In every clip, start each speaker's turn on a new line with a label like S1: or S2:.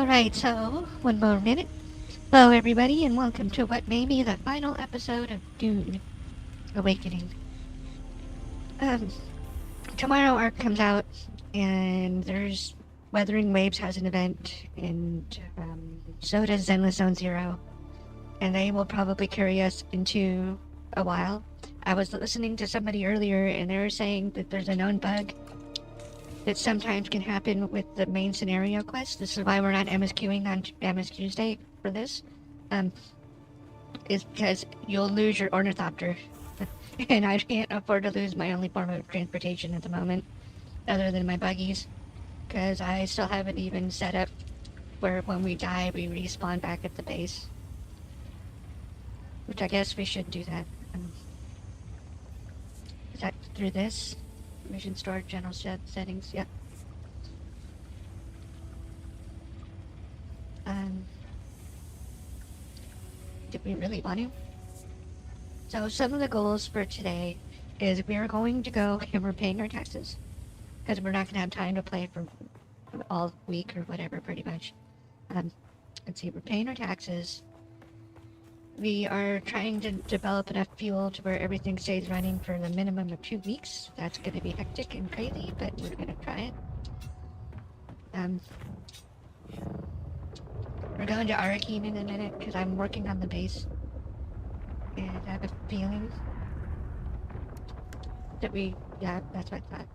S1: Alright, so, one more minute. Hello, everybody, and welcome to what may be the final episode of Dune Awakening. Um, Tomorrow Arc comes out, and there's Weathering Waves has an event, and so does Zenless Zone Zero, and they will probably carry us into a while. I was listening to somebody earlier, and they were saying that there's a known bug that sometimes can happen with the main scenario quest. This is why we're not MSQing on MS Tuesday for this. Is because you'll lose your ornithopter. And I can't afford to lose my only form of transportation at the moment, other than my buggies. Because I still haven't even set up where when we die, we respawn back at the base. Which I guess we should do that. Is that through this? Mission storage general settings, yep. Did we really want to? So some of the goals for today is we are going to go and we're paying our taxes. Because we're not going to have time to play for all week or whatever, pretty much. Let's see, we're paying our taxes. We are trying to develop enough fuel to where everything stays running for the minimum of 2 weeks. That's going to be hectic and crazy, but we're going to try it. We're going to Arakeen in a minute because I'm working on the base. And I have a feeling that yeah, that's what I thought.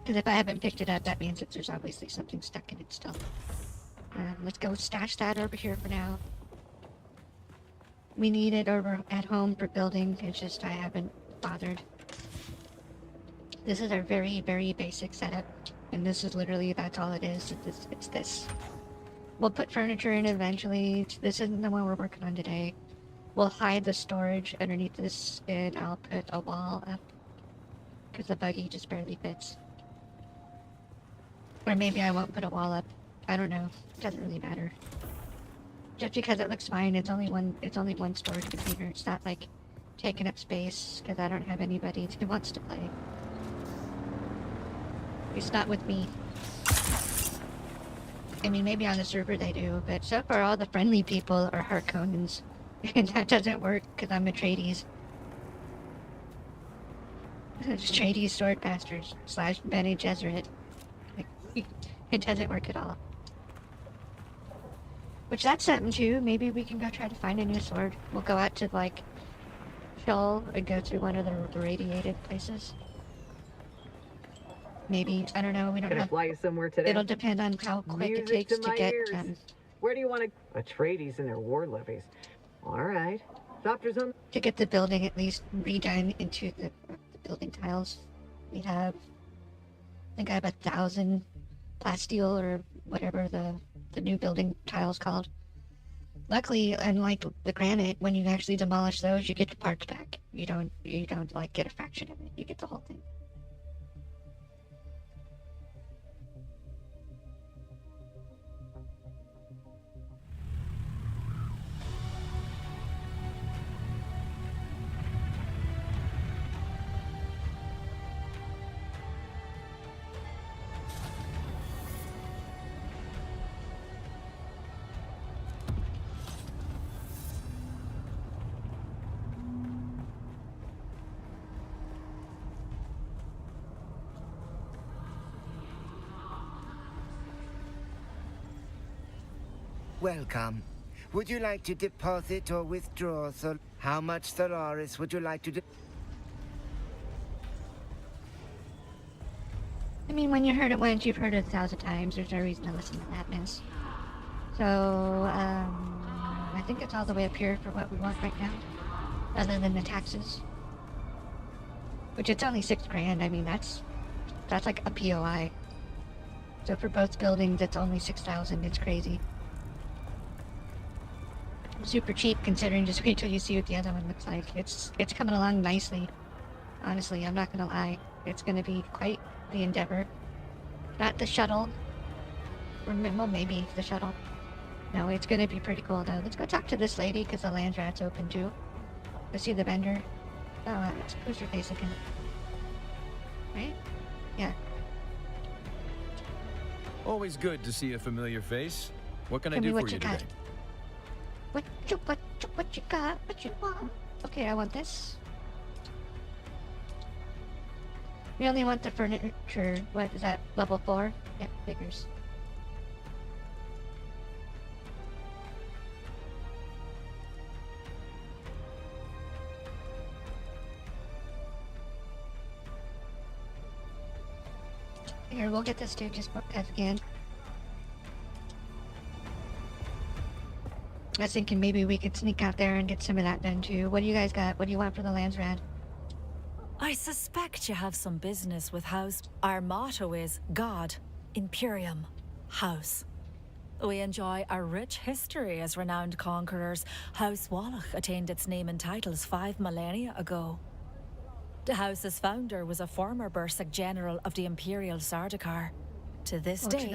S1: Because if I haven't picked it up, that means that there's obviously something stuck in it still. Let's go stash that over here for now. We need it over at home for building, it's just I haven't bothered. This is our very, very basic setup, and this is literally, that's all it is. It's this. We'll put furniture in eventually. This isn't the one we're working on today. We'll hide the storage underneath this, and I'll put a wall up, because the buggy just barely fits. Or maybe I won't put a wall up. I don't know. It doesn't really matter. Just because it looks fine, it's only one storage container. It's not like taking up space because I don't have anybody who wants to play. It's not with me. I mean, maybe on the server they do, but so far all the friendly people are Harkonnens. And that doesn't work because I'm a Atreides. Atreides sword bastards / Bene Gesserit. It doesn't work at all. Which that's something too. Maybe we can go try to find a new sword. We'll go out to like Shoal and go through one of the radiated places. Maybe, I don't know, we don't know.
S2: Gonna fly you somewhere today?
S1: It'll depend on how quick it takes to get
S2: where do you want to Atreides and their war levies? Alright. Doctor's on
S1: to get the building at least redone into the building tiles. We have I think I have 1,000 plasteel or whatever the new building tiles called. Luckily, unlike the granite, when you actually demolish those, you get the parts back. You don't like get a fraction of it. You get the whole thing.
S3: Welcome. Would you like to deposit or withdraw? So, how much Solaris would you like to
S1: I mean, when you heard it once, you've heard it 1,000 times. There's no reason to listen to that mess. So, I think it's all the way up here for what we want right now. Other than the taxes. Which it's only $6,000. I mean, that's like a POI. So for both buildings, it's only 6,000. It's crazy. Super cheap considering. Just wait till you see what the other one looks like. It's coming along nicely. Honestly, I'm not gonna lie. It's gonna be quite the endeavor. Not the shuttle. Or well, maybe the shuttle. No, it's gonna be pretty cool though. Let's go talk to this lady because the land rat's open too. Go see the vendor. Oh, let's push her face again.
S4: Always good to see a familiar face. What can I
S1: Tell me
S4: do
S1: what
S4: for you
S1: you got.
S4: today?
S1: What you got? What you want? Okay, I want this. We only want the furniture. What is that? Level 4? Yeah, figures. Here, we'll get this too, just as again. I was thinking maybe we could sneak out there and get some of that done too. What do you guys got? What do you want for the lands, Rad?
S5: I suspect you have some business with House. Our motto is God, Imperium, House. We enjoy a rich history as renowned conquerors. House Wallach attained its name and titles 5 millennia ago. The House's founder was a former Berserk general of the Imperial Sardaukar. To this day,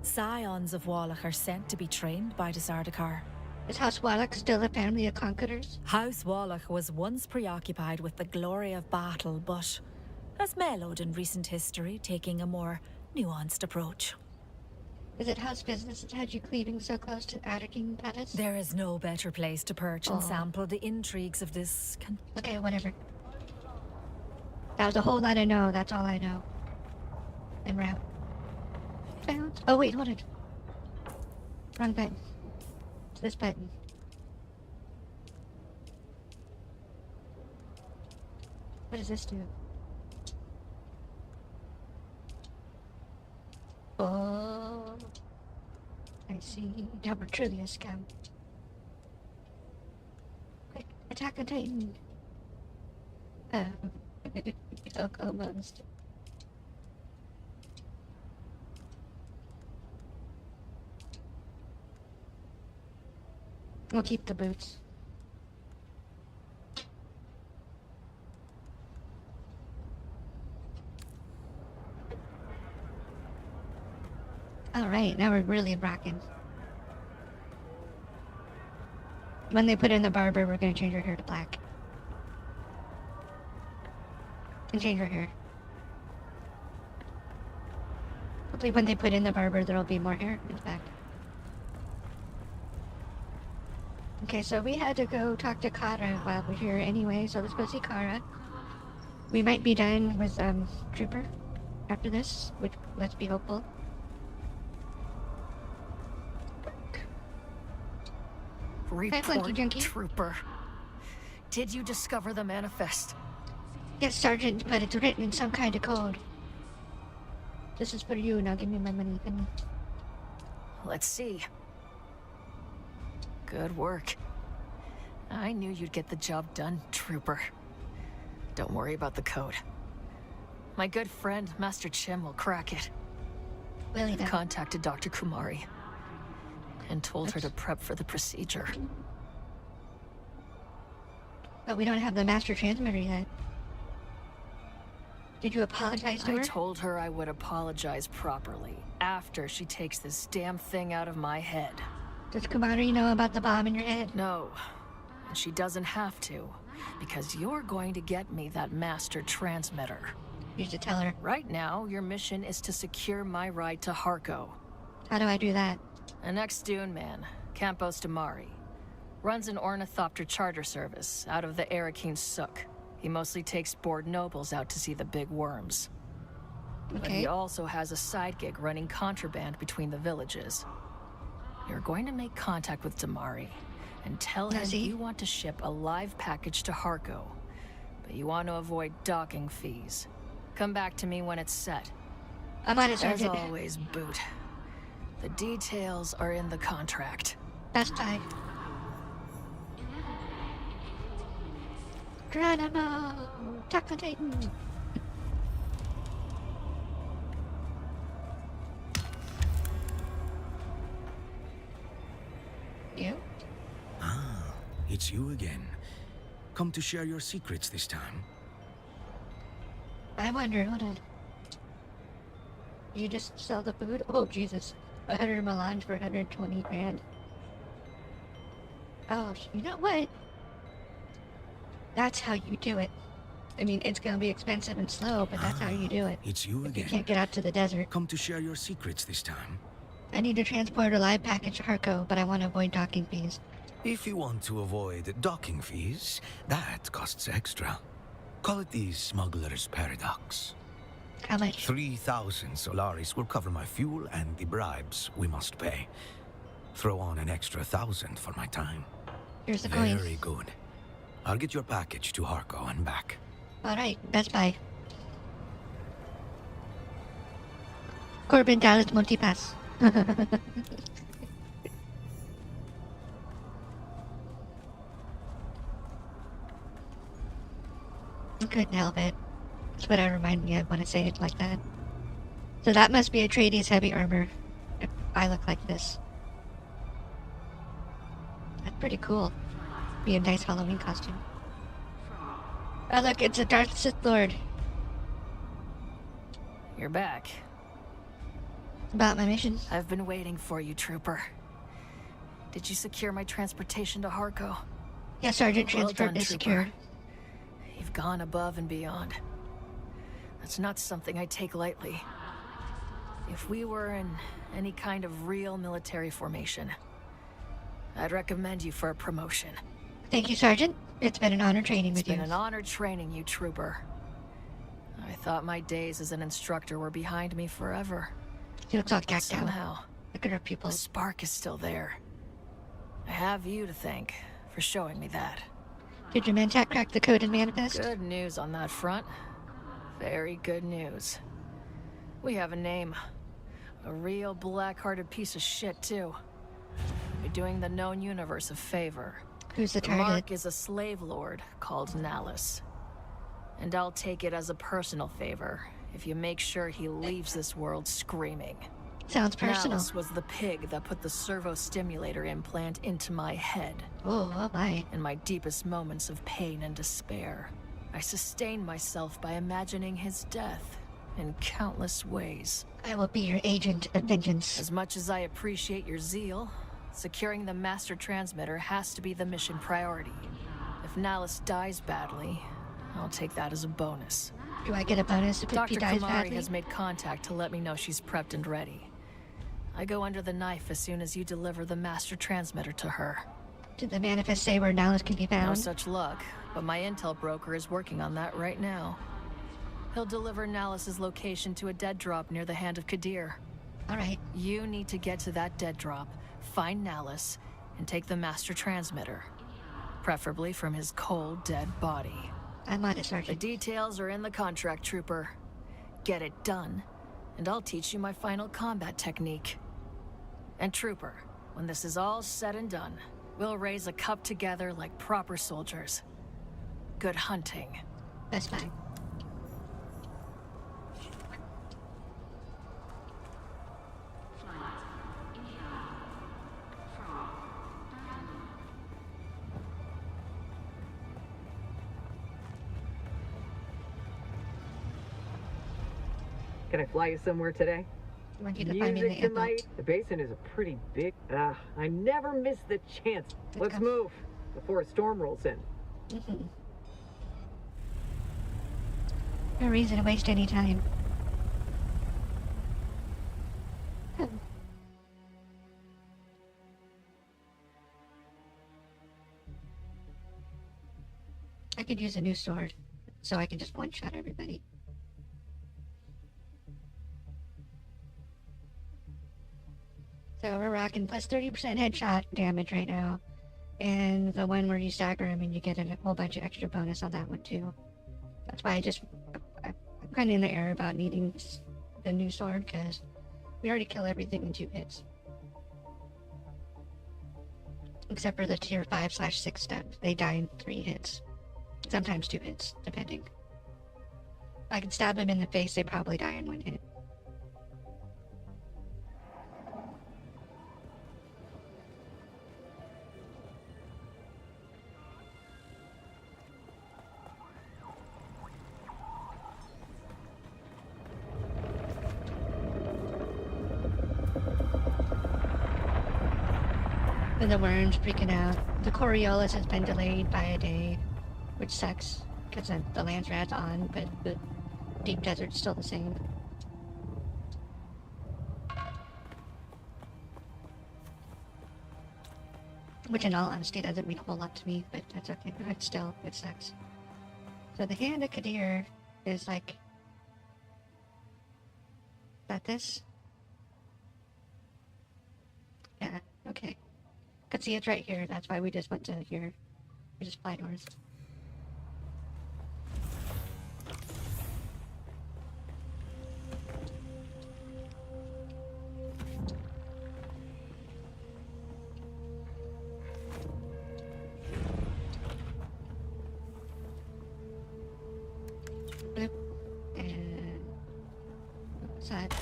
S5: scions of Wallach are sent to be trained by the Sardaukar.
S1: Is House Wallach still a family of conquerors?
S5: House Wallach was once preoccupied with the glory of battle, but has mellowed in recent history, taking a more nuanced approach.
S1: Is it house business that had you cleaving so close to Outer King Palace?
S5: There is no better place to perch and sample the intrigues of this
S1: Okay, whatever. That was a whole lot of no, that's all I know. And route. Found. Oh wait, hold it. Wrong button. It's this button. What does this do? Oh, I see. Double Trillia Scout. Quick, attack a Titan. Almost. We'll keep the boots. Alright, now we're really rocking. When they put in the barber, we're gonna change her hair to black. And change her hair. Hopefully when they put in the barber, there'll be more hair, in fact. Okay, so we had to go talk to Kara while we're here anyway, so let's go see Kara. We might be done with, Trooper after this, which, let's be hopeful.
S6: Report, Trooper. Did you discover the manifest?
S1: Yes, Sergeant, but it's written in some kind of code. This is for you, now give me my money.
S6: Let's see. Good work. I knew you'd get the job done, Trooper. Don't worry about the code. My good friend, Master Chim, will crack it.
S1: Will he?
S6: Contacted Dr. Kumari and told her to prep for the procedure.
S1: But we don't have the master transmitter yet. Did you apologize to her?
S6: I told her I would apologize properly after she takes this damn thing out of my head.
S1: Does Kumari know about the bomb in your head?
S6: No, and she doesn't have to, because you're going to get me that master transmitter.
S1: You should tell her.
S6: Right now, your mission is to secure my ride to Harko.
S1: How do I do that?
S6: An ex-Dune man, Campos Damari, runs an ornithopter charter service out of the Arakeen Sook. He mostly takes bored nobles out to see the big worms.
S1: Okay.
S6: But he also has a side gig running contraband between the villages. You're going to make contact with Damari and tell him you want to ship a live package to Harko, but you want to avoid docking fees. Come back to me when it's set.
S1: I'm on it, Sergeant.
S6: As always, Boot. The details are in the contract.
S1: That's fine. Geronimo! Taco Titan! You?
S7: Ah, it's you again. Come to share your secrets this time.
S1: I wonder, hold on. You just sell the food? Oh, Jesus. 100 melange for 120 grand. Oh, you know what? That's how you do it. I mean, it's gonna be expensive and slow, but that's how you do it.
S7: It's you
S1: If
S7: again.
S1: you can't get out to the desert.
S7: Come to share your secrets this time.
S1: I need to transport a live package to Harco, but I want to avoid docking fees.
S7: If you want to avoid docking fees, that costs extra. Call it the smuggler's paradox.
S1: How much?
S7: 3,000 Solaris will cover my fuel and the bribes we must pay. Throw on an extra 1,000 for my time.
S1: Here's the coins.
S7: Very good. I'll get your package to Harco and back.
S1: Alright, Best Buy. Corbin Dallas Multipass. Couldn't help it. That's what I remind me of when I say it like that. So that must be Atreides heavy armor. If I look like this. That's pretty cool. Be a nice Halloween costume. Oh look, it's a Darth Sith Lord.
S6: You're back.
S1: About my mission.
S6: I've been waiting for you, Trooper. Did you secure my transportation to Harco?
S1: Yes, Sergeant.
S6: Well
S1: Transport
S6: done,
S1: is
S6: Trooper.
S1: secured.
S6: You've gone above and beyond. That's not something I take lightly. If we were in any kind of real military formation, I'd recommend you for a promotion.
S1: Thank you, Sergeant. It's been an honor training with
S6: It's been
S1: you.
S6: an honor training you, Trooper. I thought my days as an instructor were behind me forever.
S1: She looks all gacked out.
S6: Somehow,
S1: Look at her
S6: the
S1: pupils.
S6: spark is still there. I have you to thank for showing me that.
S1: Did your mentat crack the code and manifest?
S6: Good news on that front. Very good news. We have a name. A real black-hearted piece of shit, too. You're doing the known universe a favor.
S1: Who's the
S6: The
S1: target?
S6: Mark is a slave lord called Nallus. And I'll take it as a personal favor if you make sure he leaves this world screaming.
S1: Sounds personal.
S6: Nallus was the pig that put the servo-stimulator implant into my head.
S1: Oh my.
S6: In my deepest moments of pain and despair, I sustained myself by imagining his death in countless ways.
S1: I will be your agent of vengeance.
S6: As much as I appreciate your zeal, securing the master transmitter has to be the mission priority. If Nallus dies badly, I'll take that as a bonus.
S1: Do I get a bonus if
S6: Dr.
S1: he dies
S6: Kumari
S1: badly?
S6: has made contact to let me know she's prepped and ready. I go under the knife as soon as you deliver the master transmitter to her.
S1: Did the manifest say where Nallus can be
S6: No
S1: found?
S6: such luck, but my intel broker is working on that right now. He'll deliver Nallus's location to a dead drop near the Hand of Kadir.
S1: Alright.
S6: You need to get to that dead drop, find Nallus, and take the master transmitter. Preferably from his cold, dead body.
S1: I'm on it,
S6: The
S1: Sergeant.
S6: details are in the contract, Trooper. Get it done, and I'll teach you my final combat technique. And Trooper, when this is all said and done, we'll raise a cup together like proper soldiers. Good hunting.
S1: Best Buy.
S2: Can I fly you somewhere today?
S1: I want you to find me the
S2: Music
S1: info.
S2: tonight. The basin is a pretty big. I never miss the chance. Let's
S1: go.
S2: move before a storm rolls in.
S1: No reason to waste any time. I could use a new sword, so I can just one-shot everybody. So we're rocking plus 30% headshot damage right now. And the one where you stagger him and you get a whole bunch of extra bonus on that one too. That's why I'm kind of in the air about needing the new sword, because we already kill everything in 2 hits. Except for the tier 5/6 stuff. They die in 3 hits. Sometimes 2 hits, depending. If I can stab them in the face, they probably die in 1 hit. And the worm's freaking out. The Coriolis has been delayed by a day, which sucks, because the Landsrat's on, but the deep desert's still the same. Which in all honesty doesn't mean a whole lot to me, but that's okay. But still, it sucks. So the Hand of Kadir is like... Is that this? Yeah, okay. Could see it's right here, that's why we just went to here. We just fly north. Bloop. And... side.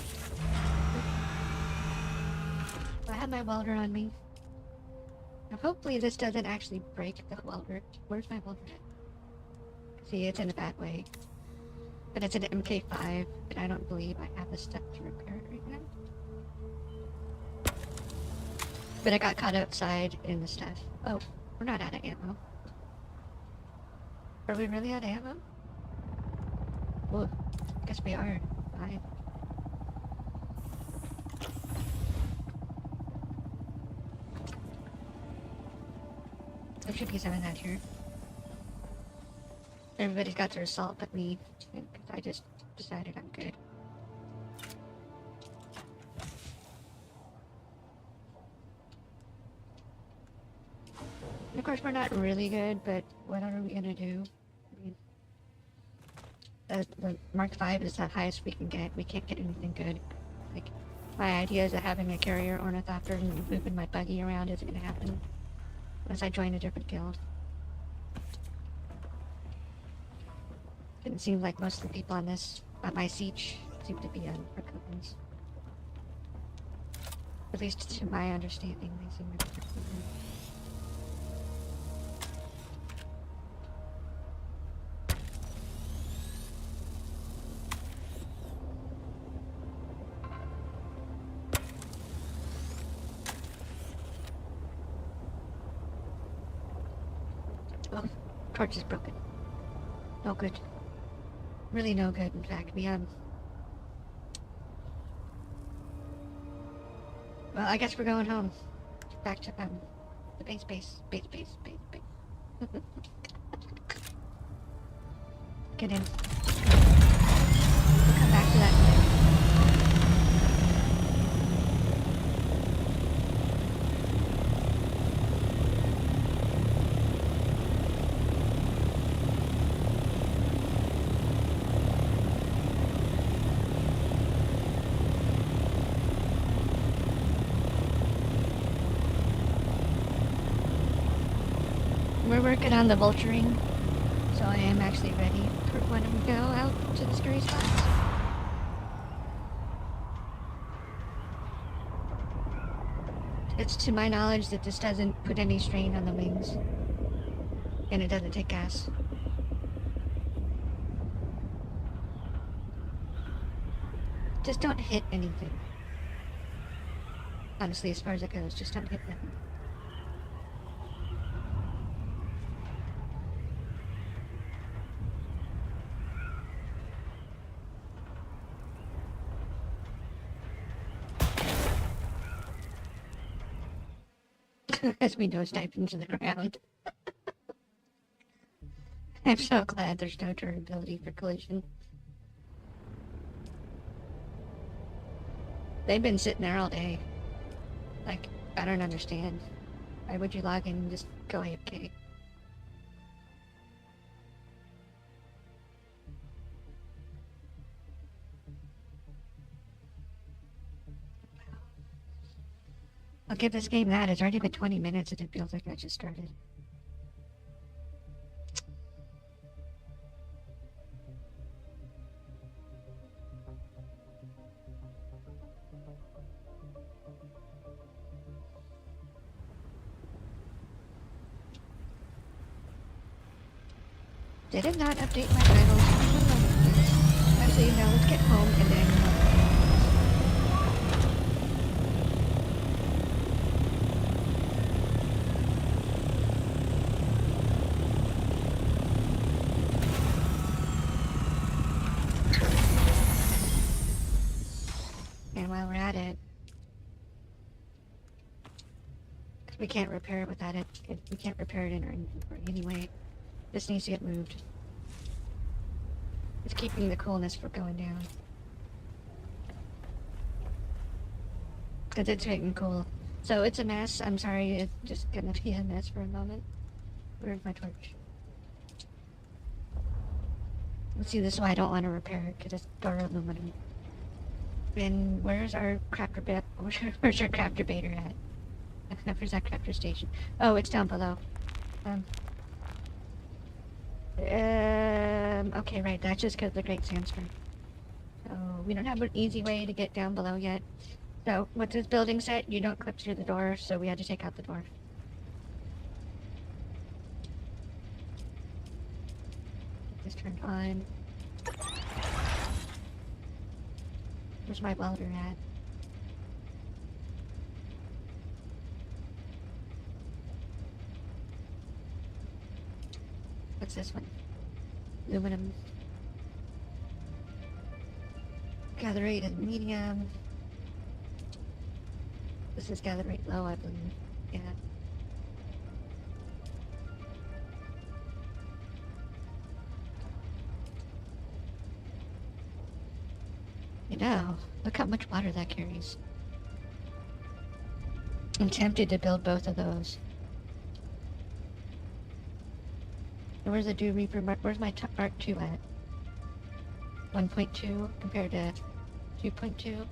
S1: I have my welder on me. Now hopefully this doesn't actually break the welder. Where's my welder? See, it's in a bad way. But it's an MK5, and I don't believe I have the stuff to repair it right now. But I got caught outside in the stuff. Oh, we're not out of ammo. Are we really out of ammo? Well, I guess we are. Fine. There should be some of that here. Everybody's got their assault but me, because I just decided I'm good. And of course we're not really good, but what are we gonna do? I mean, the Mark V is the highest we can get. We can't get anything good. Like, my ideas of having a carrier ornithopter and moving my buggy around isn't gonna happen. Unless I join a different guild. Didn't seem like most of the people on my siege, seem to be recruitments. At least to my understanding, they seem to be recruitments. Oh, torch is broken. No good. Really no good, in fact. Well, I guess we're going home. Back to, the base. Get in. We'll come back to that later. We're working on the vulturing, so I am actually ready for when we go out to the scary spots. It's to my knowledge that this doesn't put any strain on the wings, and it doesn't take gas. Just don't hit anything. Honestly, as far as it goes, just don't hit nothing. As we nosedive into the ground. I'm so glad there's no durability for collision. They've been sitting there all day. Like, I don't understand. Why would you log in and just go AFK? I'll give this game that. It's already been 20 minutes and it feels like I just started. Did it not update my titles? Actually, no, let's get home and then... while we're at it. We can't repair it without it. We can't repair it in our inventory anyway. This needs to get moved. It's keeping the coolness from going down. Because it's getting cool. So it's a mess. I'm sorry, it's just gonna be a mess for a moment. Where's my torch? Let's see, this is why I don't want to repair it, because it's door aluminum. And where's our crafter bit? Where's our crafter baiter at? Where's that crafter station? Oh, it's down below. Okay, right, that's just because of the Great Sandstorm. So, we don't have an easy way to get down below yet. So, with this building set, you don't clip through the door, so we had to take out the door. Get this turned on. Where's my welder at? What's this one? Aluminum. Gather rate is medium. This is gather rate low, I believe. Yeah. You know, look how much water that carries. I'm tempted to build both of those. Where's the Dew Reaper Mark? Where's my Mark II at? 1.2 compared to 2.2.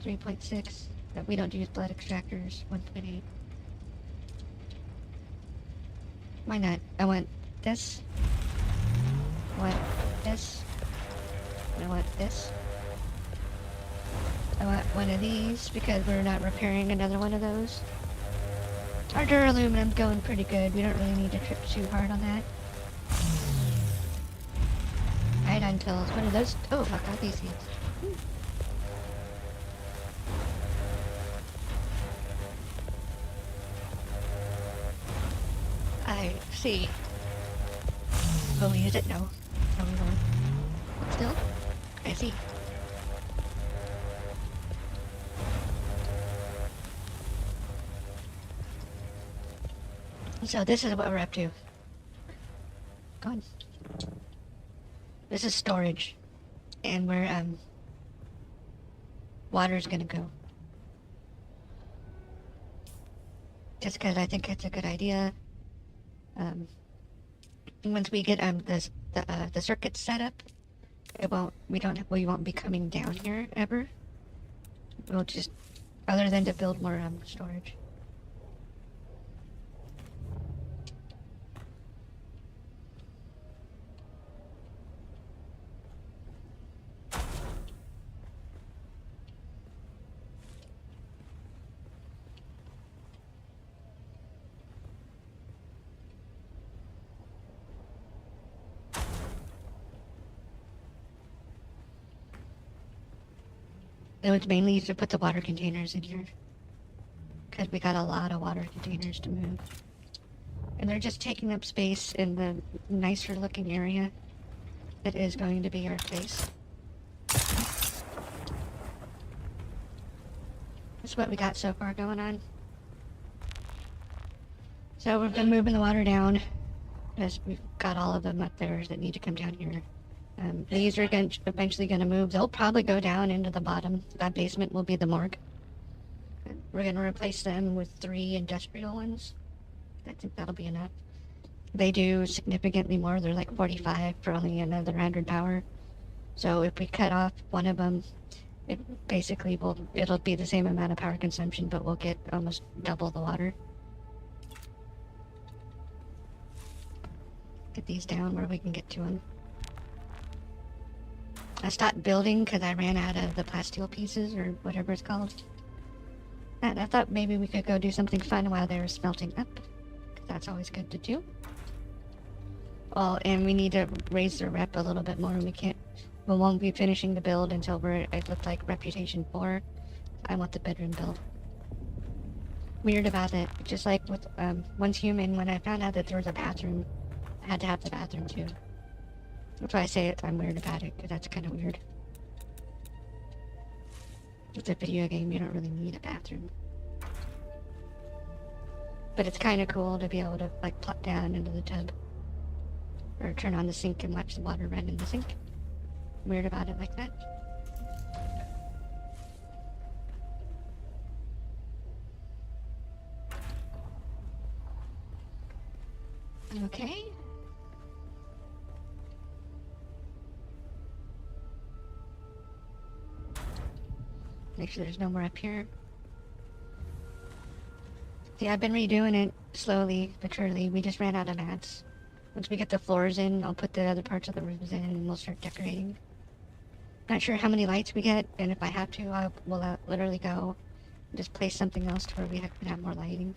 S1: 3.6. But we don't use blood extractors. 1.8. Why not? I want this. I want this. I want this. I want one of these because we're not repairing another one of those. Our duraluminum's going pretty good. We don't really need to trip too hard on that. Iodine pills. What are those? Oh, I got these seeds. I see. Will we use it? No. No, we won't. Still? I see. So this is what we're up to. Go on. This is storage. And where, water's gonna go. Just because I think it's a good idea. Once we get, the circuit set up, we won't be coming down here ever. We'll just, other than to build more, storage. It was mainly used to put the water containers in here. Because we got a lot of water containers to move. And they're just taking up space in the nicer looking area that is going to be our place. That's what we got so far going on. So we've been moving the water down. Because we've got all of them up there that need to come down here. These are eventually going to move. They'll probably go down into the bottom. That basement will be the morgue. We're going to replace them with 3 industrial ones. I think that'll be enough. They do significantly more. They're like 45 for only another 100 power. So if we cut off one of them, it basically it'll be the same amount of power consumption, but we'll get almost double the water. Get these down where we can get to them. I stopped building because I ran out of the plasteel pieces, or whatever it's called. And I thought maybe we could go do something fun while they were smelting up. That's always good to do. Well, and we need to raise the rep a little bit more. We won't be finishing the build until it looks like Reputation 4. I want the bedroom build. Weird about it. Just like with Once Human, when I found out that there was a bathroom, I had to have the bathroom too. That's why I say I'm weird about it, because that's kind of weird. It's a video game, you don't really need a bathroom. But it's kind of cool to be able to, like, plop down into the tub. Or turn on the sink and watch the water run in the sink. Weird about it like that. Okay. Make sure there's no more up here. See, I've been redoing it slowly but surely. We just ran out of mats. Once we get the floors in, I'll put the other parts of the rooms in and we'll start decorating. Not sure how many lights we get, and if I have to, I will literally go and just place something else to where we can have more lighting.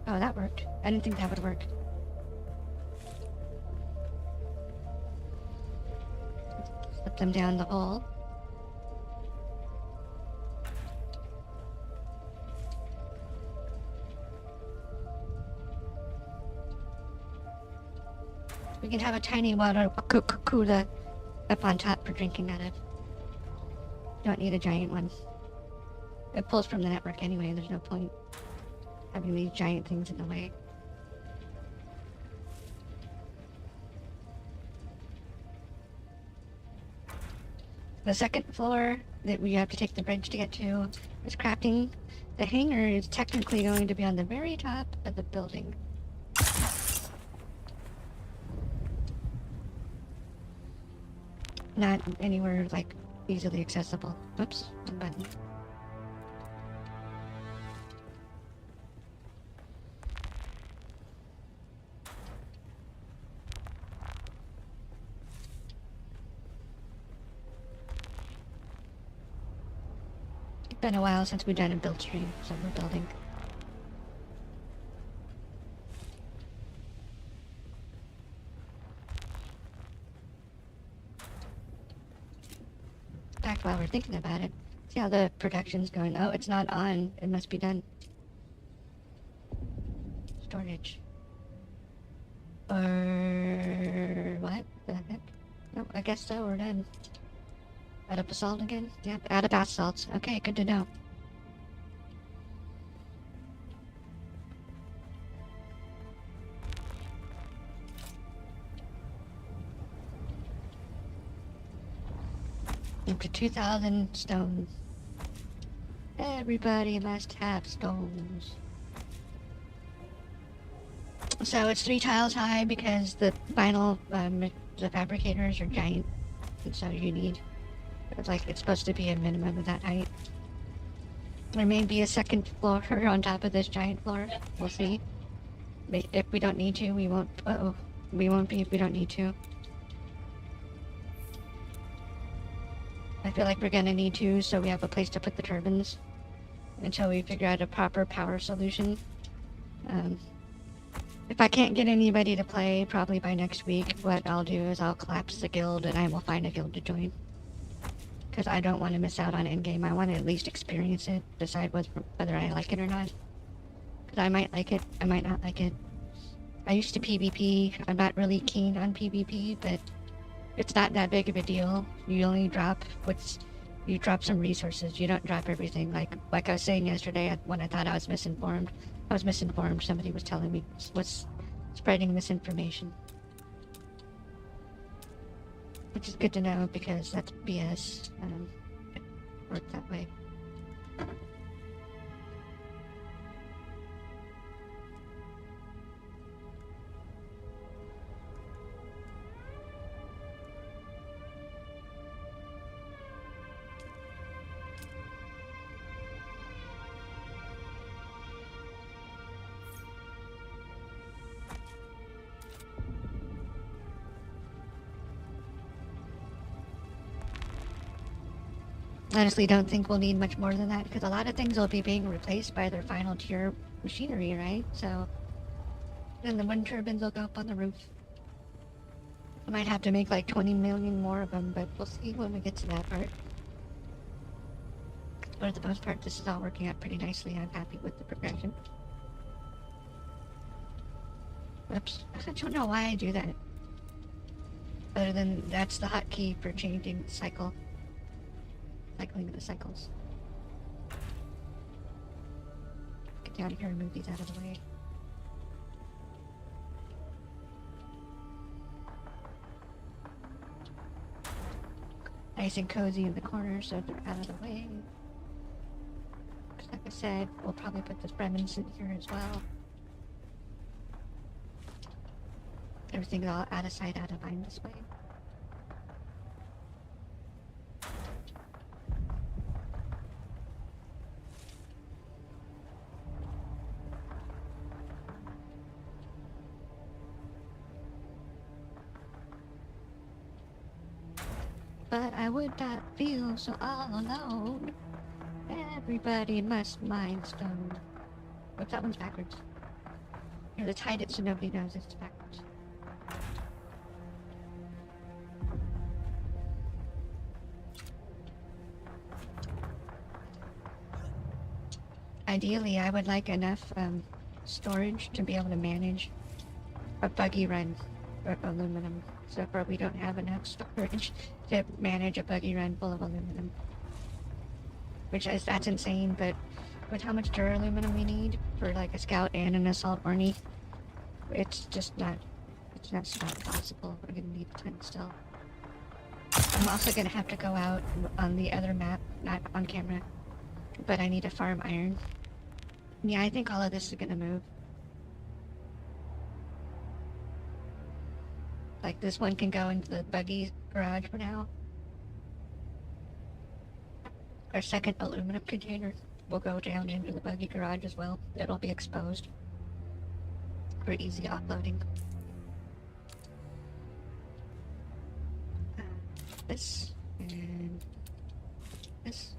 S1: Oh, that worked. I didn't think that would work. Slip them down the hole. We can have a tiny water cooler up on top for drinking out of. Don't need a giant one. It pulls from the network anyway, there's no point having these giant things in the way. The second floor that we have to take the bridge to get to is crafting. The hangar is technically going to be on the very top of the building. Not anywhere, like, easily accessible. Oops, one button. It's been a while since we've done a build stream, so we're building. In fact, while we're thinking about it, see how the production's going. Oh, it's not on. It must be done. Storage. Or what the heck? No, I guess so, we're done. Add up basalt again? Yep, add a bath salts. Okay, good to know. Up to 2,000 stones. Everybody must have stones. So it's 3 tiles high because the vinyl, the fabricators are giant. And so you need, it's supposed to be a minimum of that height. There may be a second floor on top of this giant floor. We'll see. If we don't need to, we won't. We won't be if we don't need to. I feel like we're gonna need to, so we have a place to put the turbines until we figure out a proper power solution. If I can't get anybody to play, probably by next week, what I'll do is I'll collapse the guild and I will find a guild to join. Because I don't want to miss out on endgame. I want to at least experience it, decide whether I like it or not. Because I might like it, I might not like it. I used to PvP. I'm not really keen on PvP, but it's not that big of a deal. You only drop you drop some resources. You don't drop everything. Like I was saying yesterday when I thought I was misinformed. I was misinformed. Somebody was telling me, was spreading misinformation. Which is good to know because that's BS. It worked that way. Honestly, don't think we'll need much more than that because a lot of things will be being replaced by their final tier machinery, right? So then the wind turbines will go up on the roof. I might have to make like 20 million more of them, but we'll see when we get to that part. But for the most part, this is all working out pretty nicely. I'm happy with the progression. Oops. I don't know why I do that. Other than that's the hotkey for changing the cycle. Cycling the cycles. Get down here and move these out of the way. Nice and cozy in the corner so they're out of the way. Like I said, we'll probably put this Bremens in here as well. Everything's all out of sight, out of mind this way. But I would not feel so all alone. Everybody must mind stone. Whoops, that one's backwards. Here, let's hide it so nobody knows it's backwards. Ideally, I would like enough storage to be able to manage a buggy run of aluminum. So far, we don't have enough storage to manage a buggy run full of aluminum. That's insane, but with how much duraluminum we need for like a scout and an assault army, it's just not possible. We're gonna need a ton still. I'm also gonna have to go out on the other map, not on camera, but I need to farm iron. Yeah, I think all of this is gonna move. Like this one can go into the buggy garage for now. Our second aluminum container will go down into the buggy garage as well. It'll be exposed for easy offloading. This and this.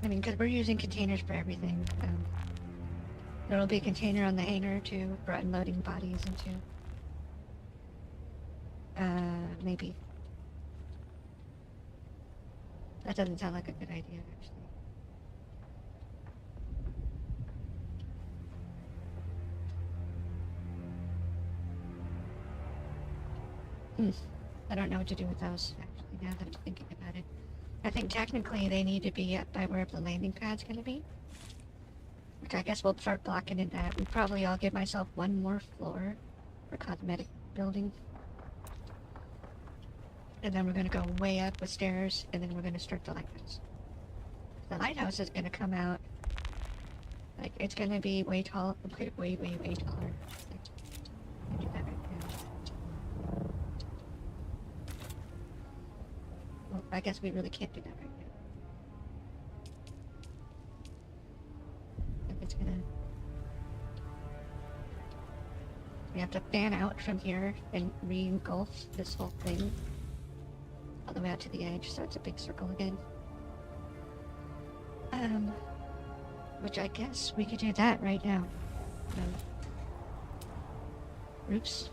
S1: I mean, because we're using containers for everything. There'll be a container on the hangar too for unloading bodies into. Maybe. That doesn't sound like a good idea, actually. I don't know what to do with those, actually, now that I'm thinking about it. I think technically they need to be up by where the landing pad's gonna be. Which I guess we'll start blocking in that. We probably I'll give myself one more floor for cosmetic building. And then we're gonna go way up with stairs, and then we're gonna start the lighthouse. The lighthouse is gonna come out, like, it's gonna be way tall, way taller. Do that right now. Well, I guess we really can't do that right now. It's gonna... We have to fan out from here and re-engulf this whole thing all the way out to the edge, so it's a big circle again. Which I guess we could do that right now. Oops.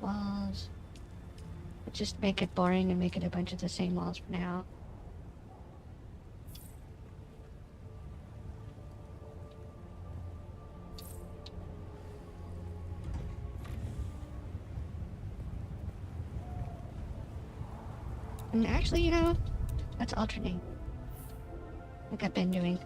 S1: Walls. Just make it boring and make it a bunch of the same walls for now. And actually, you know, let's alternate. Like I've been doing.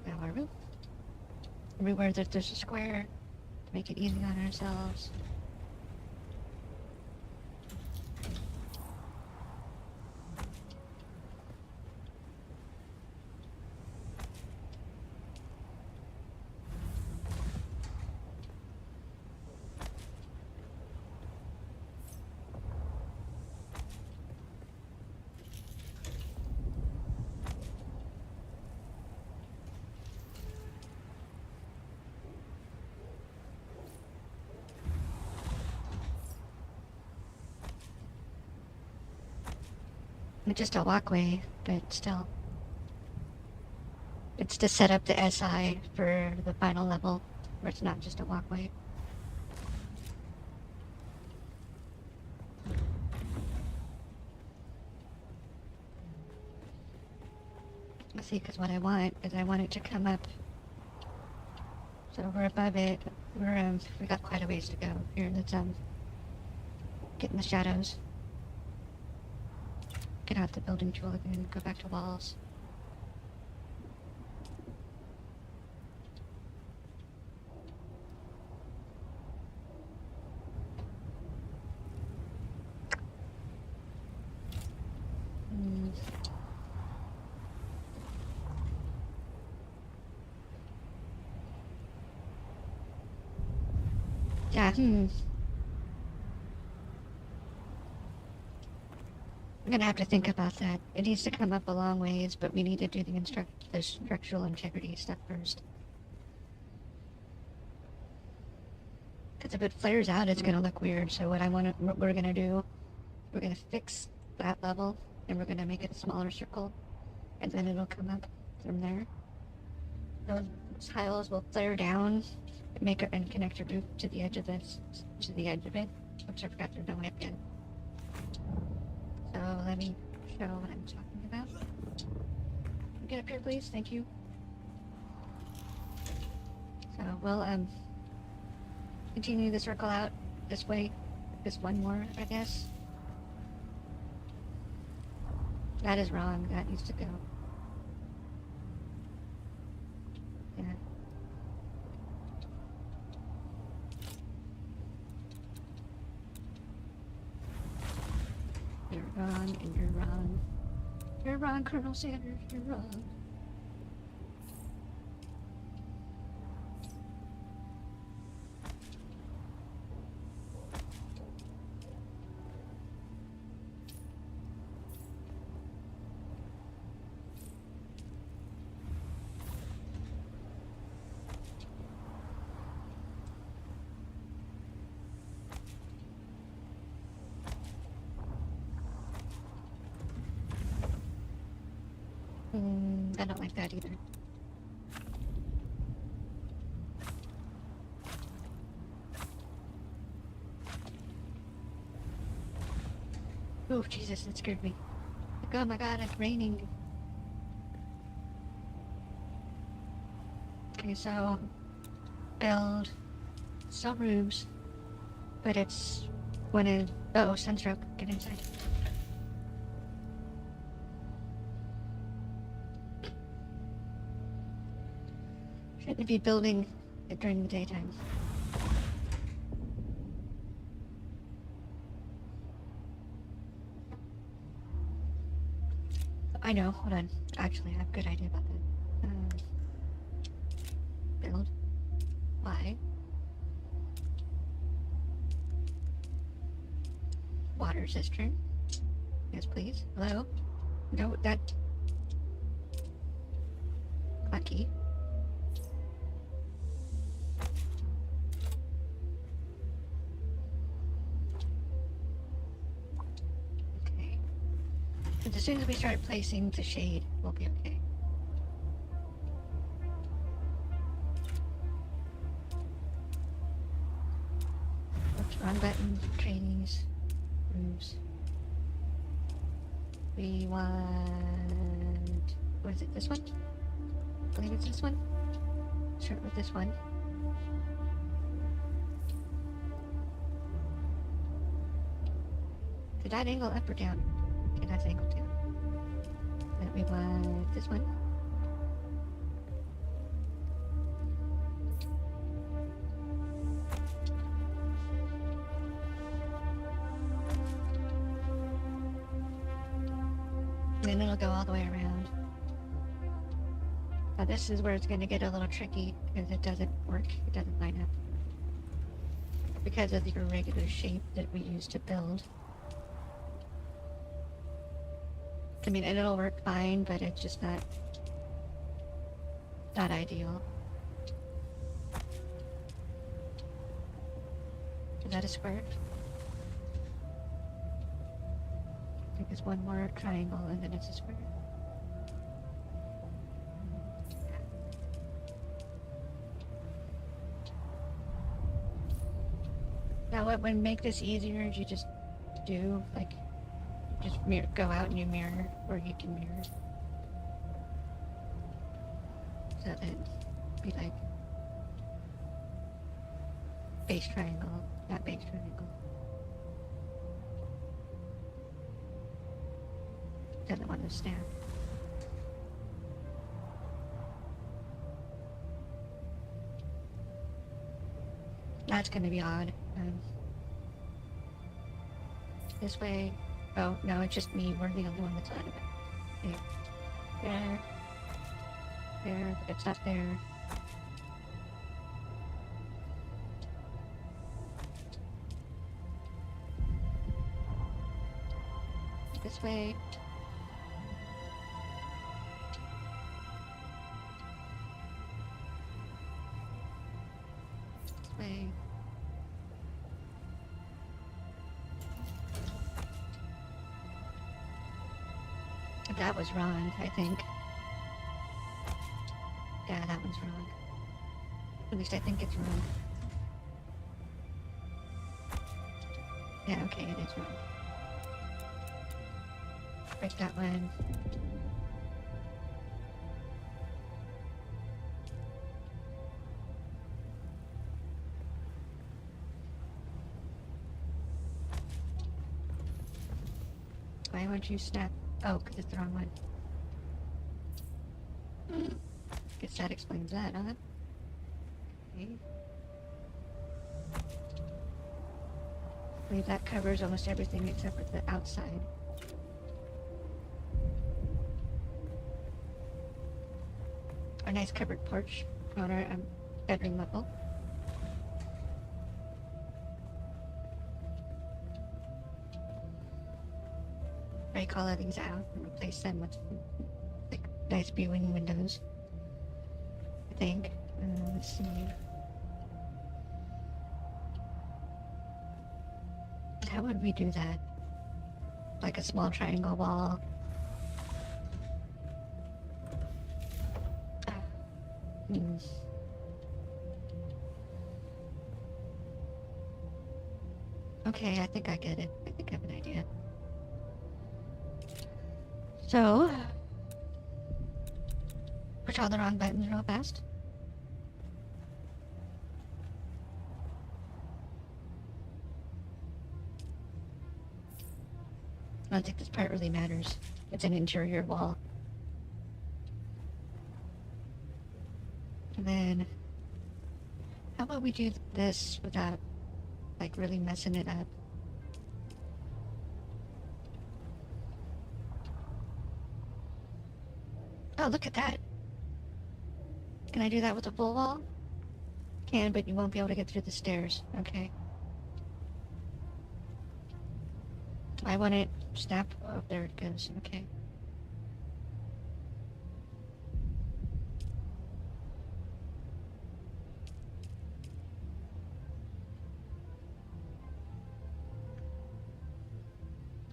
S1: Now our roof. Everywhere that there's a square, to make it easy on ourselves. It's just a walkway, but still. It's to set up the SI for the final level, where it's not just a walkway. Let's see, because what I want is I want it to come up. So we're above it. We got quite a ways to go. Here, let's get in the shadows. Get out the building tool again, go back to walls. Yeah, I'm gonna have to think about that. It needs to come up a long ways, but we need to do the structural integrity stuff first. Because if it flares out, it's gonna look weird. So what we're gonna do, we're gonna fix that level, and we're gonna make it a smaller circle, and then it'll come up from there. Those tiles will flare down, and connect your roof to the edge of this, to the edge of it. Oops, I forgot there's no lamp yet. So let me show what I'm talking about. Get up here, please. Thank you. So we'll continue the circle out this way. Just one more, I guess. That is wrong. That needs to go. Yeah. You're wrong, and you're wrong. You're wrong, Colonel Sanders. You're wrong. I don't like that either. Oh, Jesus, that scared me. Like, oh my god, it's raining. Okay, so build some rooms, but it's oh, sunstroke, get inside. Shouldn't be building it during the daytime. I know, hold on. Actually, I have a good idea about that. Build. Why? Water cistern. Yes, please. Hello? No, that... Lucky. Okay. And as soon as we start placing the shade, we'll be okay. Oops, wrong button. Trainees. Rooms. We want... What is it, this one? I believe it's this one. Start with this one. Did that angle up or down? Okay, that's angled down. Then we want this one. And then it'll go all the way around. Now this is where it's going to get a little tricky because it doesn't work. It doesn't line up. Because of the irregular shape that we use to build. I mean, and it'll work fine, but it's just not ideal. Is that a square? I think There's one more triangle and then it's a square. Now what would make this easier is you just do, like, just go out and you mirror, or you can mirror. So then be like base triangle, not base triangle. Doesn't want to snap. That's gonna be odd. This way. Oh, no, it's just me. We're the only one that's out of it. There. There. But it's not there. This way. This way. That was wrong, I think. Yeah, that one's wrong. At least I think it's wrong. Yeah, okay, it is wrong. Break that one. Why won't you snap? Oh, because it's the wrong one. Guess that explains that, huh? Okay. I believe that covers almost everything except for the outside. Our nice covered porch on our bedroom level. Break all of these out and replace them with like nice viewing windows. I think. Let's see. How would we do that? Like a small triangle wall. Okay, I think I get it. I think I have an idea. So, push all the wrong buttons real fast. I don't think this part really matters. It's an interior wall. And then, how about we do this without, like, really messing it up? Oh, look at that. Can I do that with a full wall? Can, but you won't be able to get through the stairs. Okay. I want it snap. Oh, there it goes. Okay.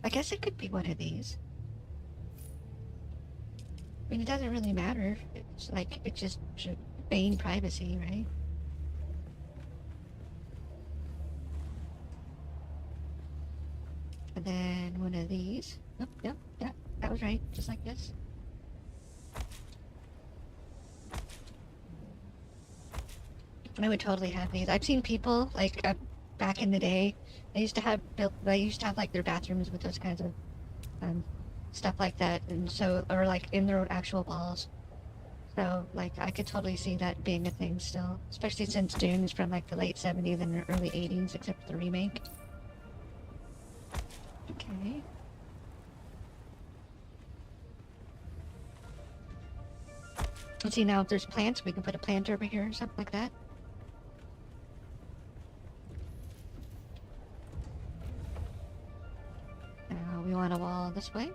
S1: I guess it could be one of these. I mean, it doesn't really matter. It's like, it just should gain privacy, right? And then one of these. Oh, yep, that was right. Just like this. I would totally have these. I've seen people, like, back in the day, they used to have like their bathrooms with those kinds of stuff like that, and so, or like in their own actual walls. So, like, I could totally see that being a thing still, especially since Dune is from like the late 70s and the early 80s, except for the remake. Okay. Let's see now if there's plants. We can put a plant over here or something like that. Now we want a wall this way.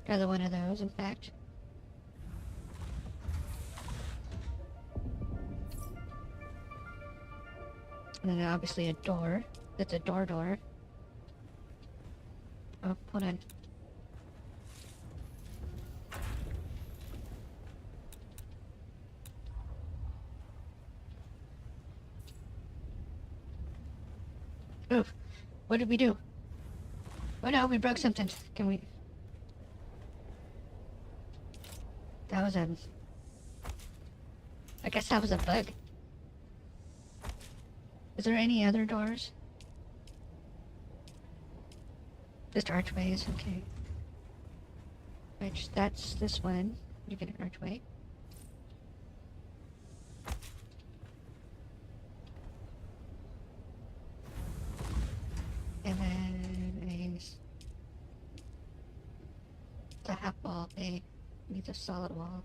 S1: Another one of those, in fact. And then obviously a door. That's a door. Oh, hold on. Oh, what did we do? Oh no, we broke something. Can we... That was a... I guess that was a bug. Is there any other doors? Just archways, okay. Which, that's this one. You get an archway. And then it's a half wall thing. Needs a solid wall.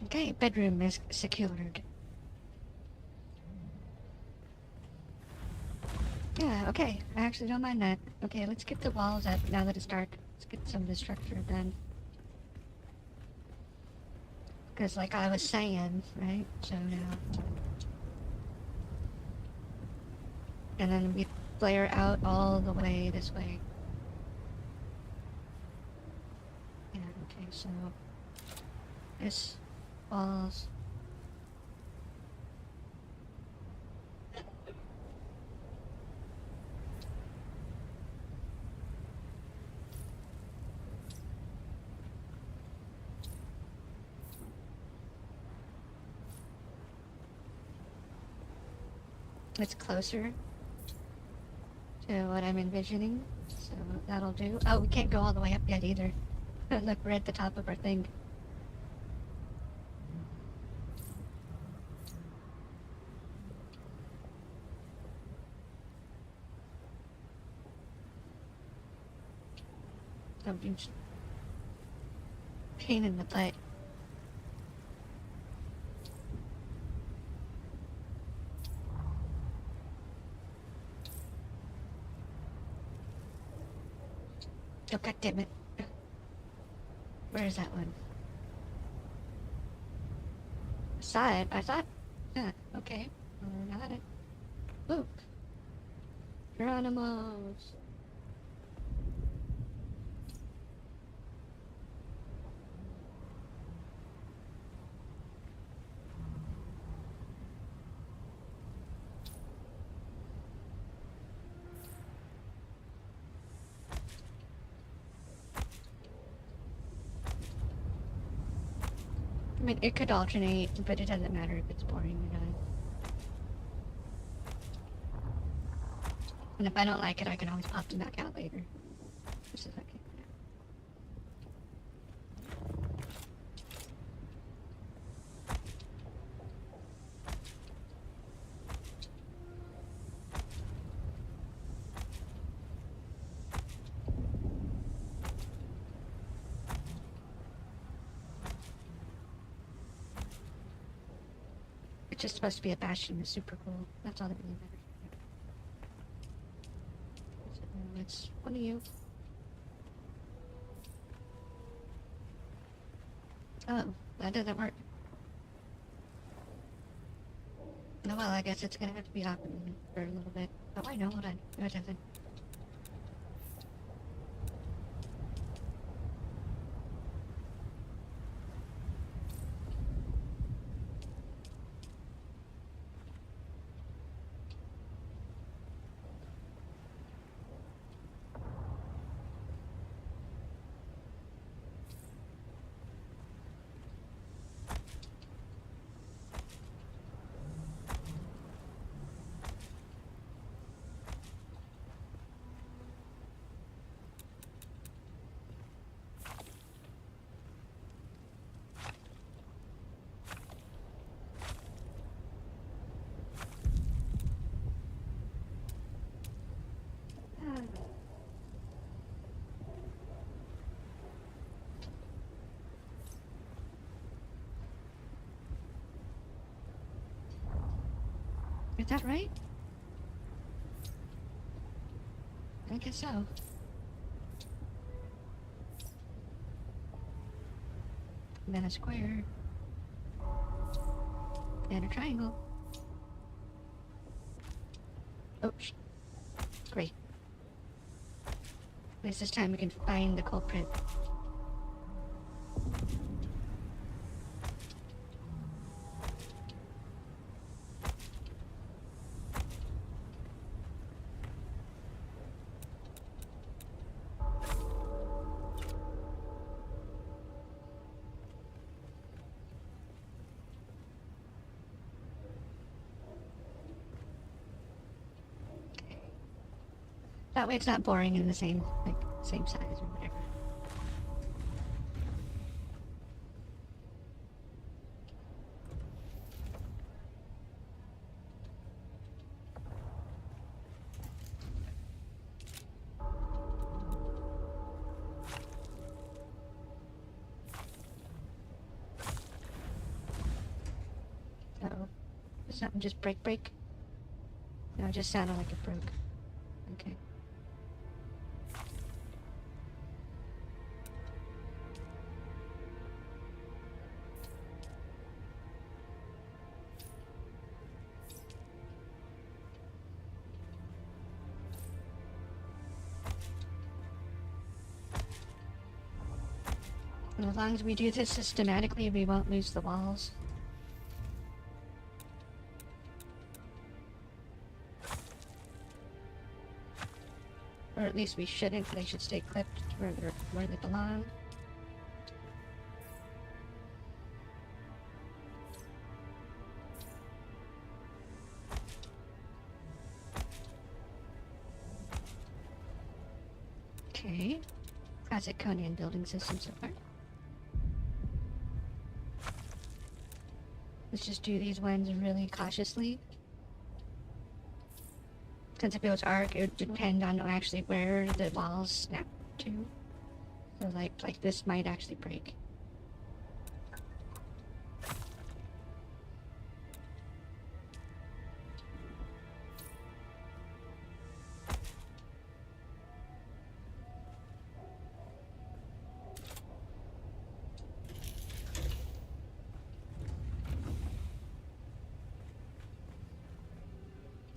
S1: Okay, bedroom is secured. Yeah, okay. I actually don't mind that. Okay, let's get the walls up now that it's dark. Let's get some of the structure done. Because like I was saying, right? So now... And then we flare out all the way this way. Yeah, okay, so... This... Walls... It's closer to what I'm envisioning, so that'll do. Oh, we can't go all the way up yet either. Look, we're at the top of our thing. Something's pain in the butt. Oh, God damn it. Where is that one? I saw it. I thought... Yeah, okay. Got it. Look. Geronimo's. I mean, it could alternate, but it doesn't matter if it's boring or not. And if I don't like it, I can always pop them back out later. Just a second. It's just supposed to be a bastion. It's super cool. That's all that really matters. So it's one of you. Oh, that doesn't work. No, well, I guess it's gonna have to be awkward for a little bit. Oh, I know. Hold on. No, it doesn't. Is that right? guess so. And then a square. And a triangle. Oh, great. At least this time we can find the culprit. That way it's not boring in the same size or whatever. Uh-oh. Did something just break? No, it just sounded like it broke. Okay. And as long as we do this systematically, we won't lose the walls. Or at least we shouldn't. They should stay clipped where they belong. Okay. Classic Conan building system so far. Let's just do these ones really cautiously. Since if it was arc, it would depend on actually where the walls snap to. So like this might actually break.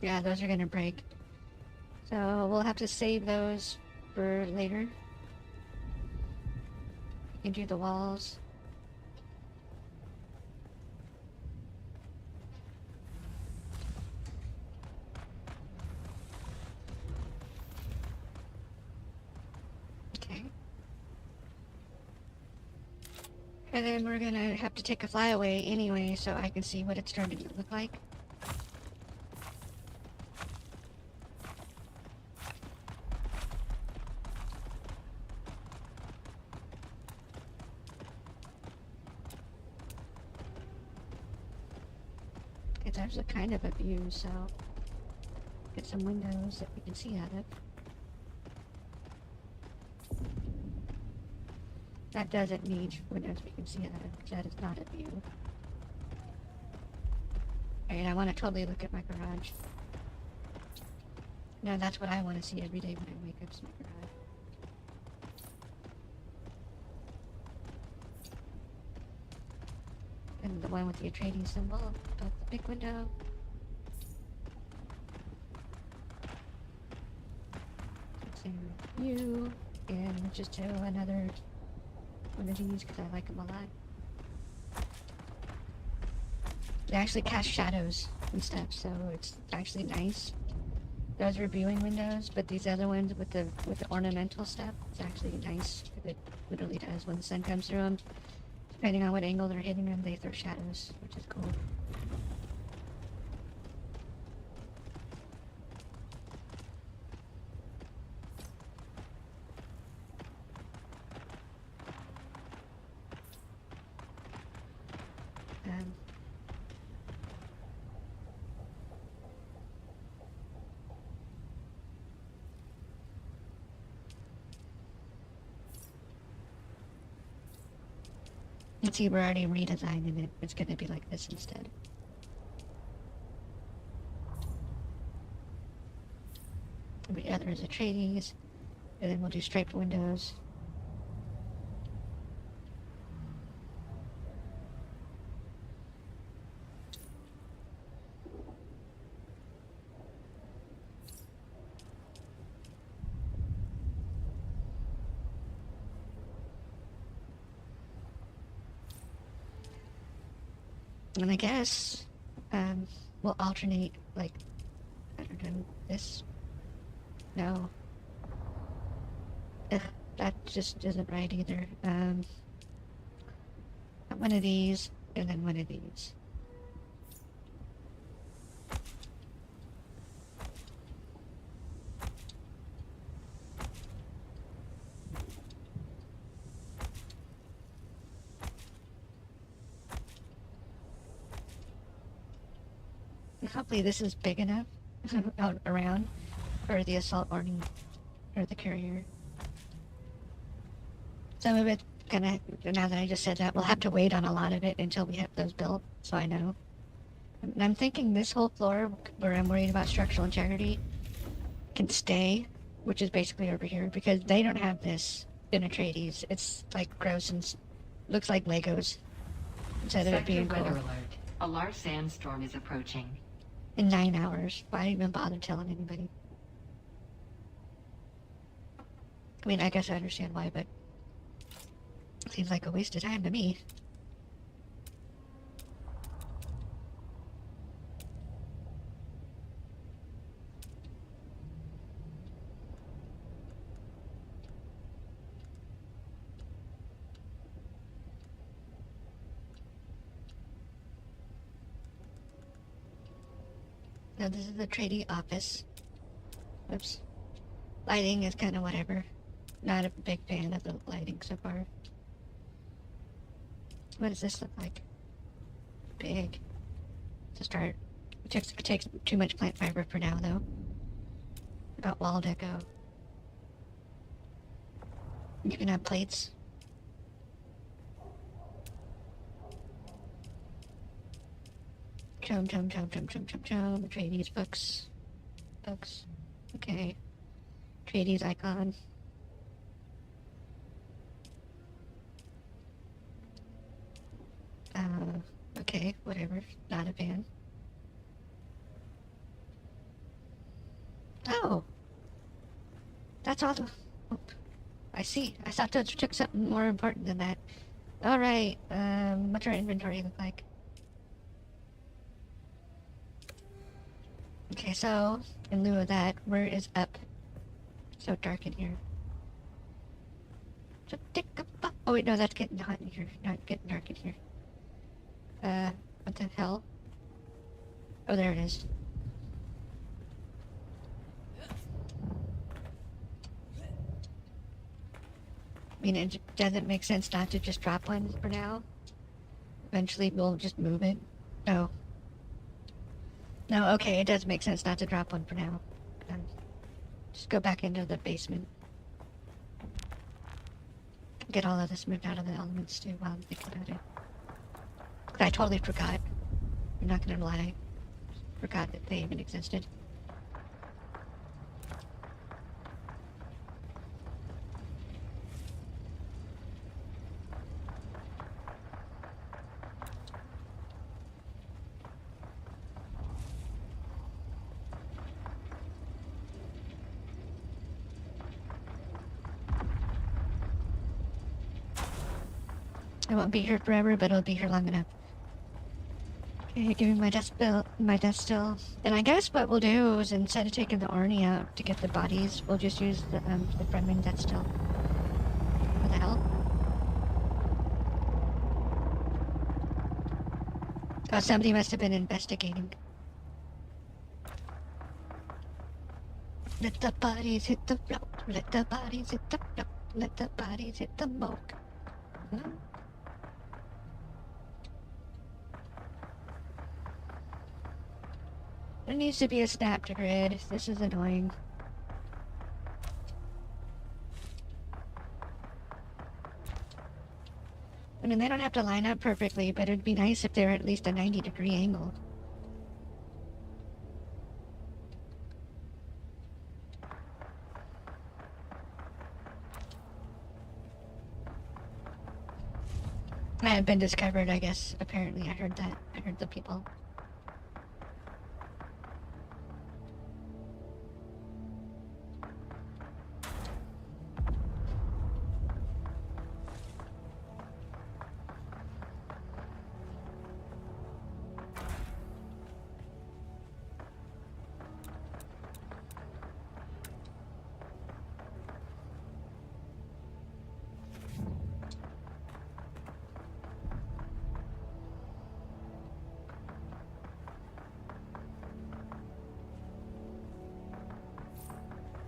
S1: Yeah, those are gonna break. So we'll have to save those for later. We can do the walls. Okay. And then we're gonna have to take a flyaway anyway so I can see what it's starting to look like. There's a kind of a view, so get some windows that we can see out of. That doesn't need windows we can see out of, because that is not a view. Alright, I want to totally look at my garage. No, that's what I want to see every day when I wake up, is my garage. And the one with the trading symbol above the big window. Same view. And let's just do another one of these because I like them a lot. They actually cast shadows and stuff, so it's actually nice. Those are viewing windows, but these other ones with the ornamental stuff, it's actually nice. It literally does when the sun comes through them. Depending on what angle they're hitting them, they throw shadows, which is cool. You can see we're already redesigning it. It's going to be like this instead. The other Where's the Atreides? And then we'll do striped windows. And I guess we'll alternate, like, I don't know, this. No. That just isn't right either. One of these, and then one of these. Hopefully this is big enough out around for the assault warning or the carrier. Some of it gonna, now that I just said that, we'll have to wait on a lot of it until we have those built, so I know. And I'm thinking this whole floor where I'm worried about structural integrity can stay, which is basically over here, because they don't have this in Atreides. It's like gross and looks like Legos instead of it being cool.
S8: Weather alert. A large sandstorm is approaching.
S1: In 9 hours. Why even bother telling anybody? I mean, I guess I understand why, but seems like a waste of time to me. Now this is the tradie office. Oops. Lighting is kind of whatever. Not a big fan of the lighting so far. What does this look like? Big. To start. It takes too much plant fiber for now, though. About wall deco. You can have plates. Chum. Atreides books. Books. Okay. Atreides icon. Okay, whatever. Not a fan. Oh! That's all the... Oh, I see. I thought those took something more important than that. Alright, what's our inventory look like? Okay, so, in lieu of that, where is up? So dark in here. So oh wait, no, that's getting hot in here. Not getting dark in here. What the hell? Oh, there it is. I mean, it doesn't make sense not to just drop one for now. Eventually, we'll just move it. No. No, okay, it does make sense not to drop one for now. Just go back into the basement. Get all of this moved out of the elements, too, while I'm thinking about it. I totally forgot. I'm not gonna lie. Forgot that they even existed. I won't be here forever, but I'll be here long enough. Okay, give me my death still. And I guess what we'll do is instead of taking the Orny out to get the bodies, we'll just use the Fremen death still. What the hell? Oh, somebody must have been investigating. Let the bodies hit the floor. Let the bodies hit the floor. Let the bodies hit the smoke. Huh? There needs to be a snap to grid. This is annoying. I mean, they don't have to line up perfectly, but it'd be nice if they're at least a 90-degree angle. I had been discovered, I guess. Apparently, I heard that. I heard the people.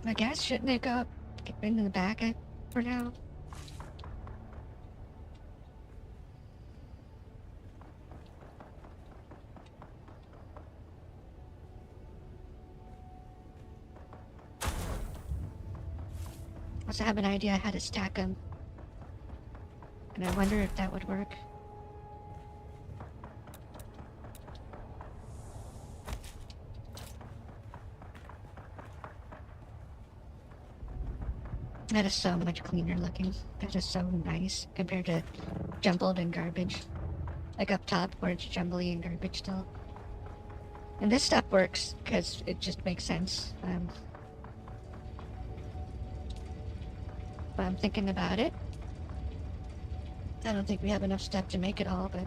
S1: I guess, shouldn't they go get into the back for now? Also have an idea how to stack them. And I wonder if that would work. That is so much cleaner looking. That is so nice compared to jumbled and garbage. Like up top where it's jumbly and garbage still. And this stuff works because it just makes sense. But I'm thinking about it. I don't think we have enough stuff to make it all, but...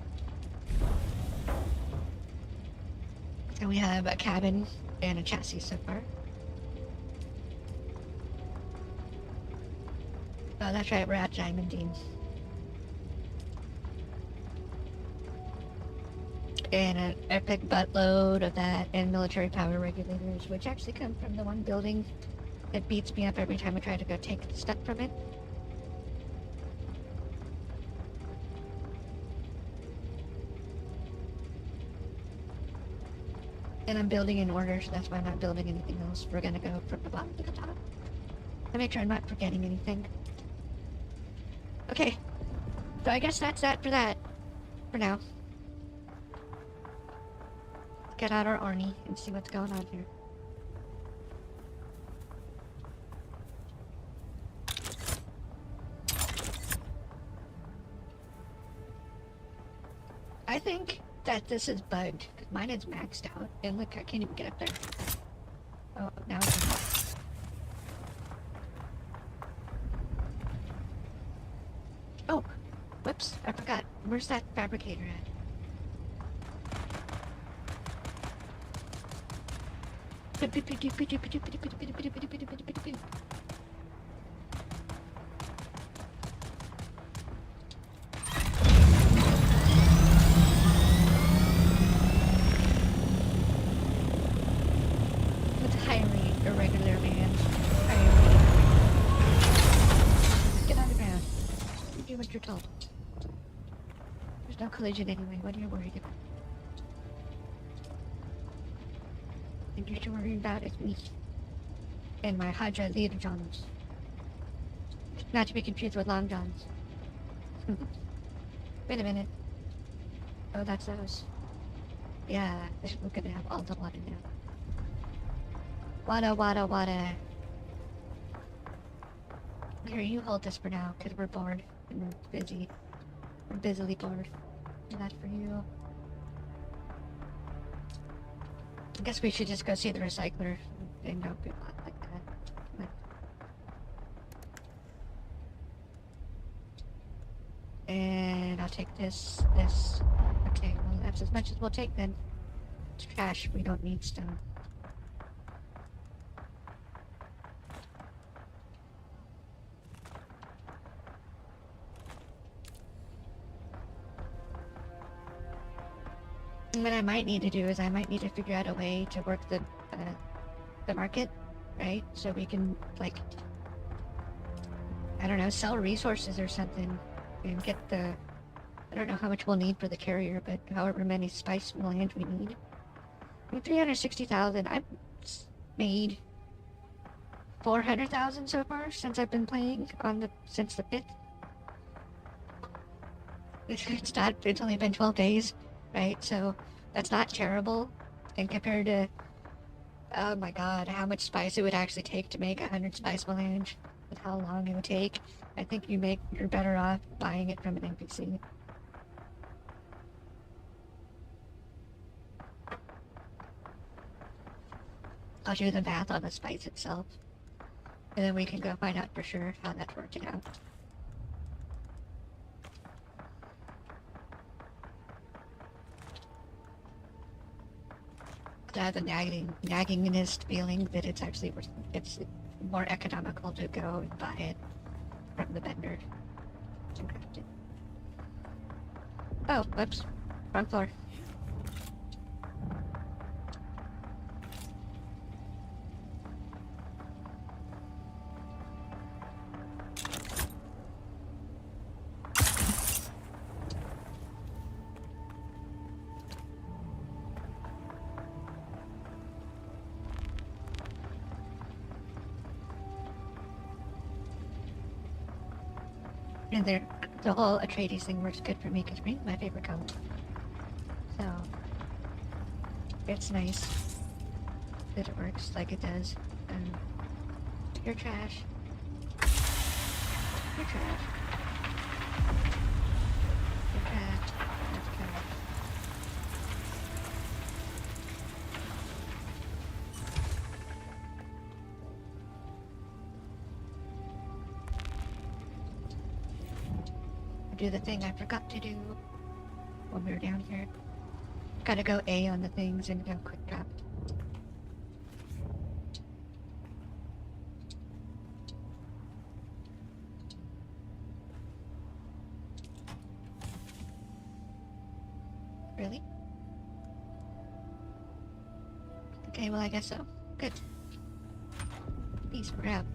S1: And we have a cabin and a chassis so far. Oh, that's right, we're at Diamondine. And an epic buttload of that, and military power regulators, which actually come from the one building that beats me up every time I try to go take the stuff from it. And I'm building in order, so that's why I'm not building anything else. We're gonna go from the bottom to the top. I make sure I'm not forgetting anything. Okay, so I guess that's that for that, for now. Let's get out our Arnie and see what's going on here. I think that this is bugged, because mine is maxed out, and look, I can't even get up there. Oh, now it's Oh, whoops, I forgot. Where's that fabricator at? Let's hire a regular man. Get on the ground. You do what you're told. There's no collision anyway. What are you worried about? I think you should worry about is me. And my Hydra Leader Johns. Not to be confused with Long Johns. Wait a minute. Oh, that's those. Yeah, we're gonna have all the water now. Water. Here, you hold this for now, because we're bored. And we're busy. We're busily bored. And that's for you. I guess we should just go see the recycler. And no good luck like that. And I'll take this. Okay, well that's as much as we'll take then. It's trash, we don't need stone. And what I might need to do is I might need to figure out a way to work the market, right? So we can, like, I don't know, sell resources or something and get the, I don't know how much we'll need for the carrier, but however many spice land we need. I mean, 360,000, I've made 400,000 so far since I've been playing since the 5th. It's only been 12 days, right? So that's not terrible. And compared to, oh my god, how much spice it would actually take to make 100 spice melange, with how long it would take, I think you're better off buying it from an NPC. I'll do the math on the spice itself. And then we can go find out for sure how that's working out. I have a naggingness feeling that it's actually it's more economical to go and buy it from the vendor to craft it. Oh, whoops. Wrong floor. And the whole Atreides thing works good for me because green's my favorite color. So, it's nice that it works like it does. You're trash. You're trash. You're trash. That's trash. Do the thing I forgot to do when we were down here. Gotta go A on the things and go quick drop. Really? Okay, well I guess so. Good. Peace, we're out.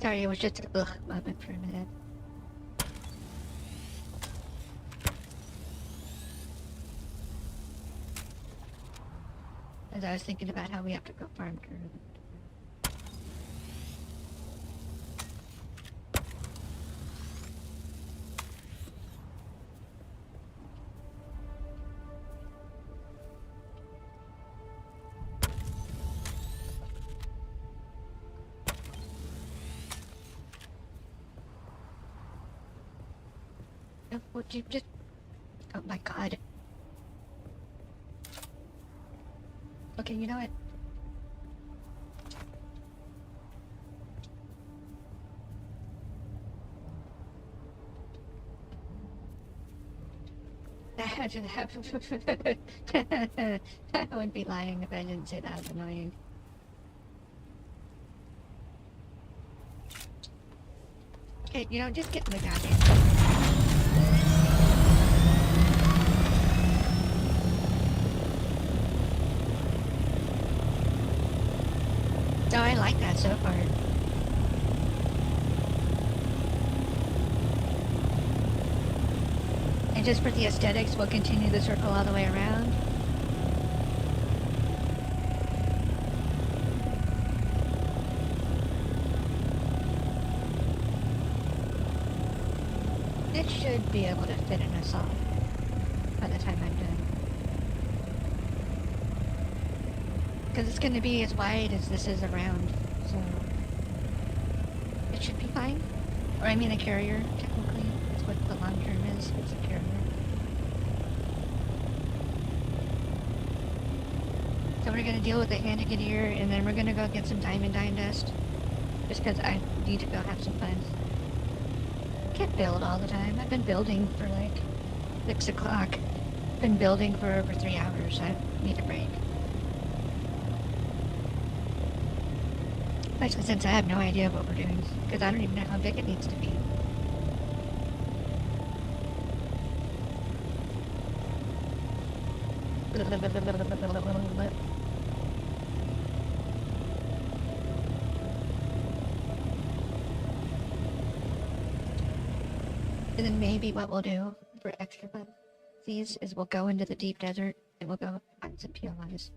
S1: Sorry, it was just a moment for a minute. As I was thinking about how we have to go farm curve. Would you just... Oh my god. Okay, you know what? I wouldn't be lying if I didn't say that was annoying. Okay, you know, just get in the goddamn... Oh, I like that so far. And just for the aesthetics, we'll continue the circle all the way around. It should be able to fit in us all by the time I'm done. Because it's going to be as wide as this is around, so it should be fine. Or I mean a carrier, technically. That's what the long term is. It's a carrier. So we're going to deal with the Handigan, and then we're going to go get some diamond dye dust. Just because I need to go have some fun. Can't build all the time. I've been building for like 6 o'clock. Been building for over 3 hours. I need a break. Especially since I have no idea what we're doing, because I don't even know how big it needs to be. And then maybe what we'll do for extra fun is we'll go into the deep desert and we'll go find some POIs.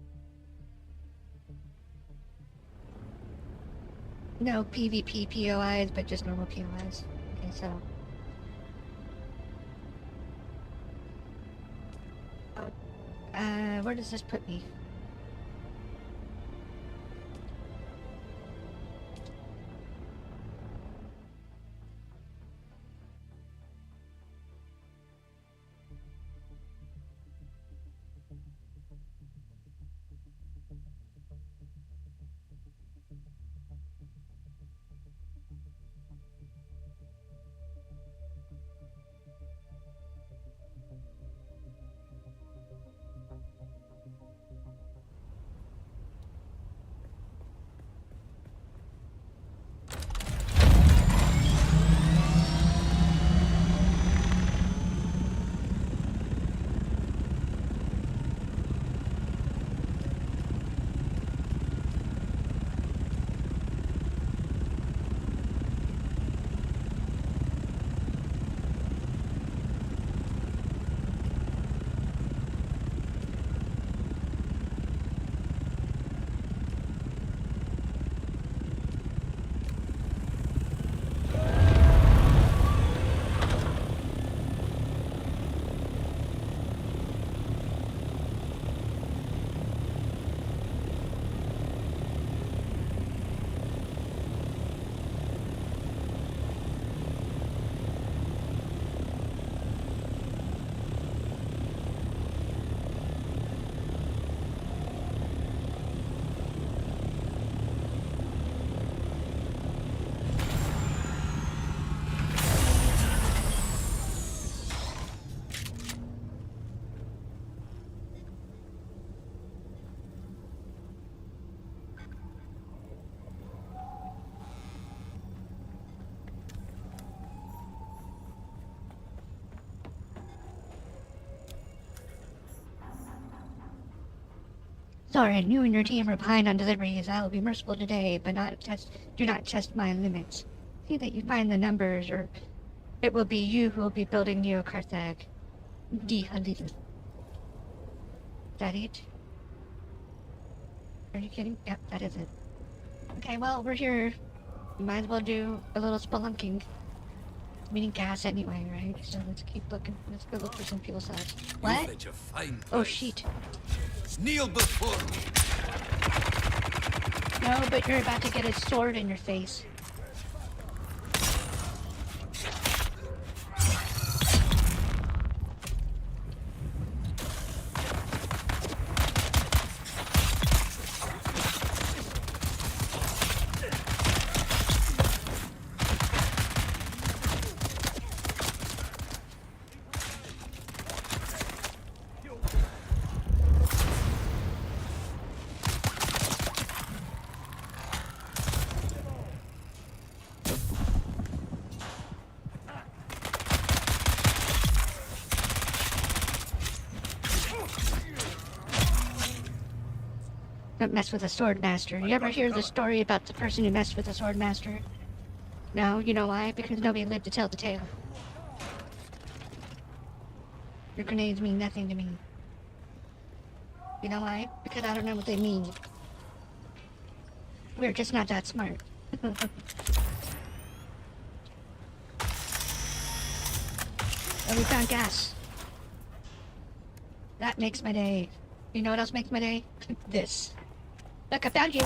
S1: No PvP POIs, but just normal POIs. Okay, so... where does this put me? Sorry, you and your team are behind on deliveries. I will be merciful today, but do not test my limits. See that you find the numbers, or it will be you who will be building Neo Carthag. Is that it? Are you kidding? Yep, that is it. Okay, well, we're here. We might as well do a little spelunking. We need gas anyway, right? So let's keep looking. Let's go look for some fuel cells. What? Oh, shit.
S9: Kneel before me.
S1: No, but you're about to get a sword in your face. Don't mess with a sword master. You ever hear the story about the person who messed with a sword master? No, you know why? Because nobody lived to tell the tale. Your grenades mean nothing to me. You know why? Because I don't know what they mean. We're just not that smart. Oh, we found gas. That makes my day. You know what else makes my day? This. Look, I found you.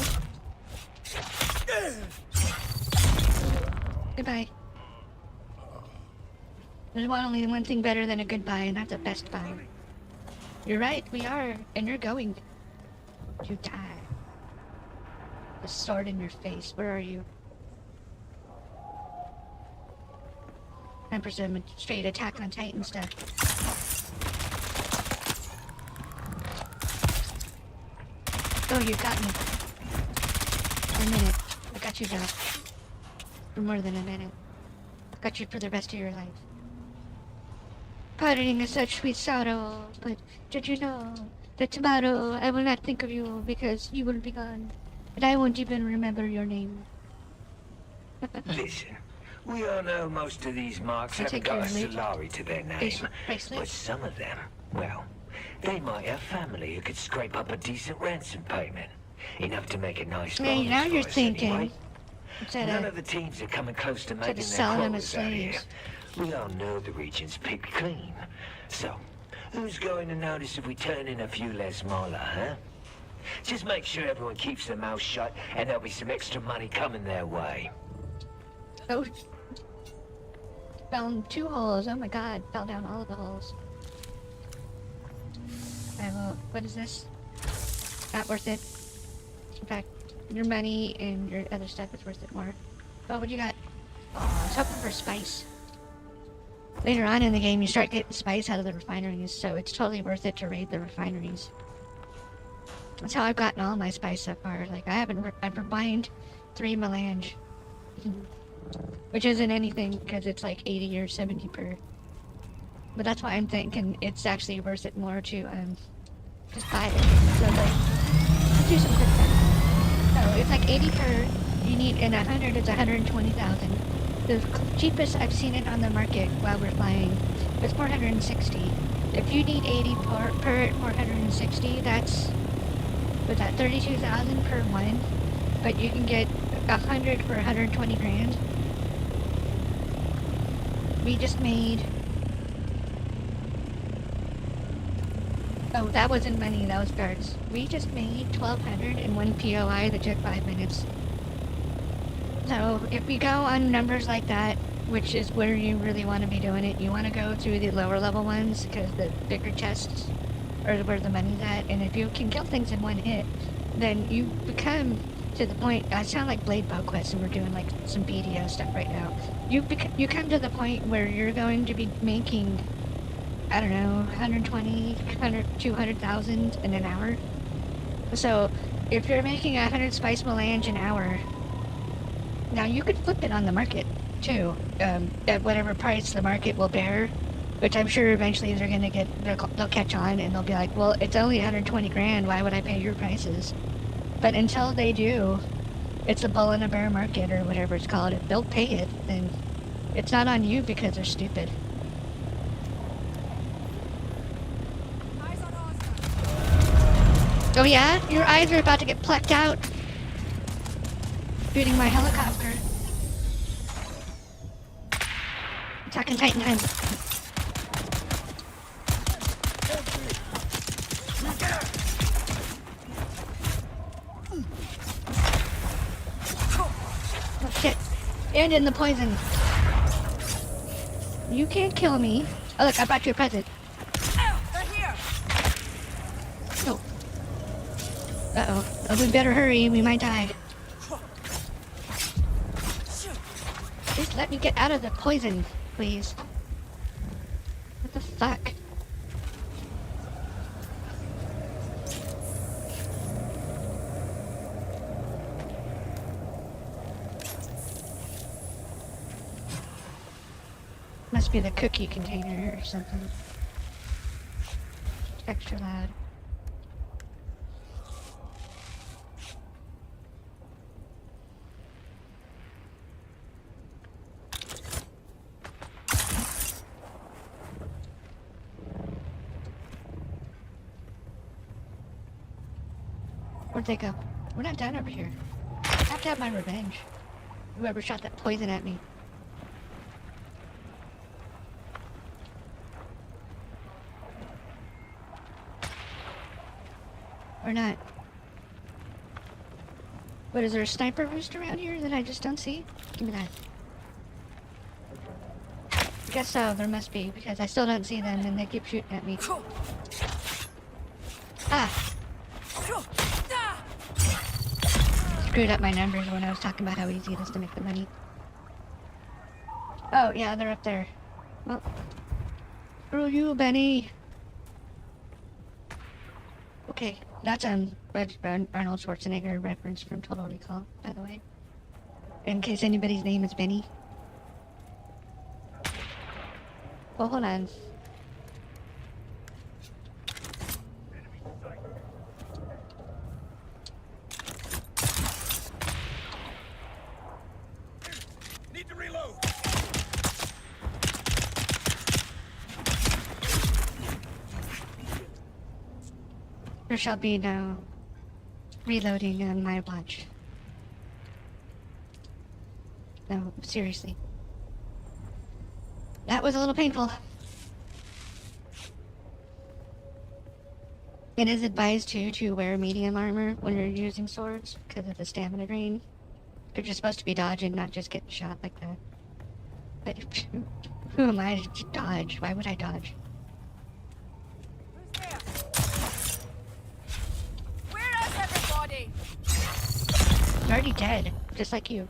S1: Goodbye. There's only one thing better than a goodbye, and that's a best buy. You're right, we are, and you're going to die. The sword in your face. Where are you? I'm presuming straight Attack on Titan stuff. Oh, you got me. For a minute. I got you though. For more than a minute. I got you for the rest of your life. Pardoning is such sweet sorrow, but did you know that tomorrow I will not think of you because you will be gone, and I won't even remember your name.
S10: Listen, we all know most of these marks haven't got a Solari to their name, but some of them, well, they might have family who could scrape up a decent ransom payment. Enough to make a nice bonus.
S1: Hey, now you're thinking.
S10: Anyway. None of the teams are coming close to making their
S1: sell them as
S10: quotas out here.
S1: slaves.
S10: We all know the region's picked clean. So, who's going to notice if we turn in a few less mola, huh? Just make sure everyone keeps their mouth shut, and there'll be some extra money coming their way.
S1: Oh. Found 2 holes. Oh my god. Fell down all of the holes. I will. What is this? Not worth it. In fact, your money and your other stuff is worth it more. Oh, what you got? Oh, I was hoping for spice. Later on in the game, you start getting spice out of the refineries, so it's totally worth it to raid the refineries. That's how I've gotten all my spice so far. Like, I've refined 3 melange. Which isn't anything, because it's like 80 or 70 per. But that's why I'm thinking it's actually worth it more to, just buy it. So, like, let's do some quick math. So, it's like 80 per, you need, and 100 is 120,000. The cheapest I've seen it on the market while we're flying was 460. If you need 80 per at 460, that's, was that 32,000 per one? But you can get 100 for 120 grand. We just made... Oh, that wasn't money, that was guards. We just made 1,200 in one POI that took 5 minutes. So, if we go on numbers like that, which is where you really want to be doing it, you want to go through the lower level ones, because the bigger chests are where the money's at, and if you can kill things in one hit, then you become to the point, I sound like Blade Bow Quest, and we're doing like some BDO stuff right now. You come to the point where you're going to be making, I don't know, 120, 200,000 in an hour. So, if you're making 100 spice melange an hour, now you could flip it on the market too, at whatever price the market will bear. Which I'm sure eventually they're gonna they'll catch on and they'll be like, well, it's only 120 grand, why would I pay your prices? But until they do, it's a bull in a bear market or whatever it's called. If they'll pay it, then it's not on you because they're stupid. Oh yeah? Your eyes are about to get plucked out. Shooting my helicopter. Attack on Titan time. Oh shit. And in the poison. You can't kill me. Oh look, I brought you a present. Oh. Uh-oh. Oh, we better hurry, we might die. Just let me get out of the poison, please. What the fuck? Must be the cookie container or something. Extra loud. Where'd they go? We're not done over here. I have to have my revenge. Whoever shot that poison at me. Or not. What, is there a sniper roost around here that I just don't see? Give me that. I guess so, there must be, because I still don't see them and they keep shooting at me. Ah! Screwed up my numbers when I was talking about how easy it is to make the money. Oh, yeah, they're up there. Well, screw you, Benny. Okay, that's Arnold Schwarzenegger reference from Total Recall, by the way. In case anybody's name is Benny. Well, hold on.
S9: Need to reload.
S1: There shall be no reloading on my watch. No, seriously. That was a little painful. It is advised to wear medium armor when you're using swords because of the stamina drain. You're just supposed to be dodging, not just getting shot like that. But who am I to dodge? Why would I dodge? I'm already dead, just like you.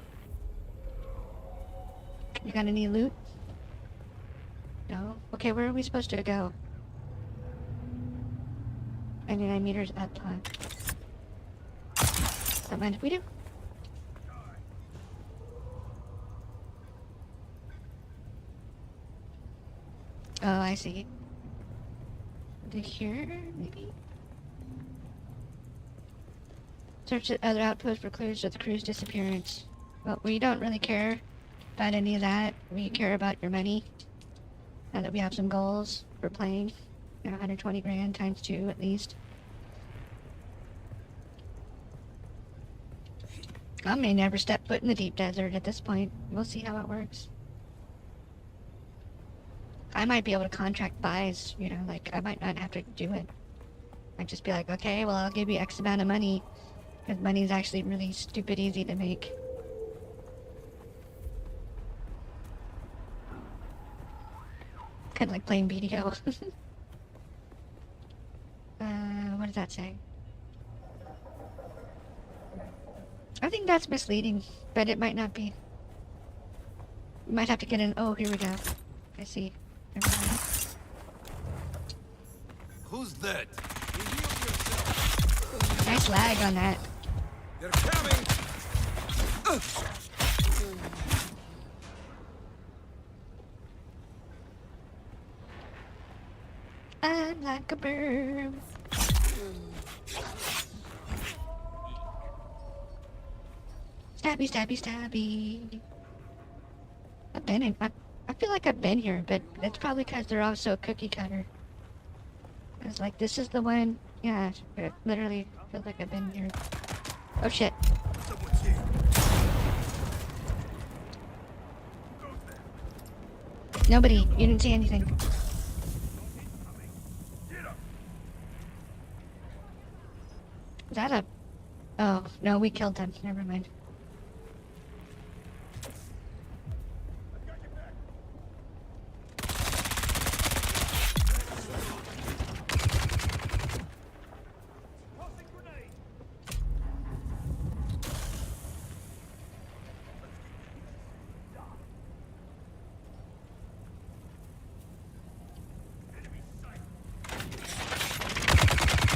S1: You got any loot? No? Okay, where are we supposed to go? 99 meters at time. Don't mind if we do. Oh, I see. To here, maybe? Search the other outposts for clues to the crew's disappearance. Well, we don't really care about any of that. We care about your money. Now that we have some goals for playing. You know, 120 grand times 2 at least. I may never step foot in the deep desert at this point. We'll see how it works. I might be able to contract buys, you know, like I might not have to do it. I'd just be like, okay, well I'll give you X amount of money. Because money is actually really stupid easy to make. Kind of like playing BDO. What does that say? I think that's misleading, but it might not be. You might have to get in. Oh, here we go. I see.
S9: Who's that?
S1: Nice lag on that.
S9: They're coming.
S1: I'm like a bird. Stabby, stabby, stabby. I feel like I've been here, but it's probably because they're all so cookie cutter. It's like, this is the one. Yeah, it literally feels like I've been here. Oh shit. Nobody. You didn't see anything. Is that a... Oh, no, we killed them. Never mind.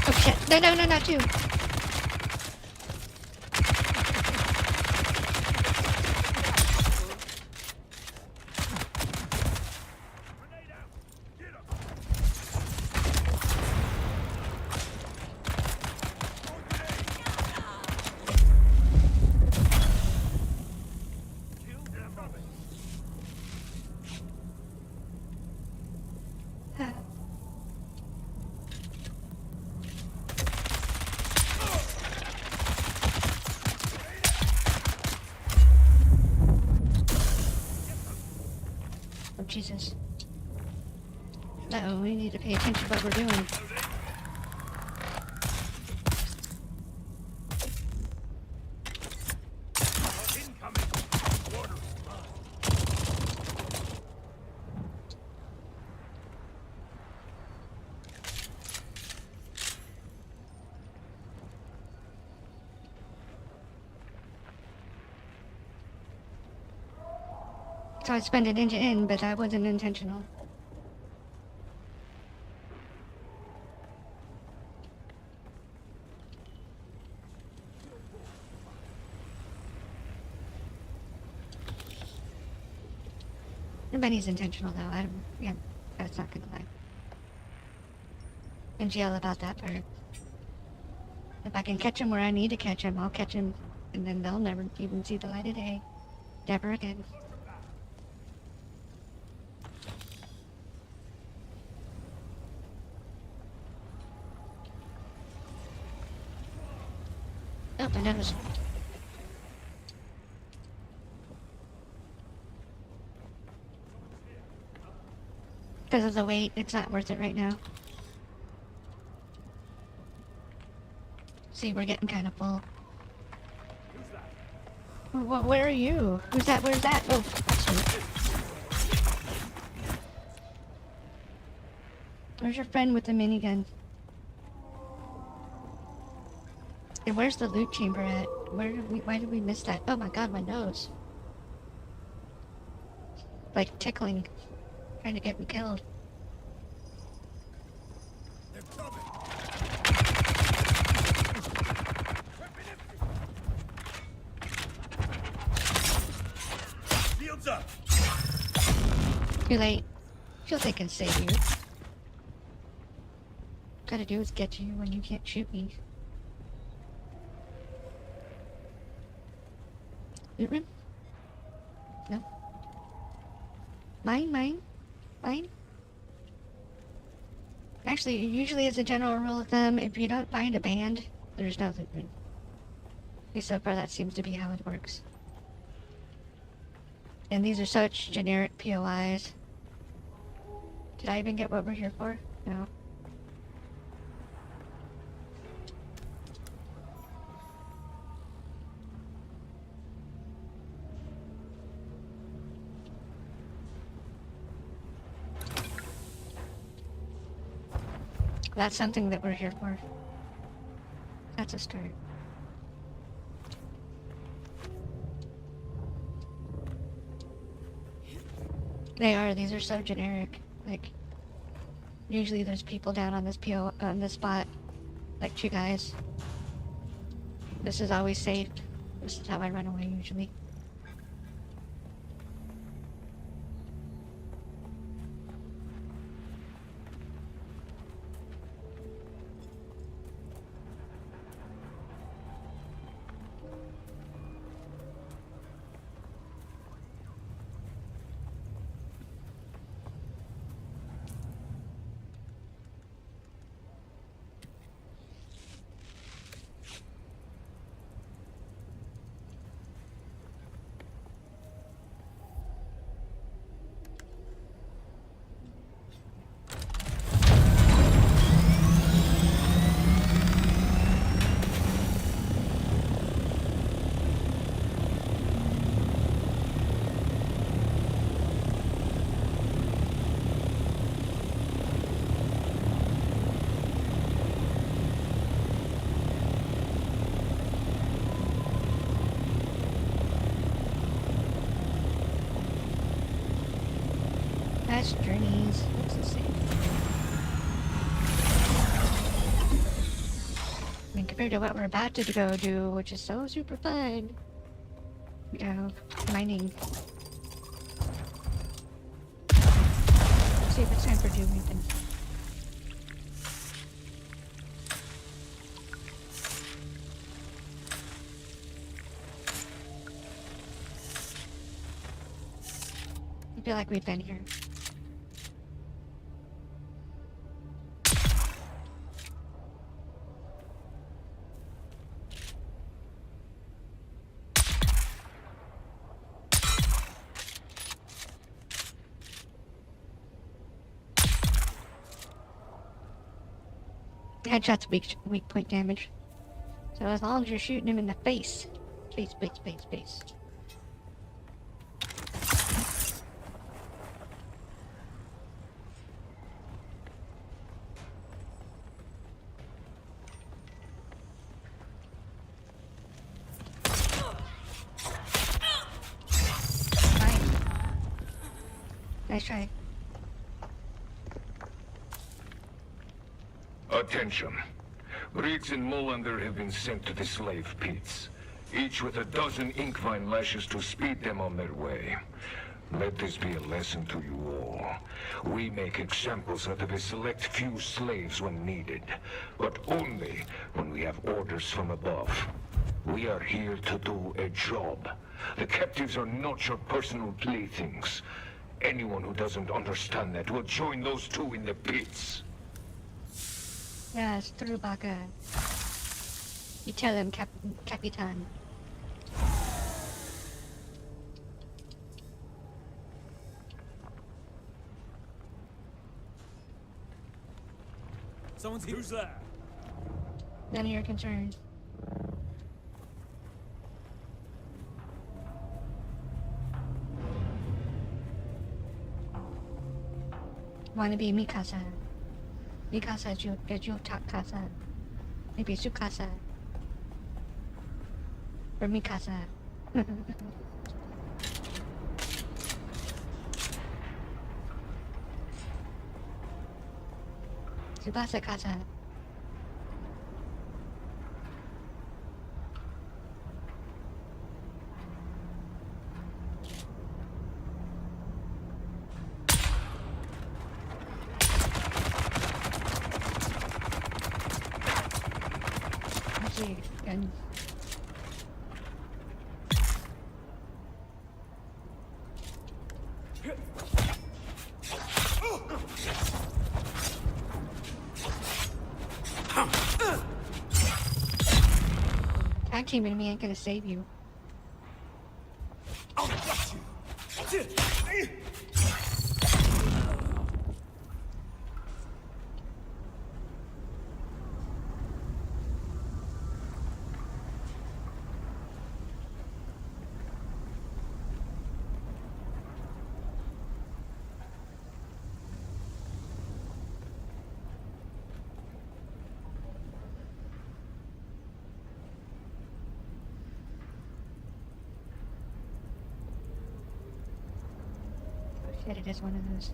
S1: Oh shit. No, no, no, not you. Oh, Jesus. Uh-oh, we need to pay attention to what we're doing. So I spent an engine in, but that wasn't intentional. Benny's intentional though. I don't. Yeah, that's not gonna lie. And yell about that part. If I can catch him where I need to catch him, I'll catch him, and then they'll never even see the light of day. Never again. Oh, my nose. Because of the weight, it's not worth it right now. See, we're getting kind of full. Where are you? Who's that? Where's that? Oh, that's you. Where's your friend with the minigun? And where's the loot chamber at? Why did we miss that? Oh my god, my nose. Like tickling. Trying to get me killed.
S9: Shields up.
S1: Too late. Feel they can save you. Gotta do is get you when you can't shoot me. Loot room? No. Mine. Actually, usually as a general rule of thumb, if you don't find a band, there's no loot room. At least so far that seems to be how it works. And these are such generic POIs. Did I even get what we're here for? No. That's something that we're here for. That's a start. They are. These are so generic. Like, usually there's people down on this spot, like 2 guys. This is always safe. This is how I run away usually. quest journeys. It's the same. I mean, compared to what we're about to go do, which is so super fun. You know, mining. Let's see if it's time for Dune even. I feel like we've been here. Headshot's weak point damage. So as long as you're shooting him in the face. Face. Fine. Nice try.
S10: Attention. Briggs and Molander have been sent to the slave pits, each with a dozen inkvine lashes to speed them on their way. Let this be a lesson to you all. We make examples out of a select few slaves when needed, but only when we have orders from above. We are here to do a job. The captives are not your personal playthings. Anyone who doesn't understand that will join those two in the pits.
S1: Yeah, it's through Baka. You tell him, Capitan.
S9: Someone's here. Who's there?
S1: None of your concern. Wanna be Mikasa. Mikasa Takasa. Maybe Tsukasa. Or Mikasa. Tsubasa Kasa. And tag teaming me ain't gonna save you.
S9: I'll get you.
S1: Shit, it is one of those.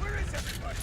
S9: Where is everybody?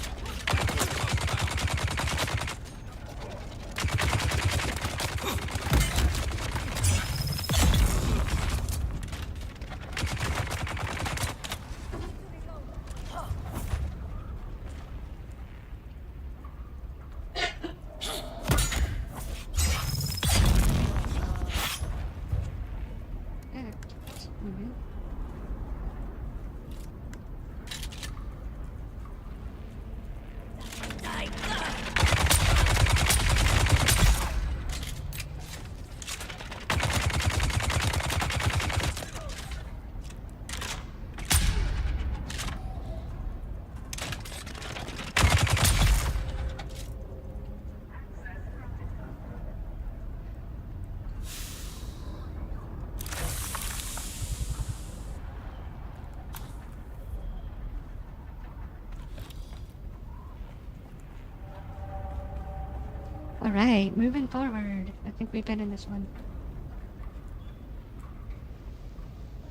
S1: Alright, moving forward. I think we've been in this one.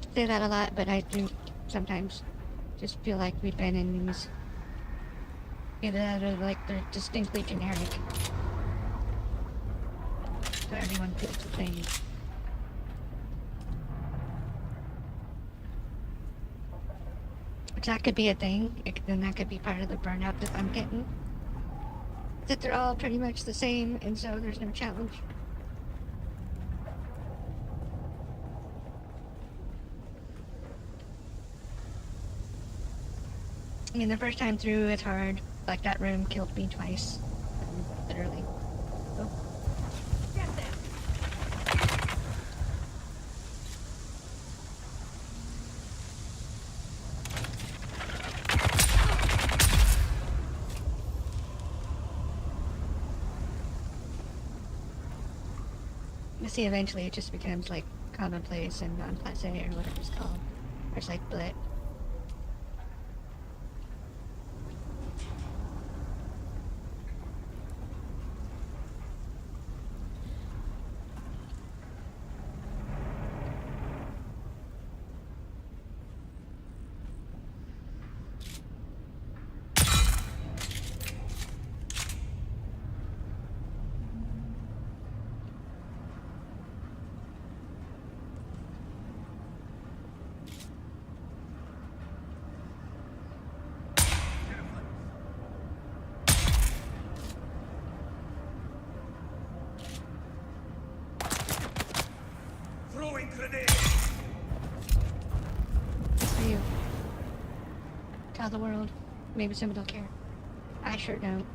S1: I say that a lot, but I do sometimes just feel like we've been in these. Either that or like they're distinctly generic. So everyone feels the same. Which that could be a thing, then that could be part of the burnout that I'm getting. That they're all pretty much the same, and so there's no challenge. I mean, the first time through, it's hard. Like, that room killed me twice. Literally. Oh.
S6: Get them!
S1: You see, eventually it just becomes, like, commonplace and unpleasant or whatever it's called. Or it's like, bleh.
S9: Throwing grenade!
S1: For you. Tell the world. Maybe someone will care. I sure don't.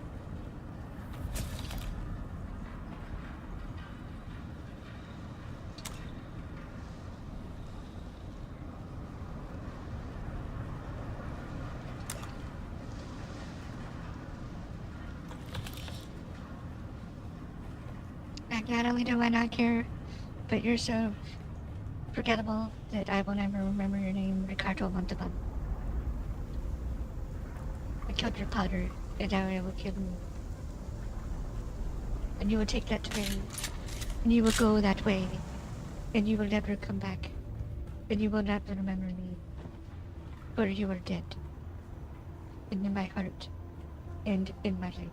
S1: Like, not only do I not care, but you're so forgettable that I will never remember your name, Ricardo Montalban. I killed your father, and now I will kill you. And you will take that train, and you will go that way, and you will never come back, and you will not remember me, for you are dead. And in my heart, and in my life.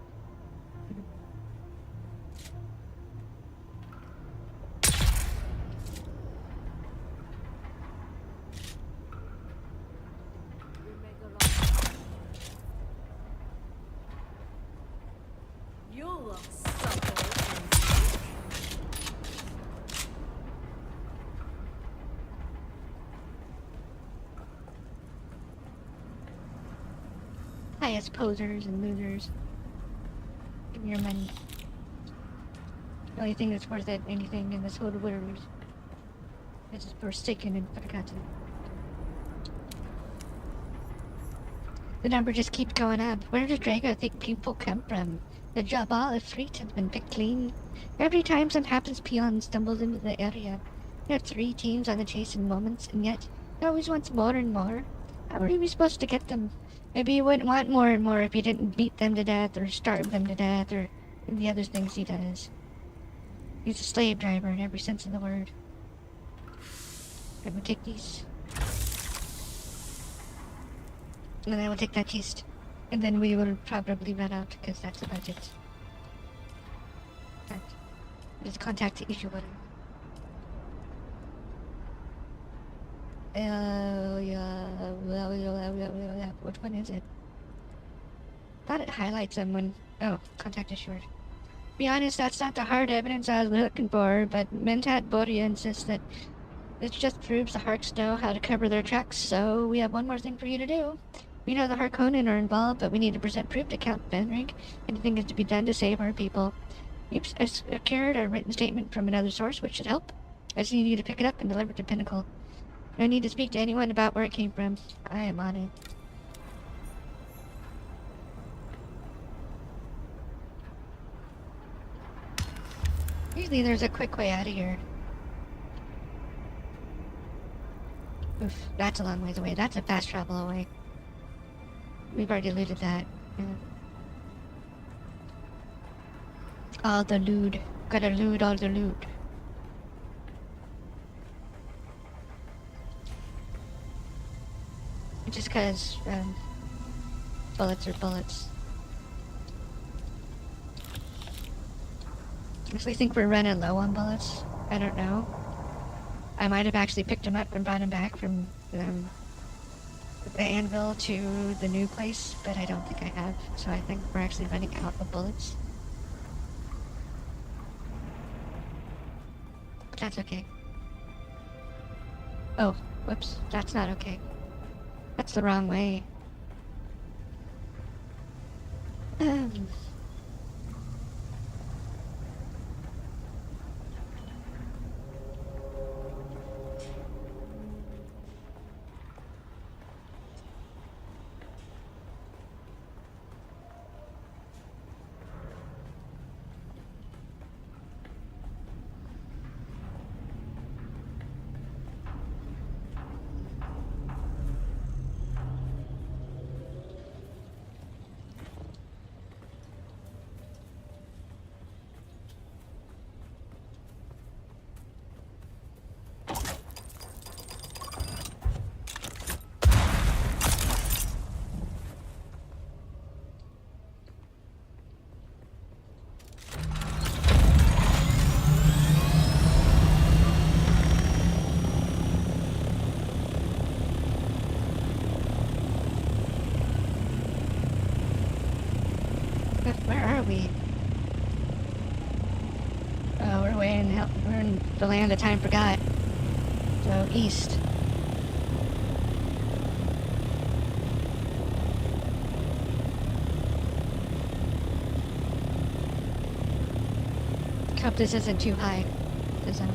S6: You'll suffer.
S1: Highest posers and losers. Give me your money. The only thing that's worth it, anything in this whole world, is forsaken and forgotten. The number just keeps going up. Where does Drago think people come from? The Jabal of Fleet has been picked clean. Every time some happens, peon stumbles into the area. There are 3 teams on the chase in moments, and yet he always wants more and more. How are we supposed to get them? Maybe you wouldn't want more and more if you didn't beat them to death or starve them to death or the other things he does. He's a slave driver in every sense of the word. I'm gonna take these. And then I will take that chest. And then we will probably run out because that's the budget. Right. Just contact the issue button. Which one is it? Thought it highlights them when. Oh, contact issuer. Be honest, that's not the hard evidence I was looking for, but Mentat Boria insists that this just proves the Harks know how to cover their tracks, so we have one more thing for you to do. We know the Harkonnen are involved, but we need to present proof to Count Benrig. Anything is to be done to save our people. We've secured a written statement from another source, which should help. I just need you to pick it up and deliver it to Pinnacle. No need to speak to anyone about where it came from. I am on it. Usually there's a quick way out of here. Oof, that's a long ways away. That's a fast travel away. We've already looted that. Yeah. All the loot. Gotta loot all the loot. Just cause, bullets are bullets. If we think we're running low on bullets, I don't know. I might have actually picked them up and brought them back from, the anvil to the new place, but I don't think I have, so I think we're actually running out of bullets. But that's okay. Oh, whoops, that's not okay. That's the wrong way. Where are we? Oh, we're in the land of time forgot. So, east. Hope this isn't too high. The zone.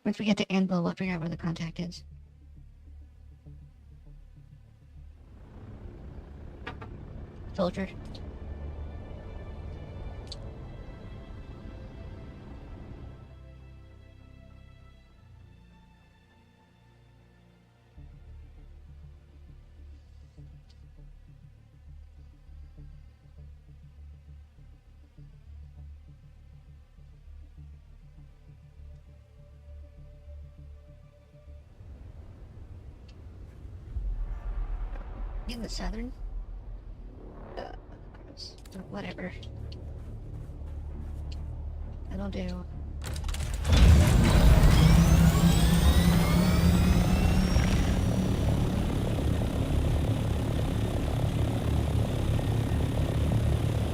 S1: Once we get to Anvil, we'll figure out where the contact is. Soldier. In the southern? Whatever. That'll do.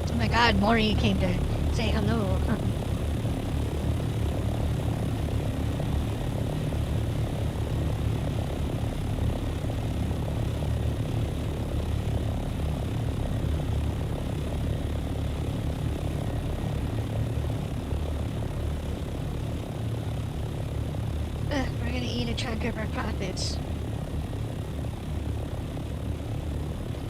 S1: Oh my god, Maury came to say hello. We're gonna eat a chunk of our profits.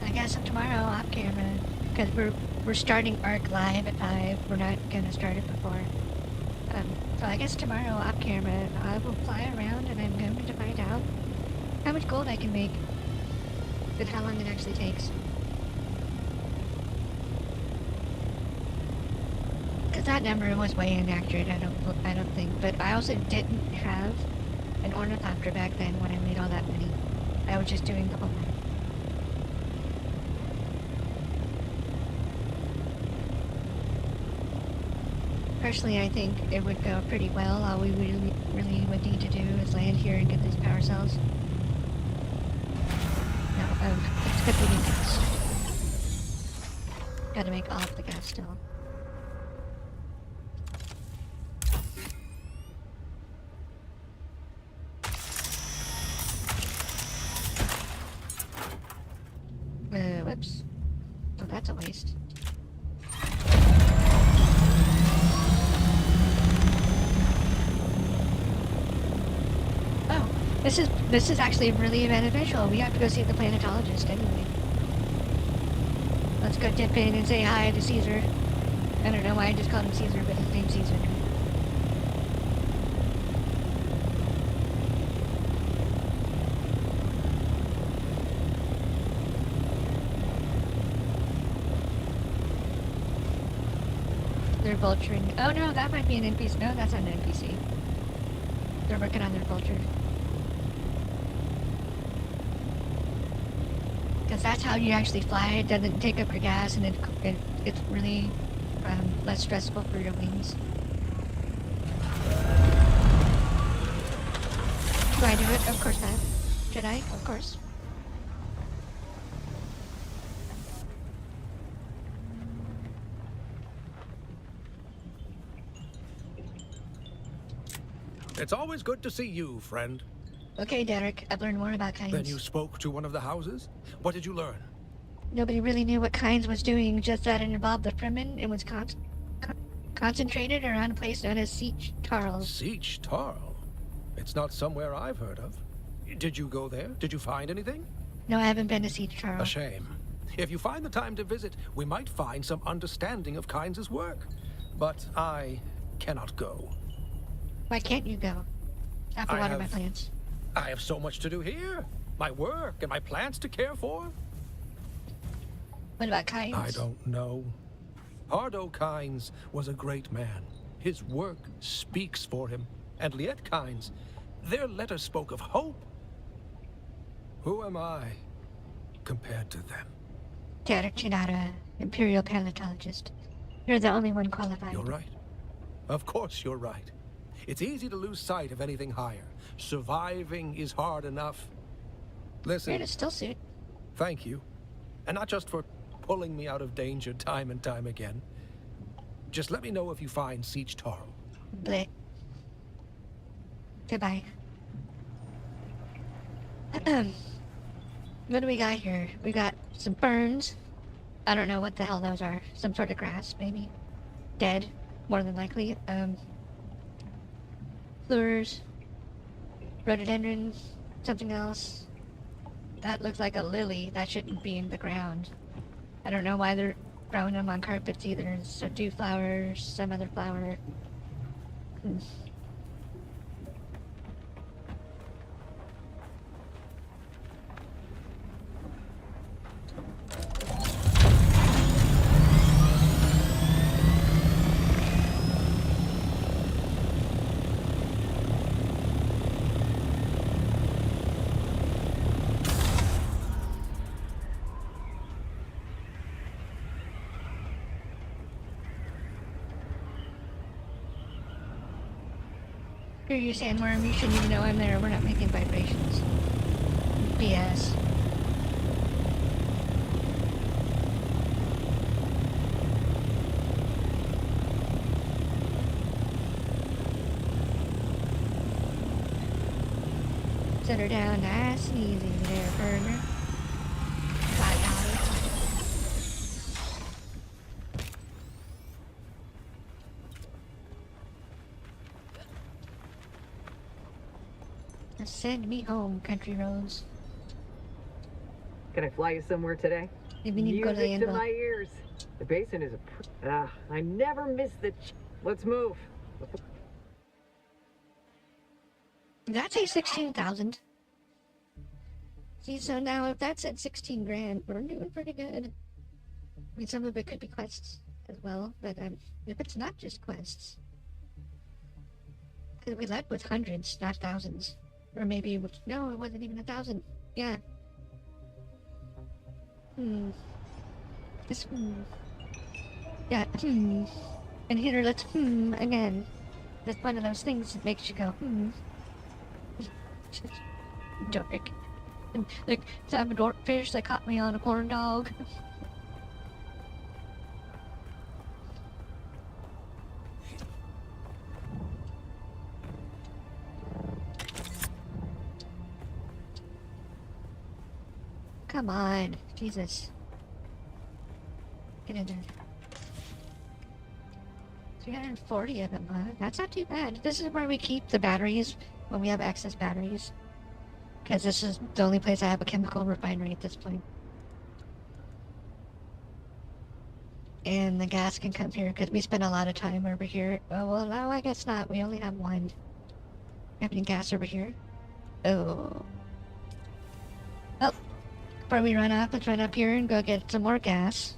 S1: I guess tomorrow off camera, because we're starting ARC live at 5. We're not gonna start it before. So I guess tomorrow off camera, I will fly around and I'm going to find out how much gold I can make and how long it actually takes. Because that number was way inaccurate, I don't think. But I also didn't have an ornithopter back then when I made all that money. I was just doing the whole thing. Personally, I think it would go pretty well. All we really would need to do is land here and get these power cells. No, it's good we need gas. Gotta make all of the gas still. Whoops. Oh, that's a waste. Oh, this is actually really beneficial. We have to go see the planetologist anyway. Let's go dip in and say hi to Caesar. I don't know why I just called him Caesar, but his name's Caesar. They're vulturing. Oh no, that might be an NPC. No, that's not an NPC. They're working on their vulture. Because that's how you actually fly. It doesn't take up your gas, and it's really less stressful for your wings. Do I do it? Of course not. Should I? Of course.
S7: It's always good to see you, friend.
S1: Okay, Derek, I've learned more about Kynes.
S7: Then you spoke to one of the houses? What did you learn?
S1: Nobody really knew what Kynes was doing, just that it involved the Fremen and was concentrated around a place known as Siege Tarl.
S7: Siege Tarl? It's not somewhere I've heard of. Did you go there? Did you find anything?
S1: No, I haven't been to Siege Tarl.
S7: A shame. If you find the time to visit, we might find some understanding of Kynes' work. But I cannot go.
S1: Why can't you go? I have to water my plants.
S7: I have so much to do here. My work and my plants to care for.
S1: What about Kynes?
S7: I don't know. Hardo Kynes was a great man. His work speaks for him. And Liet Kynes, their letter spoke of hope. Who am I compared to them?
S1: Derek, you're not an Imperial paleontologist. You're the only one qualified.
S7: You're right. Of course you're right. It's easy to lose sight of anything higher. Surviving is hard enough. Listen.
S1: You're in a still suit.
S7: Thank you. And not just for pulling me out of danger time and time again. Just let me know if you find Siege Tarl.
S1: Bleh. Goodbye. What do we got here? We got some ferns. I don't know what the hell those are. Some sort of grass, maybe. Dead, more than likely. Flowers. Rhododendron. Something else. That looks like a lily. That shouldn't be in the ground. I don't know why they're growing them on carpets either. So dew flowers, some other flower. Screw you, sandworm. You shouldn't even know I'm there. We're not making vibrations. BS. Set her down nice and easy there, burner. $5. Send me home, country roads.
S2: Can I fly you somewhere today?
S1: Maybe need to go to the
S2: Music to
S1: Anvil.
S2: my ears. The basin is I never miss the let's move.
S1: That's a 16,000. See, so now if that's at 16 grand, we're doing pretty good. I mean, some of it could be quests as well, but if it's not just quests, because we led with hundreds, not thousands. Or maybe, no, it wasn't even 1,000. Yeah. This, Yeah, And here, let's, again. That's one of those things that makes you go, Dork. And, like, I'm a dorkfish that caught me on a corn dog. Come on, Jesus. Get in there. 340 of them, huh? That's not too bad. This is where we keep the batteries when we have excess batteries. Because this is the only place I have a chemical refinery at this point. And the gas can come here, because we spend a lot of time over here. Oh, well, no, I guess not. We only have one. Have any gas over here? Oh. Oh. Before we run off, let's run up here and go get some more gas.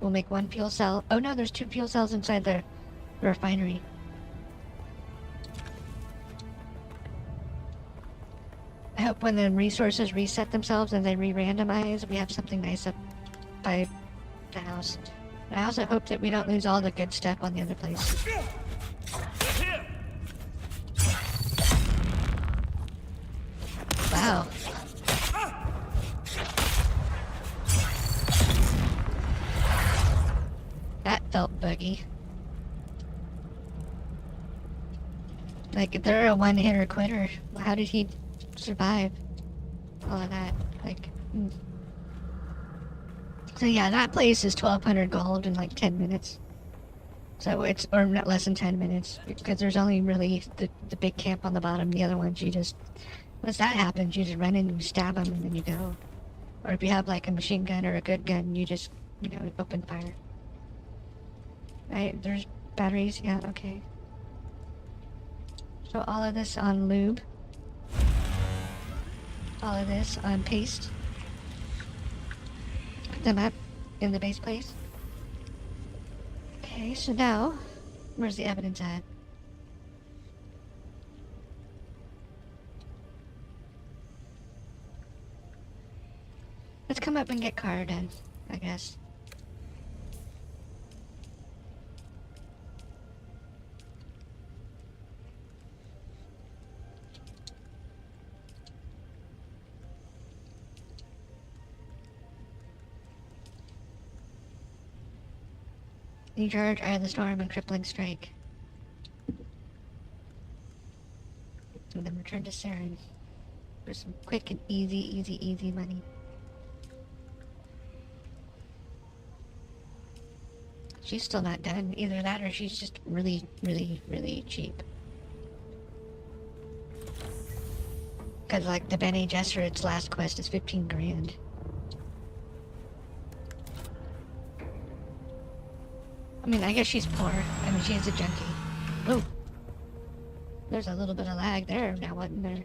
S1: We'll make one fuel cell. Oh no, there's 2 fuel cells inside the refinery. I hope when the resources reset themselves and they re-randomize, we have something nice up by the house. I also hope that we don't lose all the good stuff on the other place. Wow. That felt buggy. Like, they're a one-hitter quitter. How did he survive all of that? Like, So yeah, that place is 1,200 gold in like 10 minutes. So it's, or not less than 10 minutes, because there's only really the big camp on the bottom. The other ones, you just, once that happens, you just run in and you stab them and then you go. Or if you have like a machine gun or a good gun, you just, you know, open fire. Right, there's batteries, yeah, okay. So all of this on lube. All of this on paste. Put them up in the base place. Okay, so now, where's the evidence at? Let's come up and get Car done, I guess. New charge, Eye of the Storm, and Crippling Strike. And then return to Saren for some quick and easy money. She's still not done. Either that or she's just really cheap. Cause like the Bene Gesserit's last quest is 15 grand. I mean, I guess she's poor. I mean, she is a junkie. Ooh. There's a little bit of lag there, now wasn't there?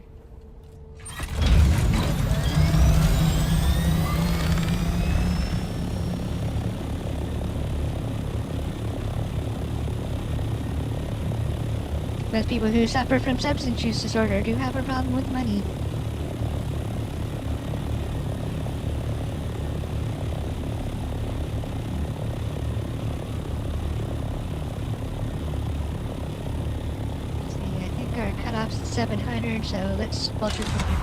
S1: Most people who suffer from substance use disorder do have a problem with money. See, I think our cutoff's 700, so let's vulture from here.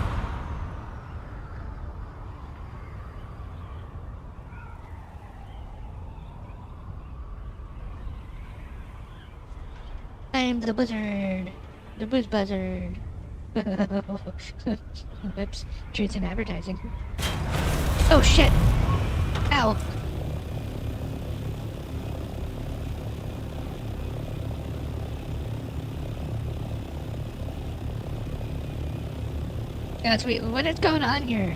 S1: I'm the buzzard. The booze buzzard. Whoops. Truth in advertising. Oh shit! Ow! Yeah, sweet. What is going on here?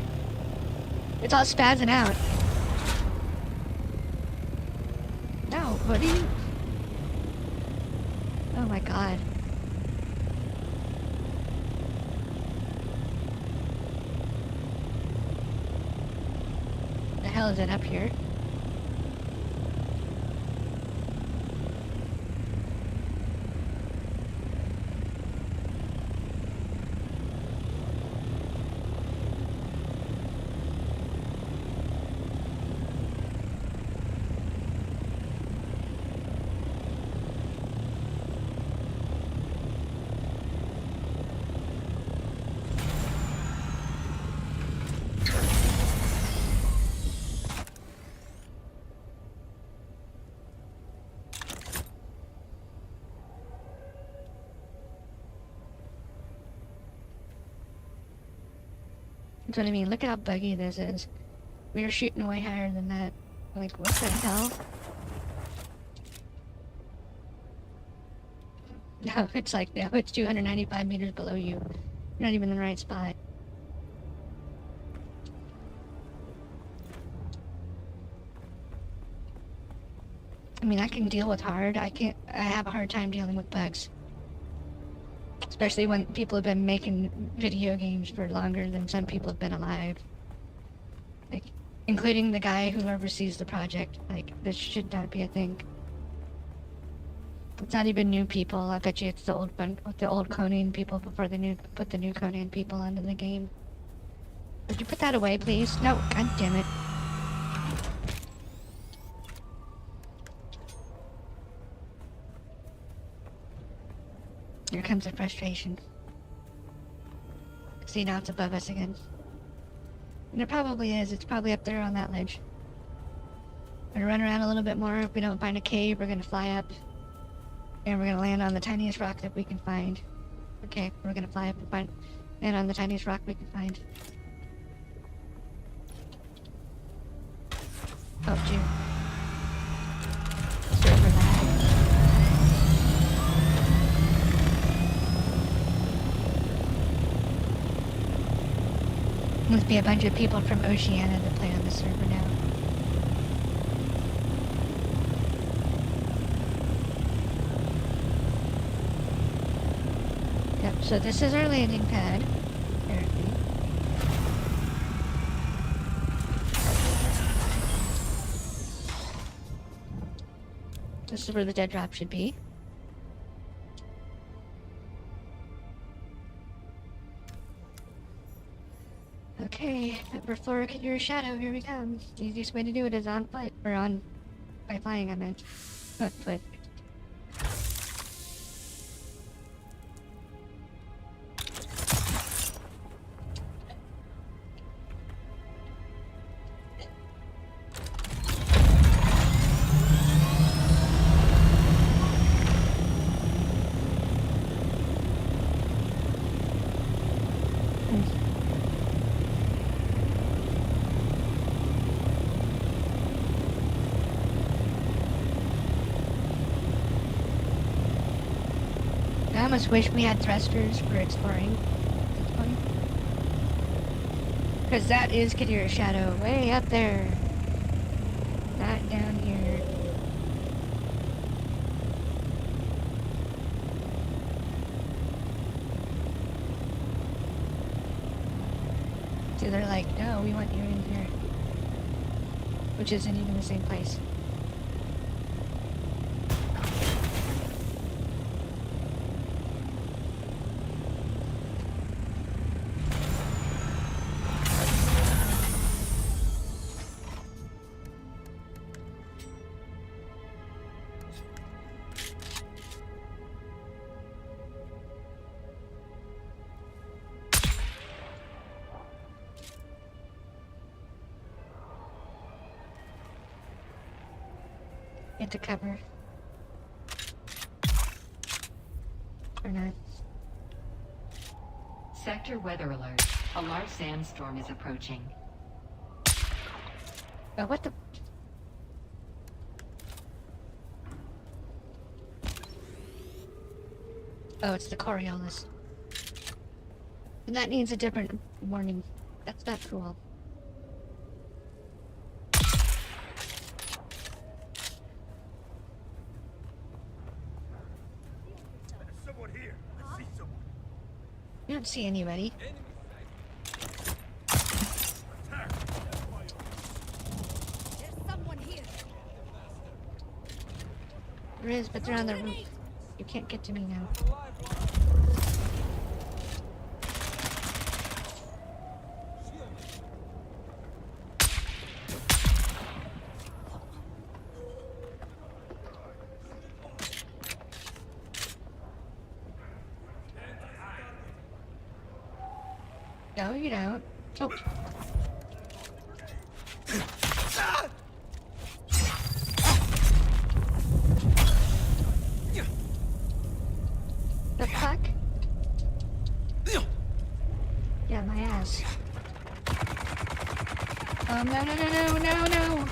S1: It's all spazzing out. No, what are you... Oh my god. The hell is it up here? That's what I mean. Look at how buggy this is. We were shooting way higher than that. Like, what the hell? No, it's like, no, it's 295 meters below you. You're not even in the right spot. mean, I can deal with hard. I have a hard time dealing with bugs. Especially when people have been making video games for longer than some people have been alive. Like, including the guy who oversees the project. Like, this should not be a thing. It's not even new people. I bet you it's the old Conan people before they put the new Conan people onto the game. Would you put that away, please? No, god damn it. Here comes the frustration. See, now it's above us again. And it probably is. It's probably up there on that ledge. We're gonna run around a little bit more. If we don't find a cave, we're gonna fly up. And we're gonna land on the tiniest rock that we can find. Okay, we're gonna fly up and land on the tiniest rock we can find. Oh, dear. Server lag. Must be a bunch of people from Oceania that play on the server now. Yep, so this is our landing pad, apparently. This is where the dead drop should be. Okay, upper floor, get your shadow, here we come. The easiest way to do it is on foot, or by flying, I meant. Not foot. I almost wish we had thrusters for exploring at this point. Because that is Kadira's shadow way up there. Not down here. So they're like, no, we want you in here. Which isn't even the same place. Get to cover. Or not.
S8: Sector weather alert. A large sandstorm is approaching.
S1: Oh, what the? Oh, it's the Coriolis. And that needs a different warning. That's not cool. You don't see anybody.
S11: There's someone here.
S1: There is, but they're on the roof. You can't get to me now. No, you don't. Oh. The fuck? Yeah, my ass. No, no, no, no, no, no!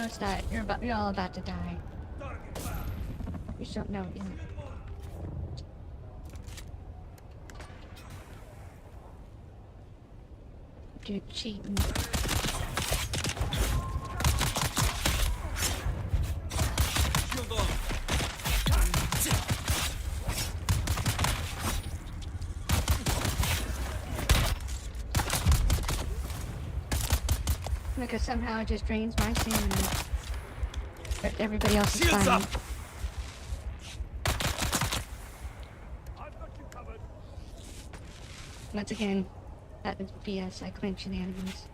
S1: almost died. You're all about to die. You just don't know it yet. Dude, cheating. Because somehow it just drains my stamina. But everybody else is fine.
S9: I've got you covered.
S1: Once again, that is BS. I claim shenanigans.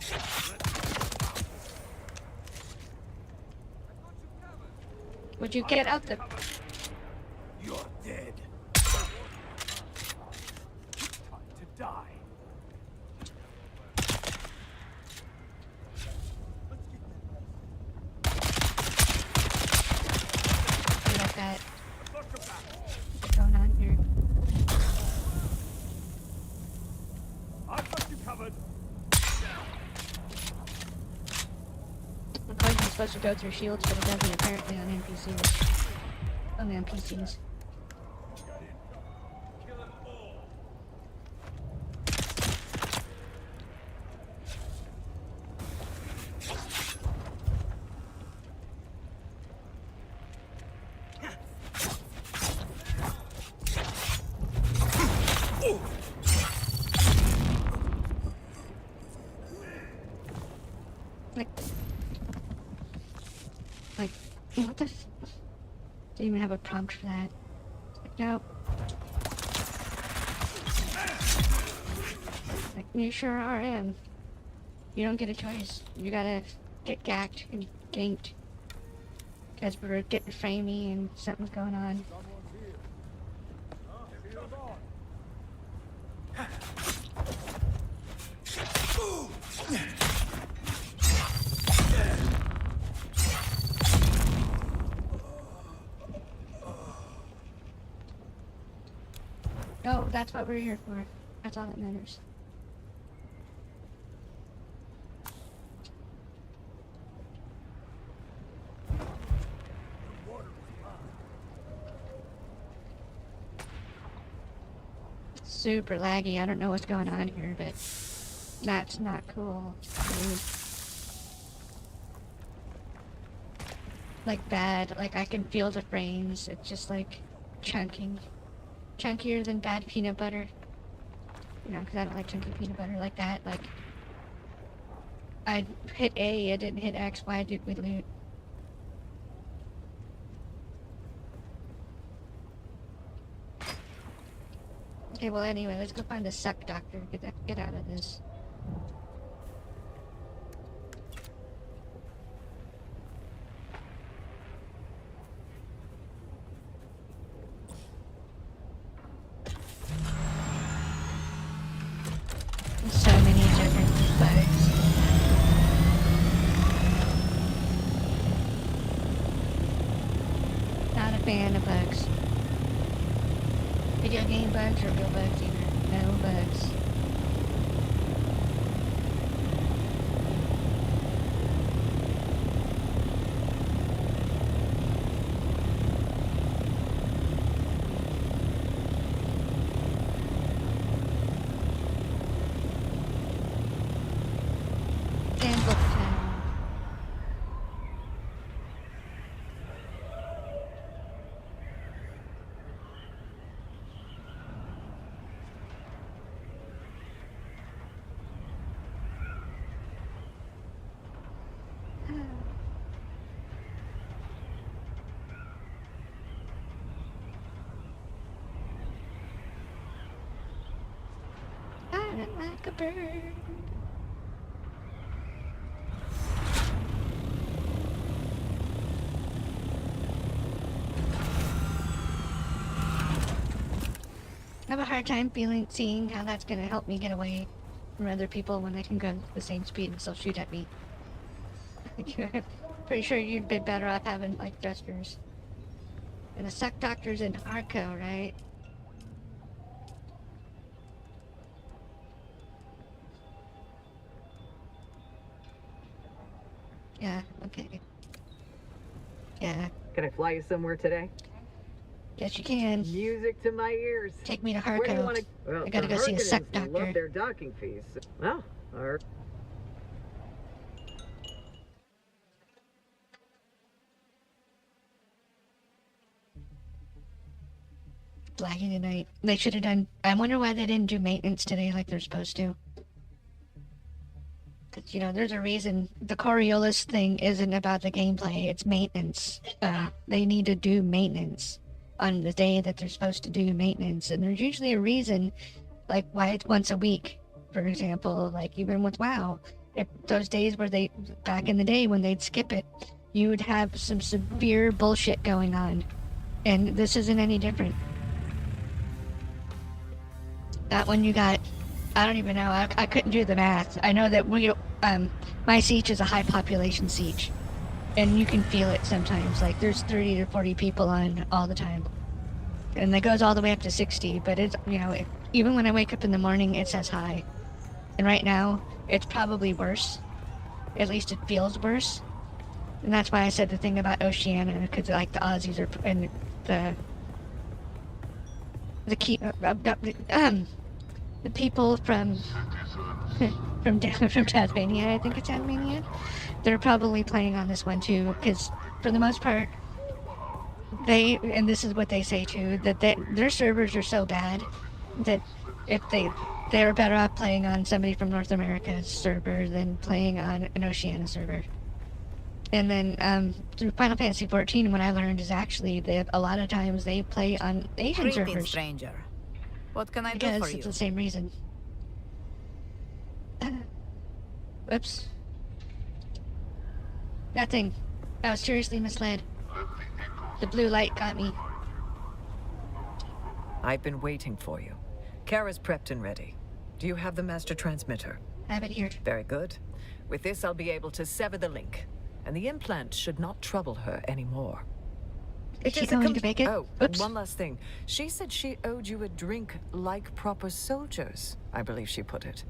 S1: Would you get out the...
S9: You're dead. Time to die.
S1: Like that. What's going on here?
S9: I've got you covered.
S1: The poison's supposed to go through shields, but it doesn't apparently on NPCs. On the NPCs. Like, what the f... Didn't even have a prompt for that. Like, no. Like, you sure are in. You don't get a choice. You gotta get gacked and ganked. Because we're getting framey and something's going on. No, that's what we're here for. That's all that matters. Super laggy. I don't know what's going on here, but that's not cool. Like bad. Like I can feel the frames. It's just like chunking. Chunkier than bad peanut butter. You know, because I don't like chunky peanut butter like that. Like, I hit A, I didn't hit X. Why did we loot? Okay, well anyway, let's go find the suck doctor. Get out of this. So many different bugs. Not a fan of bugs. Video game bugs or real bugs either. No bugs. And book time. Flying like a bird. I have a hard time seeing how that's gonna help me get away from other people when they can go the same speed and still shoot at me. Pretty sure you'd be better off having like thrusters. And the suck doctor's in Arco, right? Yeah, okay. Yeah.
S2: Can I fly you somewhere today?
S1: Yes, you can.
S2: Music to my ears.
S1: Take me to
S2: Where do you
S1: Harco.
S2: want to? Well,
S1: I gotta
S2: the
S1: go see a suck
S2: Harkonnens
S1: doctor.
S2: love their docking fees. Well, or
S1: Lagging tonight. They should have done. I wonder why they didn't do maintenance today like they're supposed to. Cause, you know, there's a reason the Coriolis thing isn't about the gameplay. It's maintenance. They need to do maintenance on the day that they're supposed to do maintenance, and there's usually a reason, like why it's once a week. For example, like even with WoW, if those days where they back in the day when they'd skip it, you would have some severe bullshit going on, and this isn't any different. That one you got, I don't even know, I couldn't do the math. I know that my siege is a high population siege, and you can feel it sometimes, like there's 30 to 40 people on all the time. And that goes all the way up to 60, but it's, you know, even when I wake up in the morning, it says high. And right now, it's probably worse. At least it feels worse. And that's why I said the thing about Oceania, because like the Aussies are, and the people from from Tasmania, I think it's Tasmania, they're probably playing on this one too, because for the most part, they, and this is what they say too, that their servers are so bad that if they're better off playing on somebody from North America's server than playing on an Oceania server. And then through Final Fantasy XIV, what I learned is actually that a lot of times they play on Asian servers.
S12: Stranger. What can I do
S1: Because
S12: for you?
S1: it's the same reason. Whoops. Nothing. I was seriously misled. The blue light got me.
S13: I've been waiting for you. Kara's prepped and ready. Do you have the master transmitter?
S1: I have it here.
S13: Very good. With this, I'll be able to sever the link, and the implant should not trouble her anymore.
S1: Is she going to make it?
S13: Oh, and one last thing. She said she owed you a drink like proper soldiers, I believe she put it.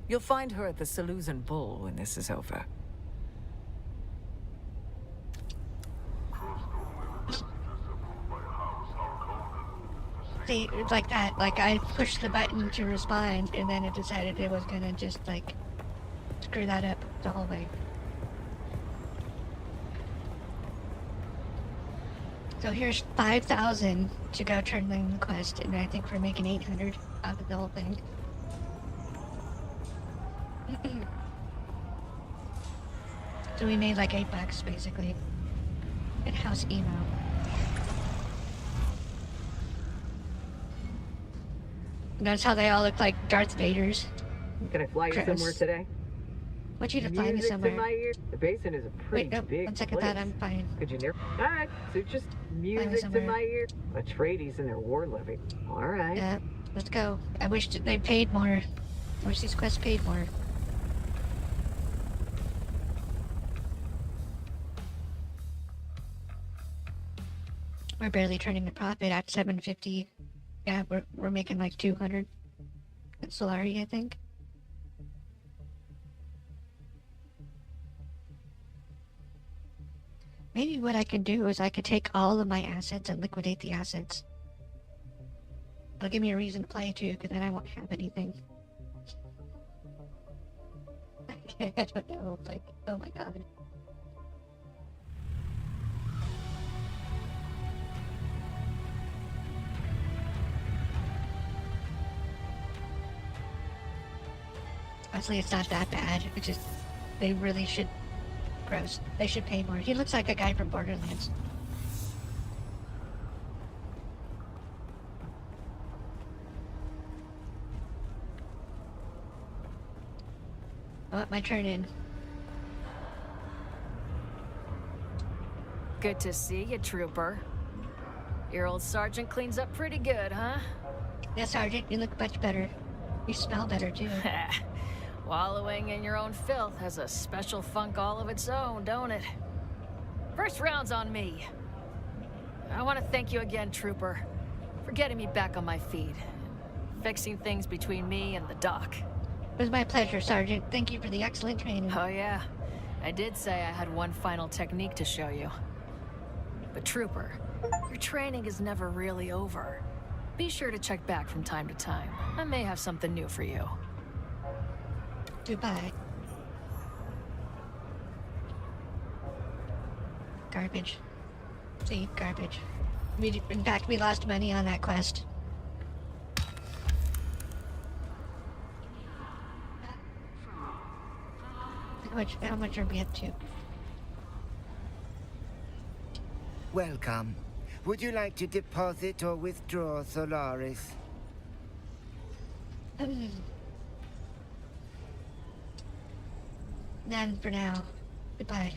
S13: You'll find her at the Seleucid Bull when this is over.
S1: See, it's like that. Like, I pushed the button to respond, and then it decided it was gonna just, like, screw that up the whole way. So here's 5,000 to go turn in the quest, and I think we're making 800 out of the whole thing. So we made like $8 basically. In-house emo. Notice how they all look like Darth Vaders.
S2: Can I fly you somewhere today?
S1: I want you to fly me
S2: Music
S1: somewhere.
S2: to my ears. The basin is a pretty
S1: Wait, no,
S2: big
S1: one second,
S2: place.
S1: that I'm fine.
S2: Could you near? All right, so just music to
S1: somewhere.
S2: my ears. Atreides and their war levy. All right.
S1: Yeah, let's go. I wish they paid more. I wish these quests paid more. We're barely turning a profit at 750. Yeah, we're making like 200 at Solari, I think. Maybe what I can do is I could take all of my assets and liquidate the assets. It'll give me a reason to play too, because then I won't have anything. I don't know, like, oh my god. Honestly, it's not that bad. It's just, they really should, gross. They should pay more. He looks like a guy from Borderlands. Oh, my turn in.
S6: Good to see you, Trooper. Your old sergeant cleans up pretty good, huh?
S1: Yeah, Sergeant, you look much better. You smell better, too.
S6: Wallowing in your own filth has a special funk all of its own, don't it? First round's on me. I want to thank you again, Trooper, for getting me back on my feet. Fixing things between me and the dock.
S1: It was my pleasure, Sergeant. Thank you for the excellent training.
S6: Oh, yeah. I did say I had one final technique to show you. But Trooper, your training is never really over. Be sure to check back from time to time. I may have something new for you.
S1: Goodbye. Garbage. See, garbage. In fact, we lost money on that quest. How much are we up to?
S3: Welcome. Would you like to deposit or withdraw Solaris?
S1: None for now. Goodbye.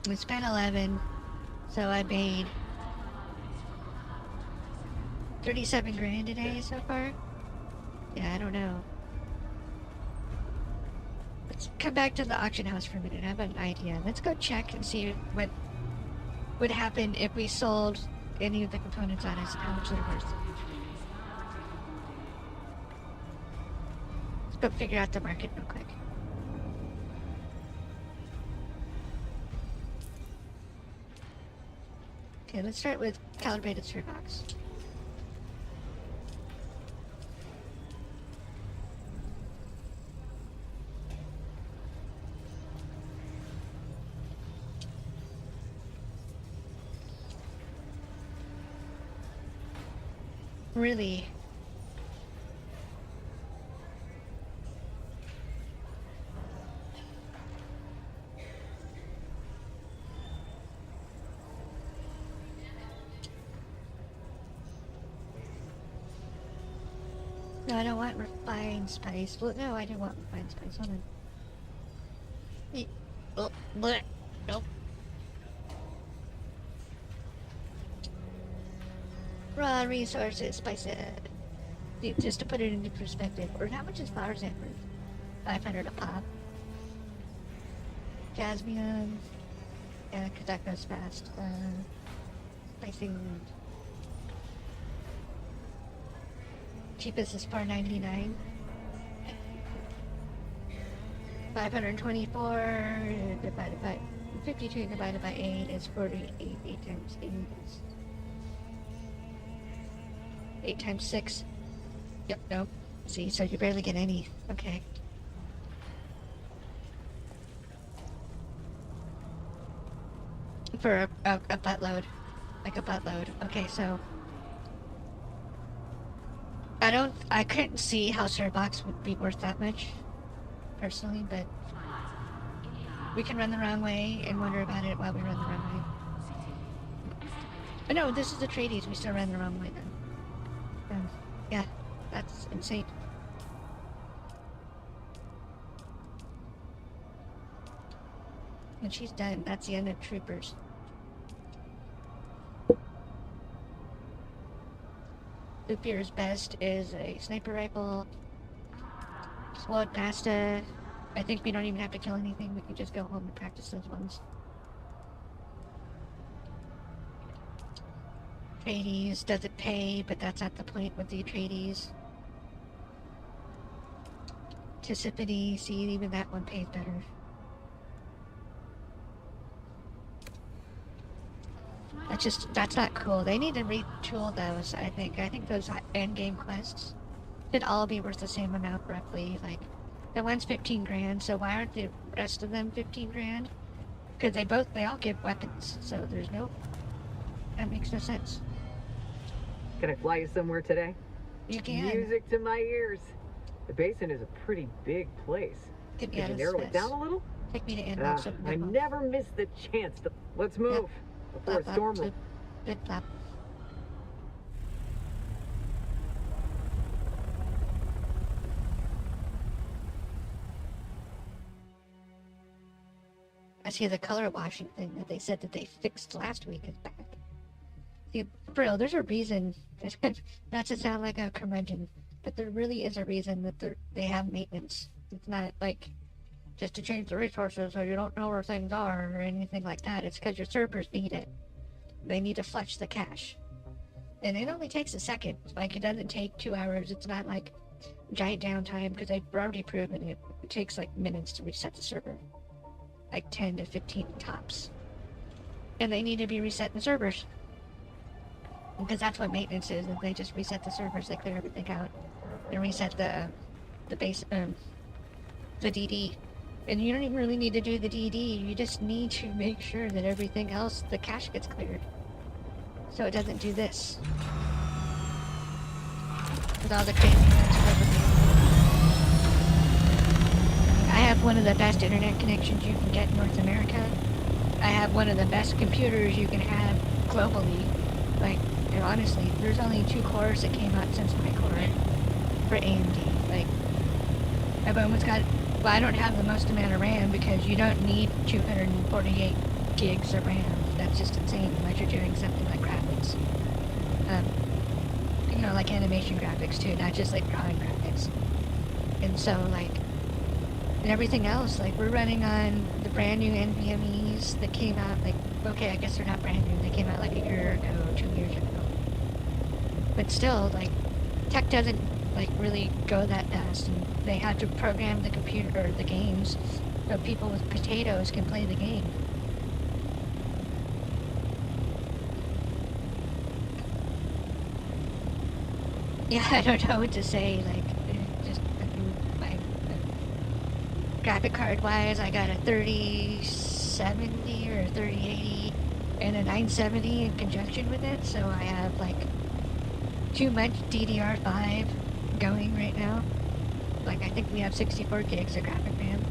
S1: We spent 11, so I made 37 grand today so far. Yeah, I don't know. Let's come back to the auction house for a minute. I have an idea. Let's go check and see what would happen if we sold any of the components on us. How much they're worth. Let's go figure out the market real quick. Okay, let's start with calibrated sphere box. Really? No, I don't want refined spice. Well, no, I don't want refined spice. Hold on. Oh, bleh. Nope. Raw resources, spices. Just to put it into perspective. Or how much is flour sand worth? 500 a pop. Jasmine. Yeah, because that goes fast. Spicing. Cheapest is $4.99. 524 divided by 52 divided by 8 is 48. 8 times 8 is 8 times 6. Yep, nope. See, so you barely get any. Okay. For a buttload. Like a buttload. Okay, so I couldn't see how Starbucks would be worth that much, personally, but we can run the wrong way and wonder about it while we run the wrong way. But no, this is the Atreides, we still ran the wrong way then. Yeah, that's insane. And she's done. That's the end of Troopers. Lupier's best is a sniper rifle. Sword Nasta. I think we don't even have to kill anything. We can just go home and practice those ones. Atreides doesn't pay, but that's not the point with the Atreides. Tissipity, see, even that one pays better. That's not cool. They need to retool those, I think. I think those endgame quests should all be worth the same amount, roughly. Like, the one's 15 grand, so why aren't the rest of them 15 grand? Because they all give weapons, so there's no... That makes no sense.
S2: Can I fly you somewhere today?
S1: You can.
S2: Music to my ears. The basin is a pretty big place.
S1: Could
S2: you narrow it down a little?
S1: Take me to Animal.
S2: I never miss the chance to... Let's move. Before a storm will...
S1: Flip flop. I see the color washing thing that they said that they fixed last week is back. See, for real, there's a reason, not to sound like a curmudgeon, but there really is a reason that they have maintenance. It's not like just to change the resources so you don't know where things are or anything like that. It's because your servers need it. They need to flush the cache. And it only takes a second. Like, it doesn't take 2 hours. It's not like giant downtime because they've already proven it. It takes like minutes to reset the server. Like 10 to 15 tops. And they need to be resetting the servers. Because that's what maintenance is. If they just reset the servers, they clear everything out. And reset the base, the DD. And you don't even really need to do the DD. You just need to make sure that everything else, the cache gets cleared. So it doesn't do this. With all the craziness. I have one of the best internet connections you can get in North America. I have one of the best computers you can have globally. Like, you know, honestly, there's only 2 cores that came out since my core for AMD. Like, I've almost got, well, I don't have the most amount of RAM because you don't need 248 gigs of RAM. That's just insane unless you're doing something like graphics. You know, like animation graphics too, not just like drawing graphics. And so, like, and everything else, like, we're running on the brand new NVMEs that came out, like, okay, I guess they're not brand new, they came out like a year ago, 2 years ago. But still, like, tech doesn't, like, really go that fast, and they have to program the computer, or the games, so people with potatoes can play the game. Yeah, I don't know what to say, like, just, my graphic card wise, I got a 3070 or 3080 and a 970 in conjunction with it, so I have like too much DDR5 going right now. Like, I think we have 64 gigs of graphic RAM.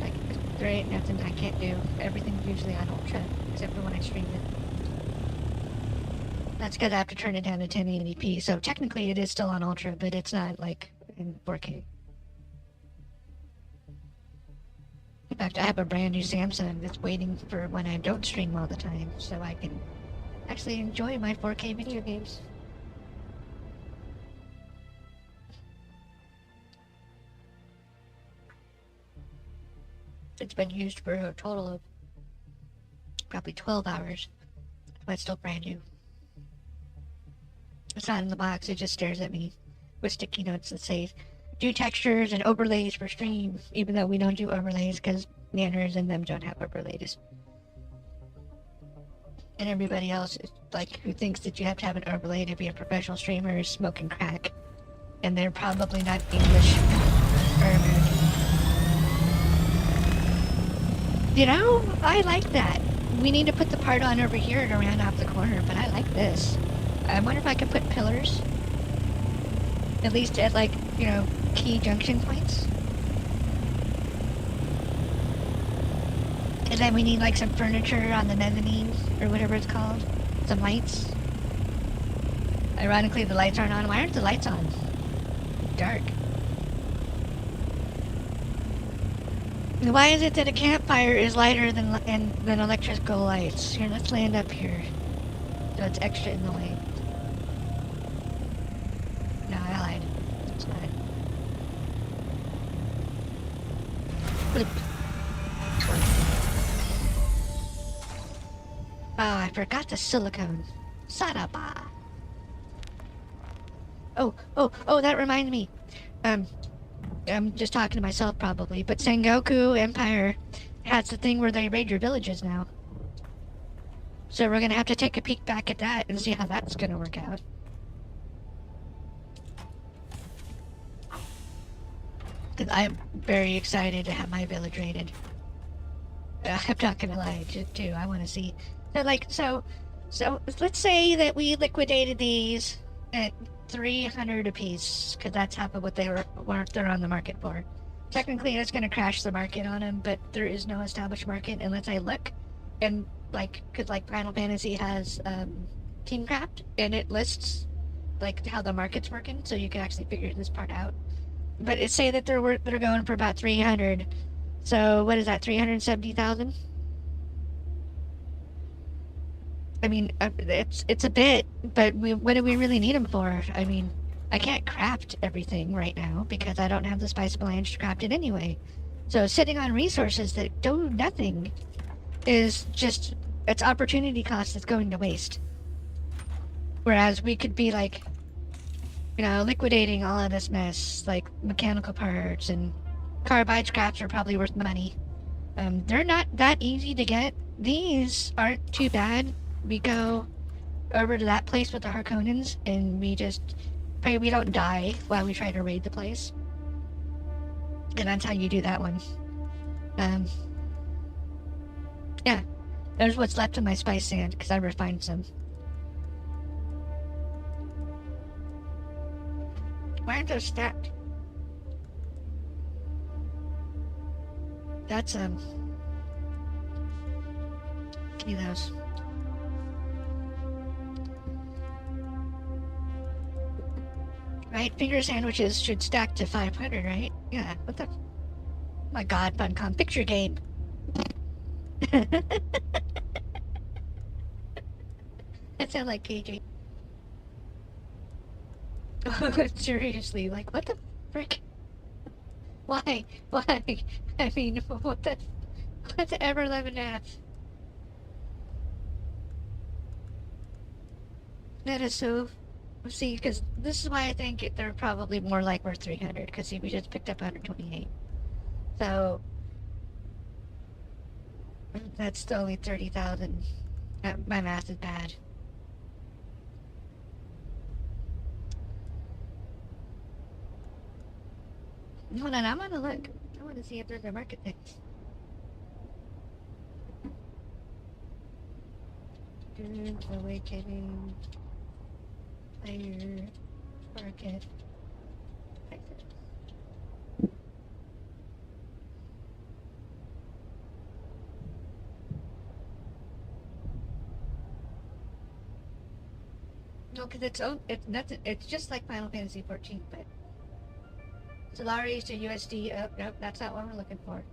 S1: Like, there ain't nothing I can't do. Everything's usually on ultra, except for when I stream it. That's because I have to turn it down to 1080p, so technically it is still on ultra, but it's not like in 4K. In fact, I have a brand new Samsung that's waiting for when I don't stream all the time, so I can actually enjoy my 4K video games. It's been used for a total of probably 12 hours, but it's still brand new. It's not in the box, it just stares at me with sticky notes that say, do textures and overlays for stream, even though we don't do overlays because Nanners and them don't have overlays. And everybody else, is, like, who thinks that you have to have an overlay to be a professional streamer is smoking crack. And they're probably not English or American. You know, I like that. We need to put the part on over here to round off the corner, but I like this. I wonder if I could put pillars. At least at, like, you know, key junction points. And then we need, like, some furniture on the mezzanine, or whatever it's called. Some lights. Ironically, the lights aren't on. Why aren't the lights on? Dark. Why is it that a campfire is lighter than electrical lights? Here, let's land up here. So it's extra in the way. No, I lied. It's not. Bloop. Oh, I forgot the silicone. Sadaba. Oh, that reminds me. I'm just talking to myself probably, but Sengoku Empire has the thing where they raid your villages now. So we're gonna have to take a peek back at that and see how that's gonna work out. Cause I'm very excited to have my village raided. I'm not gonna lie, too. I want to see. So let's say that we liquidated these at 300 apiece, because that's half of what they're on the market for. Technically, it's going to crash the market on them, but there is no established market unless I look. And, like, because, like, Final Fantasy has Teamcraft, and it lists, like, how the market's working, so you can actually figure this part out. But it say that they're going for about 300. So, what is that, 370,000? I mean, it's a bit, but what do we really need them for? I mean, I can't craft everything right now because I don't have the Spice Blanche to craft it anyway. So sitting on resources that do nothing is just, it's opportunity cost that's going to waste. Whereas we could be like, you know, liquidating all of this mess, like mechanical parts and carbide scraps are probably worth the money. They're not that easy to get. These aren't too bad. We go over to that place with the Harkonnens, and we just pray we don't die while we try to raid the place. And that's how you do that one. Yeah. There's what's left of my spice sand, because I refined some. Why aren't those stacked? That's, give me those. Right? Finger sandwiches should stack to 500, right? Yeah, what the... My god, Funcom, picture game. That sounds like KJ. Seriously, like, what the frick? Why? Why? I mean, what the... What's ever 11.5? That is so... See, because this is why I think they're probably more like worth 300, because see, we just picked up 128. So... That's only 30,000. My math is bad. Hold on, I'm gonna look. I want to see if there's a market thing. Dune, Awakening, Fire, Market. No, because it's just like Final Fantasy 14, but Solaris to USD. Oh, nope, that's not what we're looking for.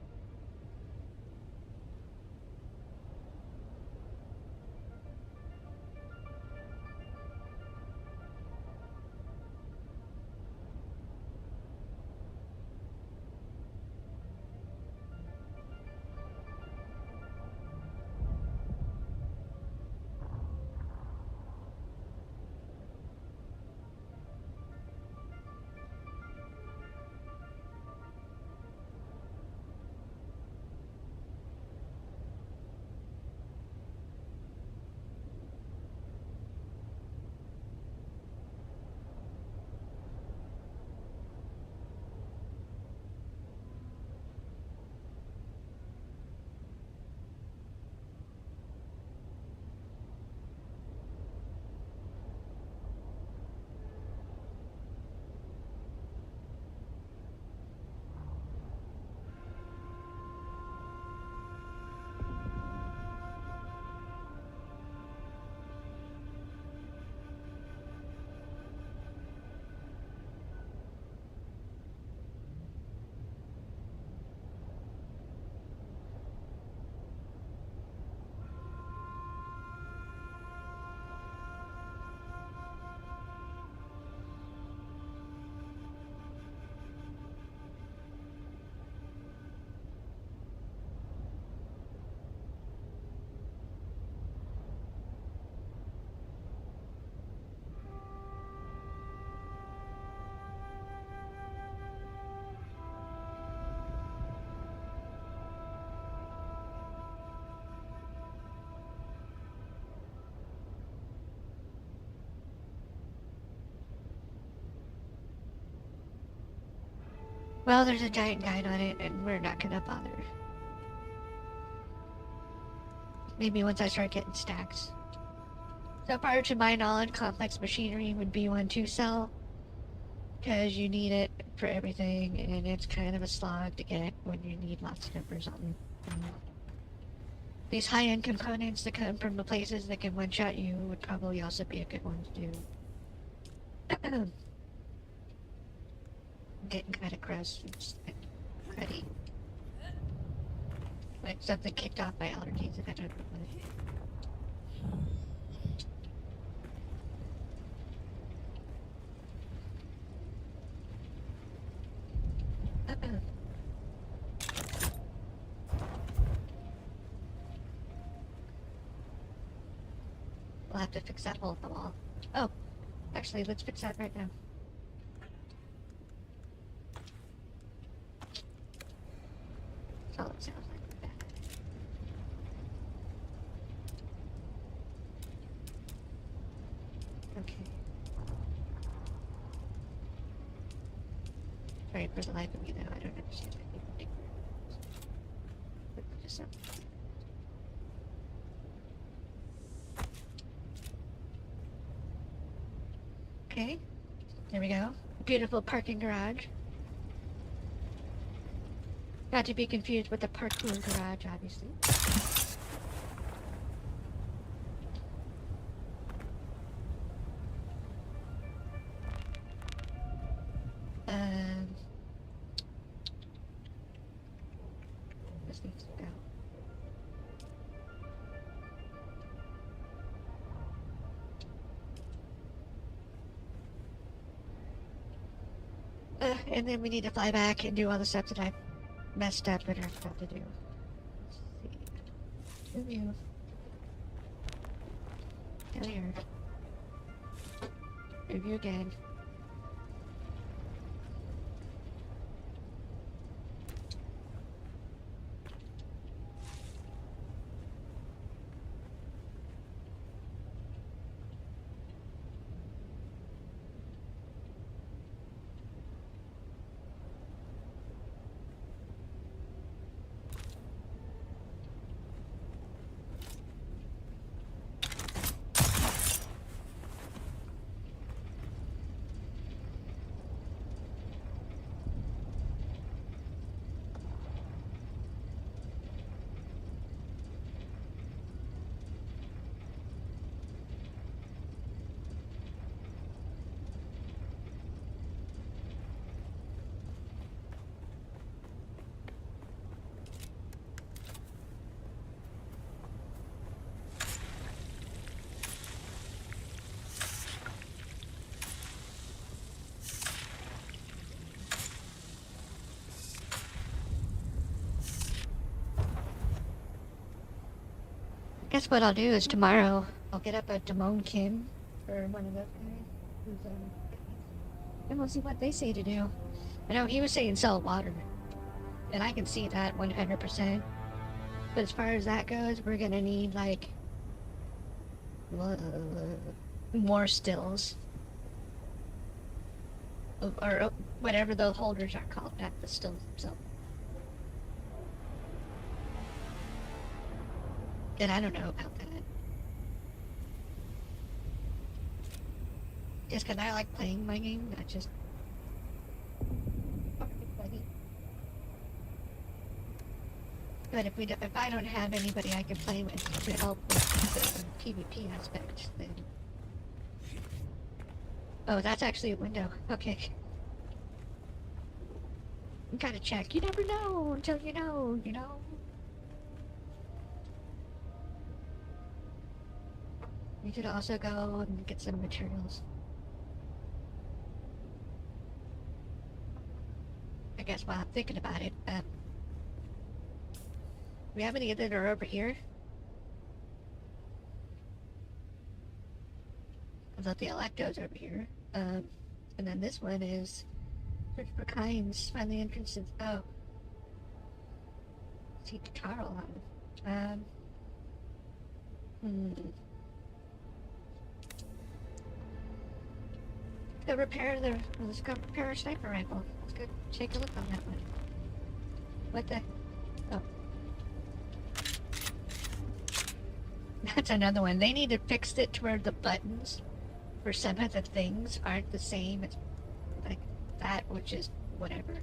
S1: Well, there's a giant guide on it, and we're not gonna bother. Maybe once I start getting stacks. So far, to my knowledge, complex machinery would be one to sell, because you need it for everything, and it's kind of a slog to get when you need lots of numbers on it. These high-end components that come from the places that can one-shot you would probably also be a good one to do. I'm getting kind of gross and just cruddy. Like something kicked off my allergies and I don't know what it is. We'll have to fix that hole in the wall. Oh, actually, let's fix that right now. Okay. Sorry, for the life of me though, I don't understand that. Just okay, there we go. Beautiful parking garage. Not to be confused with the parkour garage, obviously. This needs to go. And then we need to fly back and do all the stuff that I messed up and I forgot to do. Let's see. Review. Failure. Review again. Guess what I'll do is tomorrow I'll get up a Damone Kim or one of those guys, and we'll see what they say to do. I know he was saying salt water, and I can see that 100%. But as far as that goes, we're gonna need like more stills, or whatever the holders are called, not the stills themselves. And I don't know about that. Just because I like playing my game, not just everybody. But if I don't have anybody I can play with to help with the PvP aspect, then... Oh, that's actually a window. Okay. You gotta check. You never know until you know, you know? We could also go and get some materials. I guess while I'm thinking about it, we have any that are over here? I thought the Electo's over here. And then this one is search for kinds, find the entrances. Oh. See guitar on. Let's go repair a sniper rifle. Let's go take a look on that one. What the? Oh. That's another one. They need to fix it to where the buttons for some of the things aren't the same as like that, which is whatever.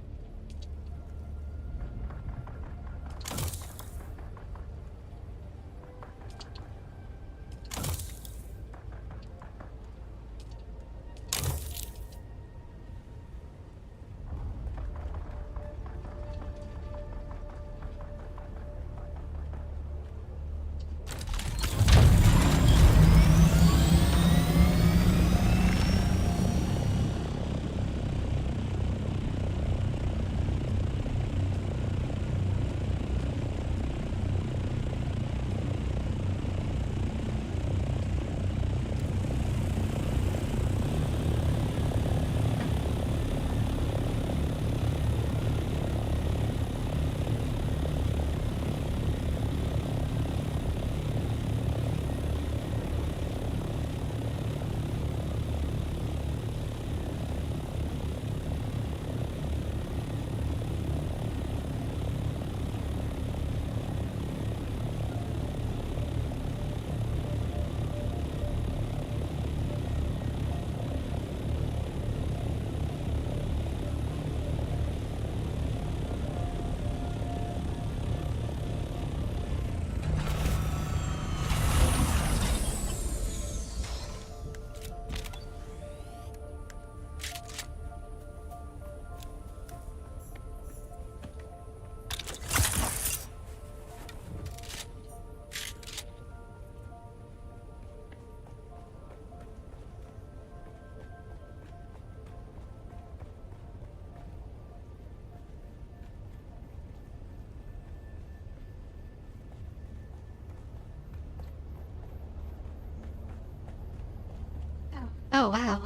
S1: Oh, wow.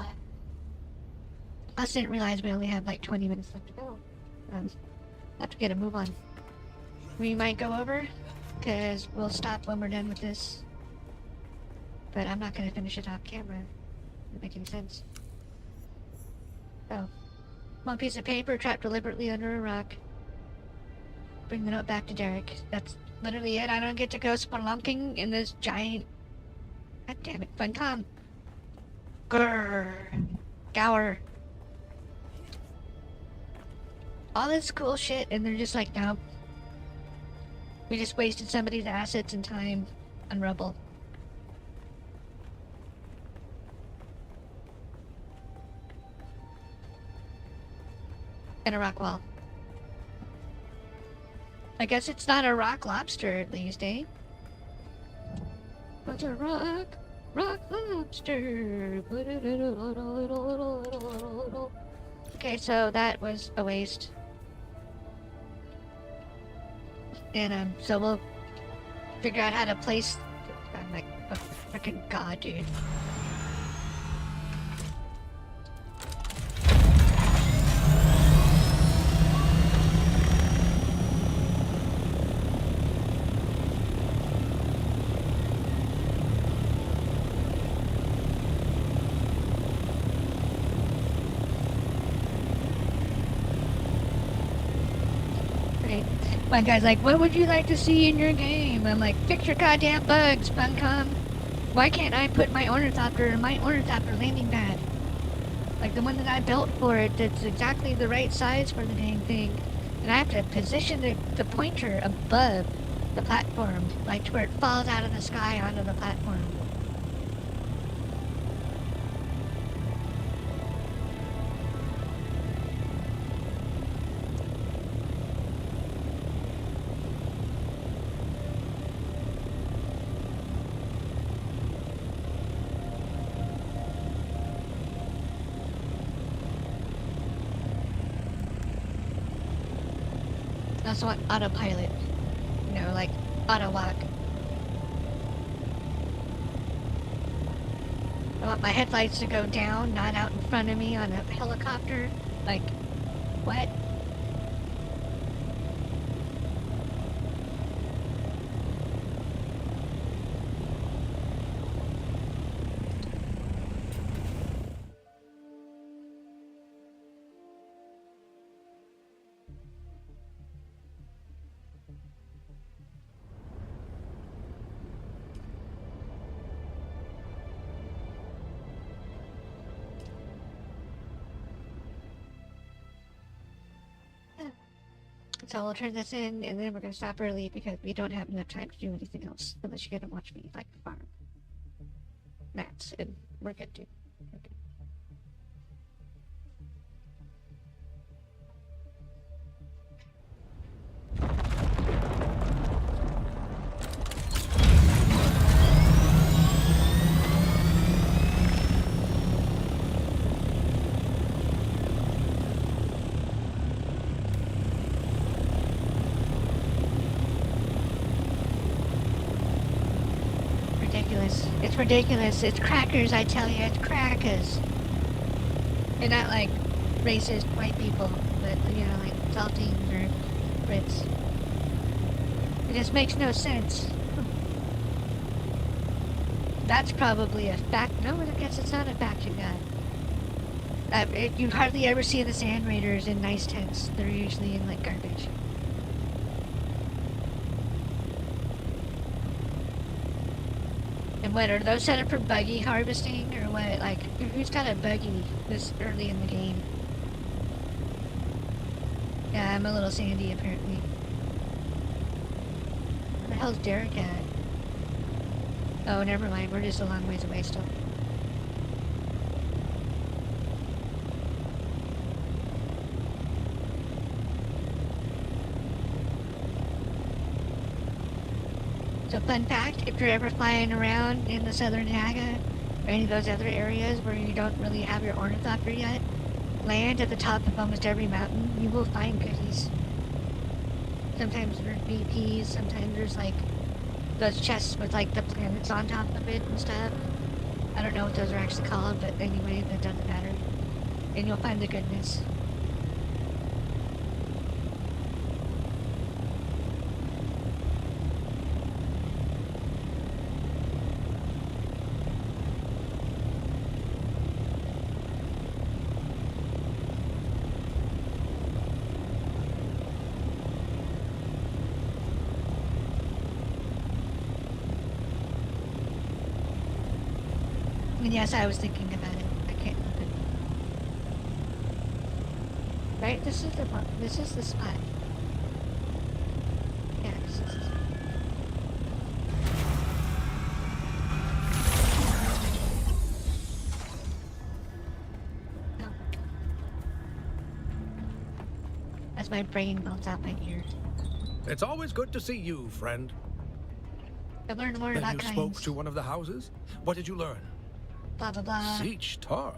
S1: I just didn't realize we only have like 20 minutes left to go. Have to get a move on. We might go over, because we'll stop when we're done with this. But I'm not going to finish it off camera. Doesn't make any sense. Oh. Small piece of paper trapped deliberately under a rock. Bring the note back to Derek. That's literally it. I don't get to go spelunking in this giant... God damn it. Funcom. Grrr. Gower. All this cool shit, and they're just like, nope. We just wasted somebody's assets and time on rubble. And a rock wall. I guess it's not a rock lobster, at least, eh? What's a rock lobster? Okay, so that was a waste. And, so we'll figure out how to place... I'm like, oh, freaking god, dude. My guy's like, what would you like to see in your game? I'm like, fix your goddamn bugs, Funcom. Why can't I put my ornithopter in my ornithopter landing pad? Like the one that I built for it, that's exactly the right size for the dang thing. And I have to position the pointer above the platform, like to where it falls out of the sky onto the platform. I also want autopilot, you know, like auto walk. I want my headlights to go down, not out in front of me on a helicopter. Like, what? So we'll turn this in, and then we're gonna stop early because we don't have enough time to do anything else unless you get to watch me like farm mats, and we're good too. Okay. It's ridiculous. It's crackers, I tell you. It's crackers. They're not like racist white people, but, you know, like saltines or Brits. It just makes no sense. That's probably a fact. No, I guess it's not a fact you got. You hardly ever see the Sand Raiders in nice tents. They're usually in, like, garbage. And what, are those set up for buggy harvesting, or what? Like, who's got a buggy this early in the game? Yeah, I'm a little sandy, apparently. Where the hell's Derek at? Oh, never mind, we're just a long ways away still. So fun fact, if you're ever flying around in the southern Naga, or any of those other areas where you don't really have your ornithopter yet, land at the top of almost every mountain, you will find goodies. Sometimes there's VPs, sometimes there's like those chests with like the planets on top of it and stuff. I don't know what those are actually called, but anyway, that doesn't matter. And you'll find the goodness. And yes, I was thinking about it. I can't help it. Right? This is the one. This is the spot. Yeah, this is the spot. No. As my brain melts out my ears.
S7: It's always good to see you, friend.
S1: I learned more
S7: Then
S1: about
S7: you
S1: kinds.
S7: spoke to one of the houses? What did you learn?
S1: Blah blah blah.
S7: Siege Tarl.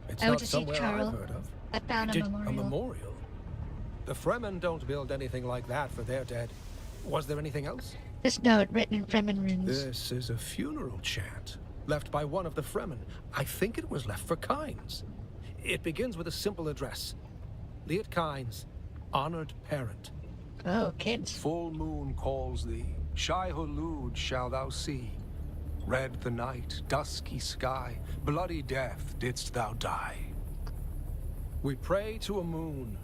S7: It's
S1: I went
S7: not
S1: to Siege
S7: somewhere
S1: Tarl.
S7: I've heard of.
S1: I found a memorial.
S7: A memorial? The Fremen don't build anything like that for their dead. Was there anything else?
S1: This note written in Fremen runes.
S7: This is a funeral chant left by one of the Fremen. I think it was left for Kynes. It begins with a simple address. Liet Kynes, honored parent.
S1: Oh, kids.
S14: Full moon calls thee. Shai-Hulud shall thou see. Red the night, dusky sky, bloody death didst thou die.
S7: We pray to a moon.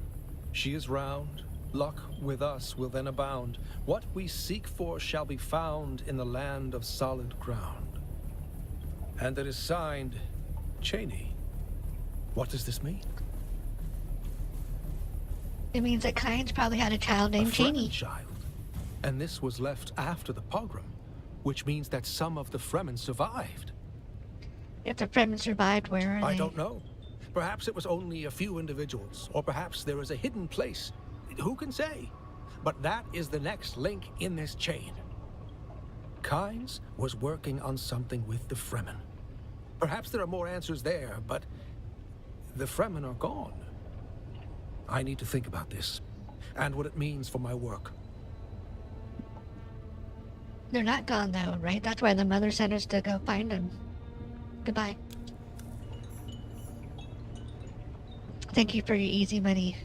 S7: She is round. Luck with us will then abound. What we seek for shall be found in the land of solid ground. And it is signed, Cheney. What does this mean?
S1: It means that Kynes probably had a child named Cheney.
S7: Child. And this was left after the pogrom, which means that some of the Fremen survived.
S1: If the Fremen survived, where are they?
S7: I don't know. Perhaps it was only a few individuals, or perhaps there is a hidden place. Who can say? But that is the next link in this chain. Kynes was working on something with the Fremen. Perhaps there are more answers there, but the Fremen are gone. I need to think about this, and what it means for my work.
S1: They're not gone though, right? That's why the mother sent us to go find them. Goodbye. Thank you for your easy money.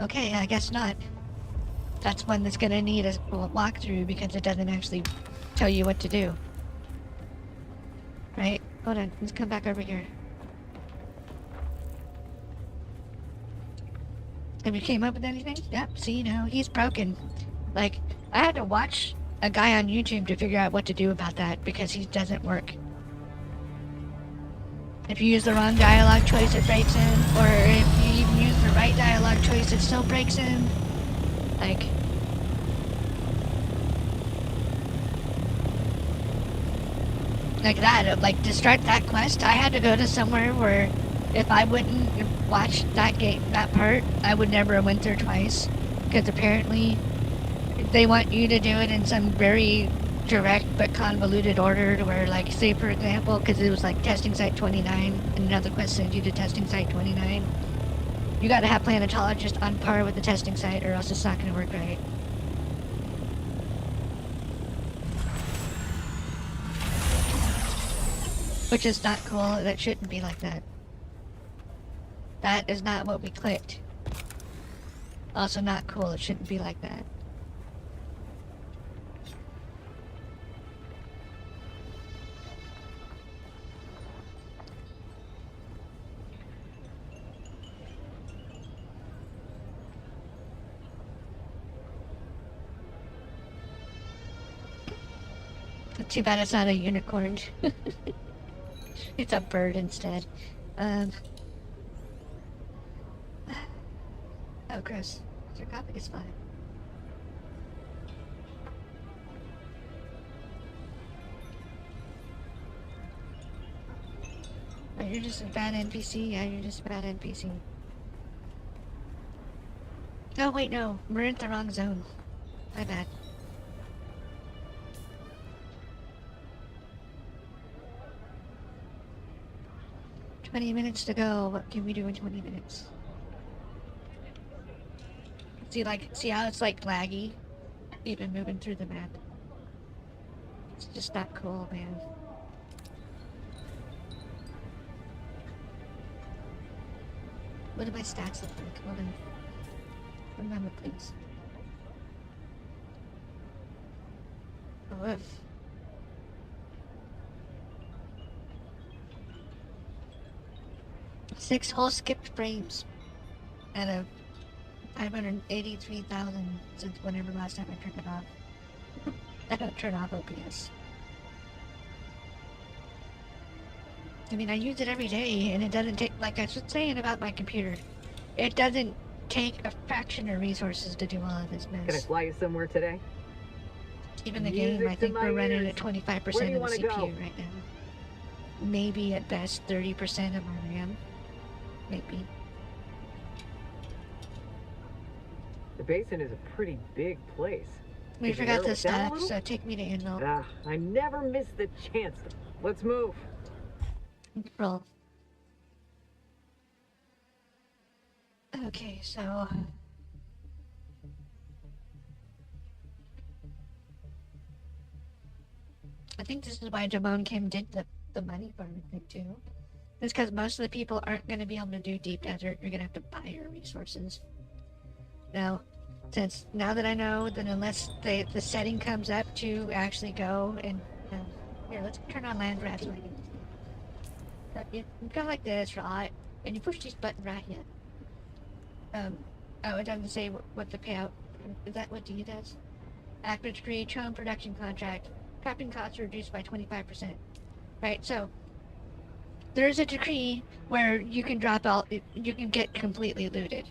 S1: Okay, I guess not. That's one that's gonna need a walkthrough because it doesn't actually tell you what to do. Right? Hold on, let's come back over here. Have you came up with anything? Yep, see, no, he's broken. Like, I had to watch a guy on YouTube to figure out what to do about that because he doesn't work. If you use the wrong dialogue choice, it breaks him. Or if you even use the right dialogue choice, it still breaks him. Like... like that, like, to start that quest, I had to go to somewhere where if I wouldn't watch that game, that part, I would never have went there twice. Because apparently, they want you to do it in some very direct but convoluted order to where, like, say for example, because it was like testing site 29 and another quest sends you to testing site 29, you gotta have planetologist on par with the testing site or else it's not gonna work right. Which is not cool. That shouldn't be like that. That is not what we clicked. Also not cool. It shouldn't be like that. Too bad it's not a unicorn. It's a bird instead. Oh, gross. Sarcophagus is fine. Oh, you're just a bad NPC? Yeah, you're just a bad NPC. Oh, wait, no. We're in the wrong zone. My bad. "20 minutes to go. What can we do in 20 minutes? See how it's like laggy? Even moving through the map. It's just not cool, man. What do my stats look like? Hold on. Remember, please. Oh, if. Six whole skipped frames out of 583,000 since whenever last time I turned it off. I don't turn off OBS. I mean, I use it every day, and it doesn't take, like I was saying about my computer, it doesn't take a fraction of resources to do all of this mess.
S2: Gonna fly you somewhere today?
S1: Even the game, I think we're running at 25% of the CPU right now. Maybe at best 30% of my RAM. Maybe.
S2: The basin is a pretty big place.
S1: We forgot the stuff, so take me to Anvil.
S2: I never miss the chance. Let's move.
S1: Roll. Okay, so... I think this is why Jamon Kim did the money farming thing too. It's because most of the people aren't going to be able to do deep desert. You're going to have to buy your resources. Now, now that I know that unless the setting comes up to actually go and... here, let's turn on land rats so I can... You go like this, right? And you push this button right here. Oh, it doesn't say what the payout... Is that what D does? Active decree, home production contract. Crafting costs are reduced by 25%. Right, so... There's a decree where you can drop all... You can get completely looted.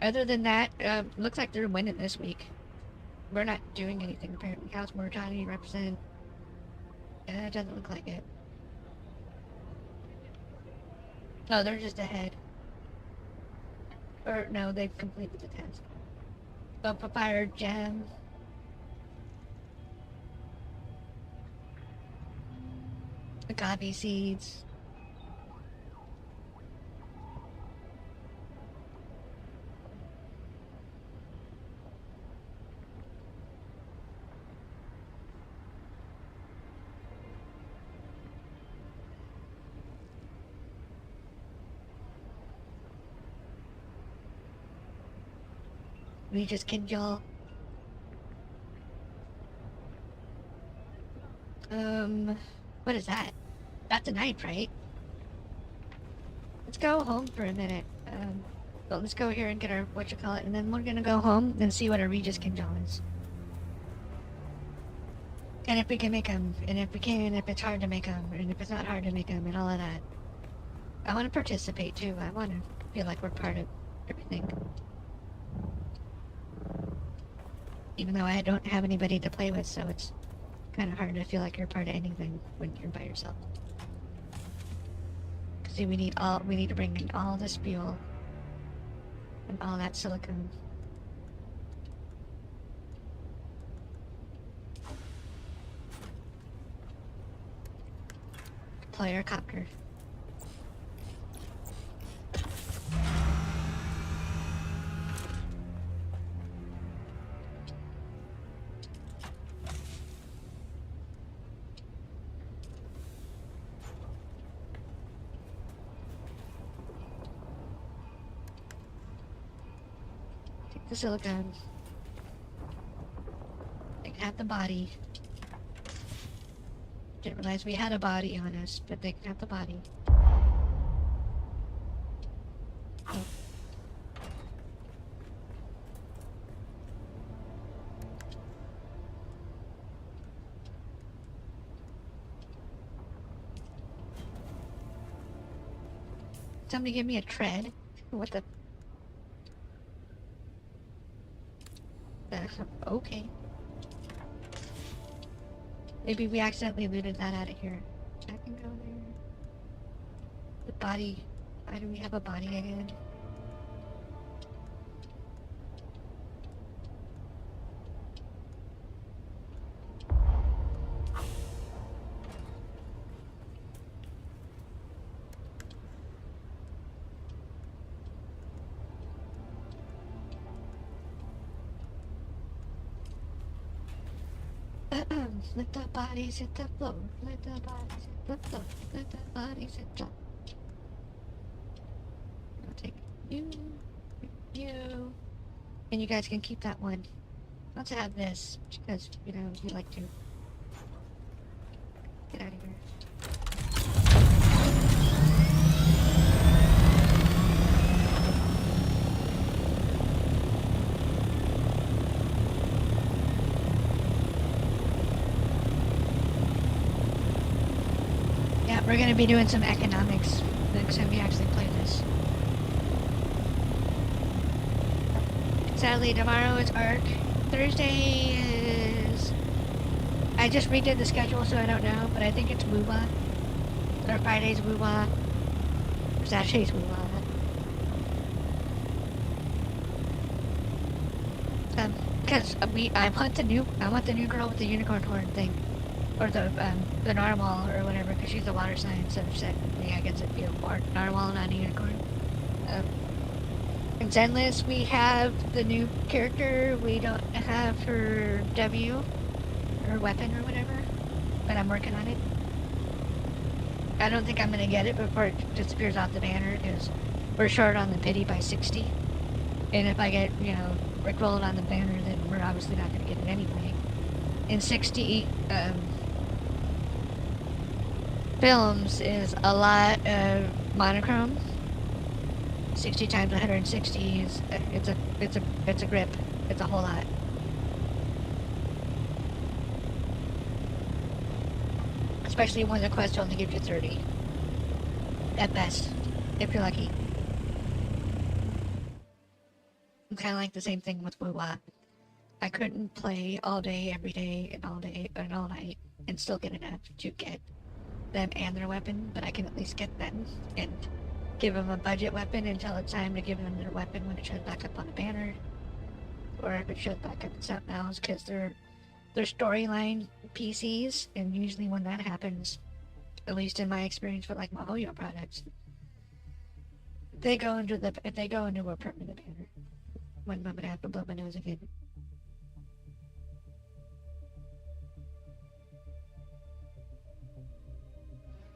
S1: Other than that, looks like they're winning this week. We're not doing anything, apparently. House Mortani represent... it doesn't look like it. Oh, they're just ahead. Or, no, they've completed the task. Oh, papyrus gem. Agave seeds. We just killed y'all. What is that? That's a knife, right? Let's go home for a minute. Well, let's go here and get our whatchamacallit, and then we're gonna go home and see what our Regis Kinjal is. And if we can make them, and if we can, if it's hard to make them, and if it's not hard to make them, and all of that. I want to participate too. I want to feel like we're part of everything. Even though I don't have anybody to play with, so it's kind of hard to feel like you're part of anything when you're by yourself. See, we need to bring in all this fuel and all that silicone. Deploy our copter. The silicone. They can have the body. Didn't realize we had a body on us, but they can have the body. Oh. Somebody give me a tread. What the... Okay. Maybe we accidentally looted that out of here. I can go there. The body. Why do we have a body again? Let the bodies hit the floor. Let the bodies hit the floor. Let the bodies hit the floor. I'll take you. And you guys can keep that one. Let's have this, because, you know, you like to. Get out of here. Yeah, we're gonna be doing some economics next time we actually play this. Sadly, tomorrow is ARC. Thursday is... I just redid the schedule, so I don't know, but I think it's WooWa. Or Friday's WooWa. Or Saturday's WooWa. Because I want the new girl with the unicorn horn thing. Or the narwhal or whatever, because she's a water sign, so technically I guess it'd be a narwhal, not a unicorn. In Zenless, we have the new character. We don't have her W, or weapon or whatever, but I'm working on it. I don't think I'm gonna get it before it disappears off the banner, because we're short on the pity by 60. And if I get, you know, rickrolled on the banner, then we're obviously not gonna get it anyway. In 60, films is a lot of monochrome. 60 times 160 is it's a grip. It's a whole lot. Especially when the quest only gives you 30. At best, if you're lucky. Kind of like the same thing with WooWa. I couldn't play all day, every day, and all night, and still get enough to get them and their weapon, but I can at least get them and give them a budget weapon until it's time to give them their weapon when it shows back up on a banner, or if it shows back up in something else, because they're storyline PCs, and usually when that happens, at least in my experience with like my Hoyo products, if they go into a permanent banner. One moment I have to blow my nose again.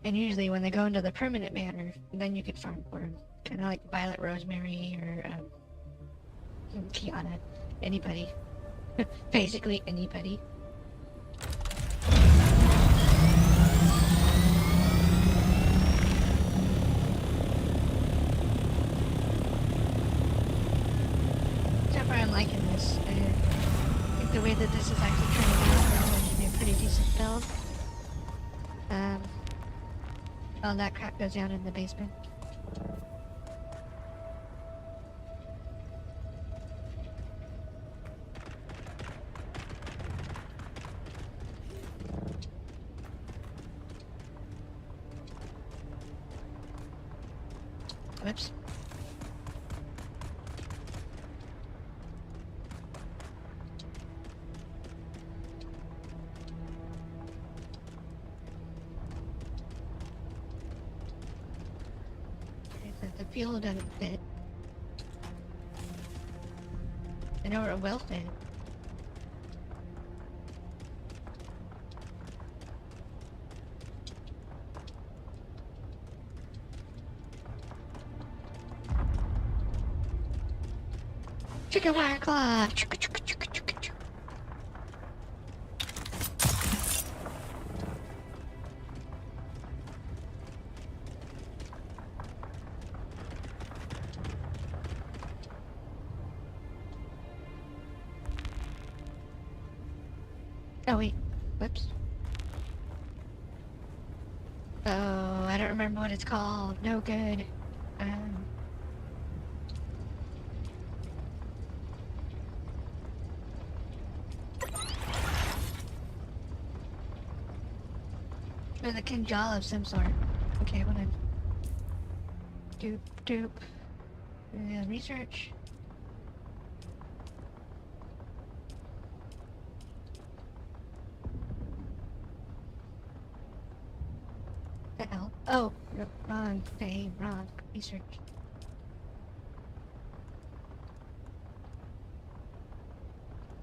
S1: And usually when they go into the permanent banner, then you can farm for them. Kind of like Violet Rosemary or Kiana. Anybody. Basically anybody. So far I'm liking this. I think the way that this is actually turning out is going to be a pretty decent build. All that crap goes down in the basement. Whoops. The fuel doesn't fit. I know it will fit. Chicken wire claw! Oh wait, whoops. Oh, I don't remember what it's called. No good. There's a Kinjal of some sort. Okay, hold on. Doop. Research. The hell? Oh, wrong thing, wrong research.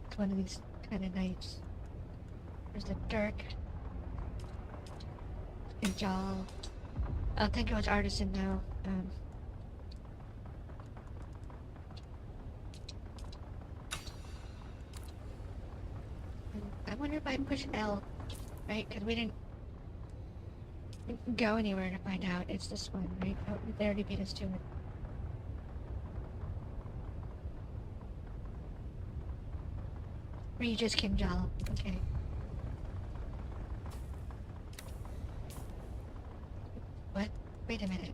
S1: It's one of these kind of nights. There's the Dirk. And Jal. I don't think it was Artisan though. I wonder if I push L, right? Because we didn't go anywhere to find out. It's this one, right? Oh, they already beat us to it. Regis Kinjal. Okay. What? Wait a minute.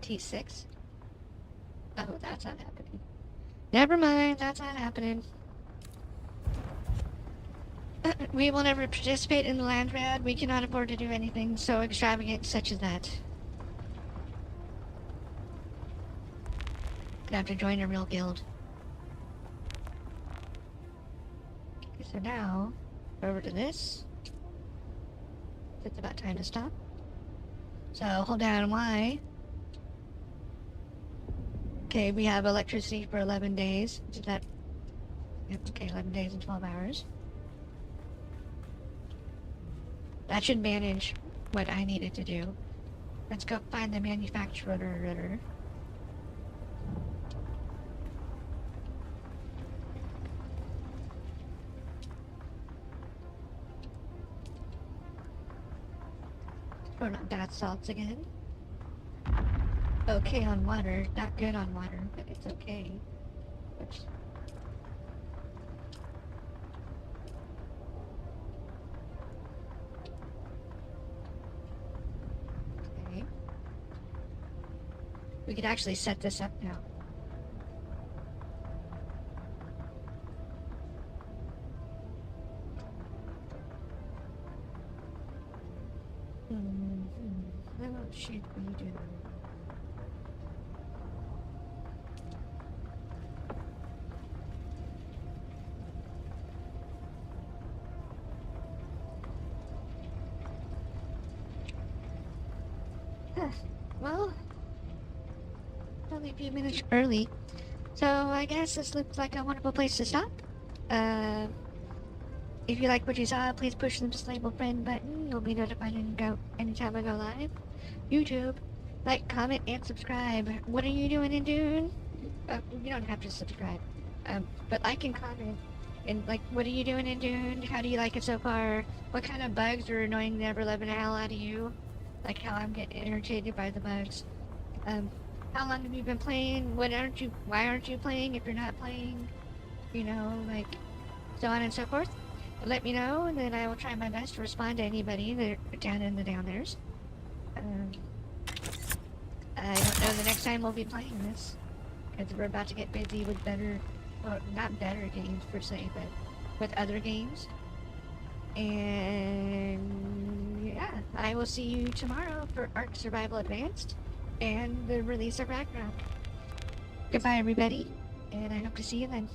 S1: T6? Oh, that's not happening. Never mind, that's not happening. We will never participate in the land grab. We cannot afford to do anything so extravagant such as that. Gonna have to join a real guild. Okay, so now, over to this. It's about time to stop. So, hold down Y. Okay, we have electricity for 11 days. Is that... Yep, okay, 11 days and 12 hours. That should manage what I needed to do. Let's go find the manufacturer. Run up bath salts again. Okay on water, not good on water, but it's okay. Oops. Okay. We could actually set this up now. What should we do? Well, only a few minutes early, so I guess this looks like a wonderful place to stop. If you like what you saw, please push the disabled friend button. You'll be notified anytime I go live. YouTube, like, comment, and subscribe. What are you doing in Dune? You don't have to subscribe, but like and comment. And like, what are you doing in Dune? How do you like it so far? What kind of bugs are annoying the ever-loving hell out of you? Like how I'm getting irritated by the bugs. How long have you been playing? Why aren't you playing if you're not playing? You know, like, so on and so forth. Let me know, and then I will try my best to respond to anybody that are down in the down there's. I don't know the next time we'll be playing this, because we're about to get busy with better, well, not better games per se, but with other games. And yeah, I will see you tomorrow for Ark Survival Advanced and the release of Ragnarok. Goodbye, everybody, and I hope to see you then.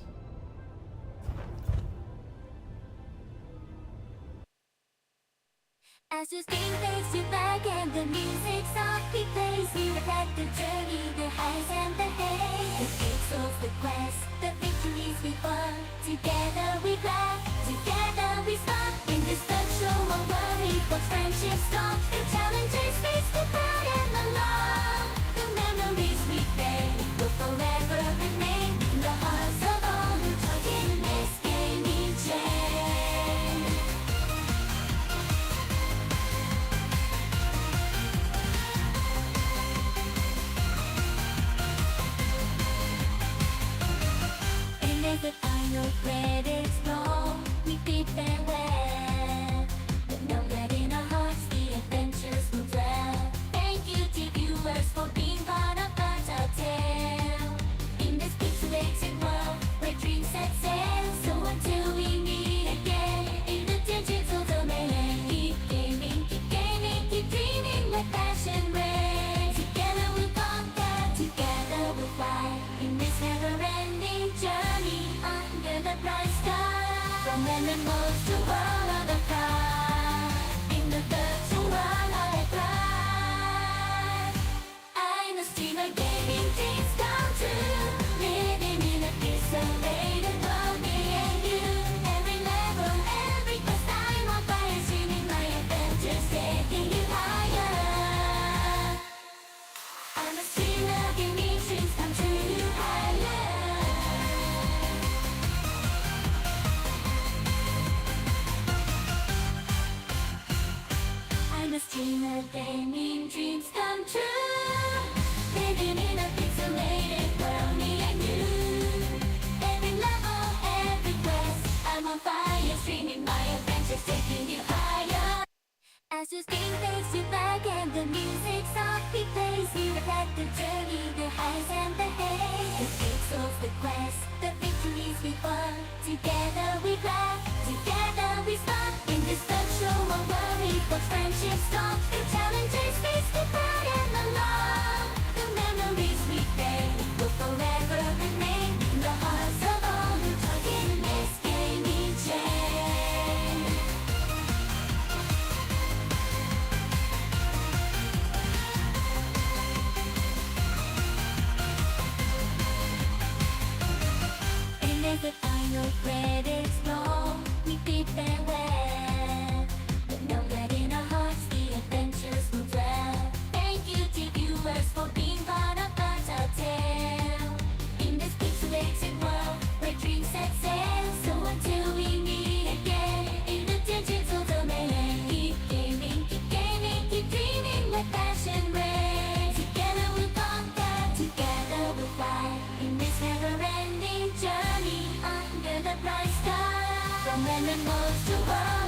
S15: As the screen fades to black and the music softly plays, we reflect the journey, the highs and the haze. The peaks of the quest, the victories we won. Together we laugh, together we spark. In this virtual world, we hold friendship strong. The challenges face the bad and the long. The memories we made will forever remain in the hearts of all who joined in this gaming chain. As the final credits roll, we bid farewell. But know that in our hearts the adventures will dwell. Thank you to viewers for being part of our tale. In this pixelated world where dreams set sail. So until we meet again in the digital domain, keep gaming, keep dreaming, let passion reign. Together we'll conquer, together we'll fly. In this never-ending journey under the bright sky, from animals to world of the pride. In the virtual world I thrive. I'm a streamer gaming dreams. holds friendship strong. The challenges face the bad and the long. The memories we made will forever remain in the hearts of all who took in this game each day. And as the final credits roll, we bid farewell. But know that in our hearts the adventures will dwell. Thank you to viewers for being part of our tale. In this pixelated world where dreams set sail. So until we meet again in the digital domain, keep gaming, keep dreaming, let passion reign. Together we'll conquer, together we'll fly. In this never-ending journey under the bright sky. From memories to world.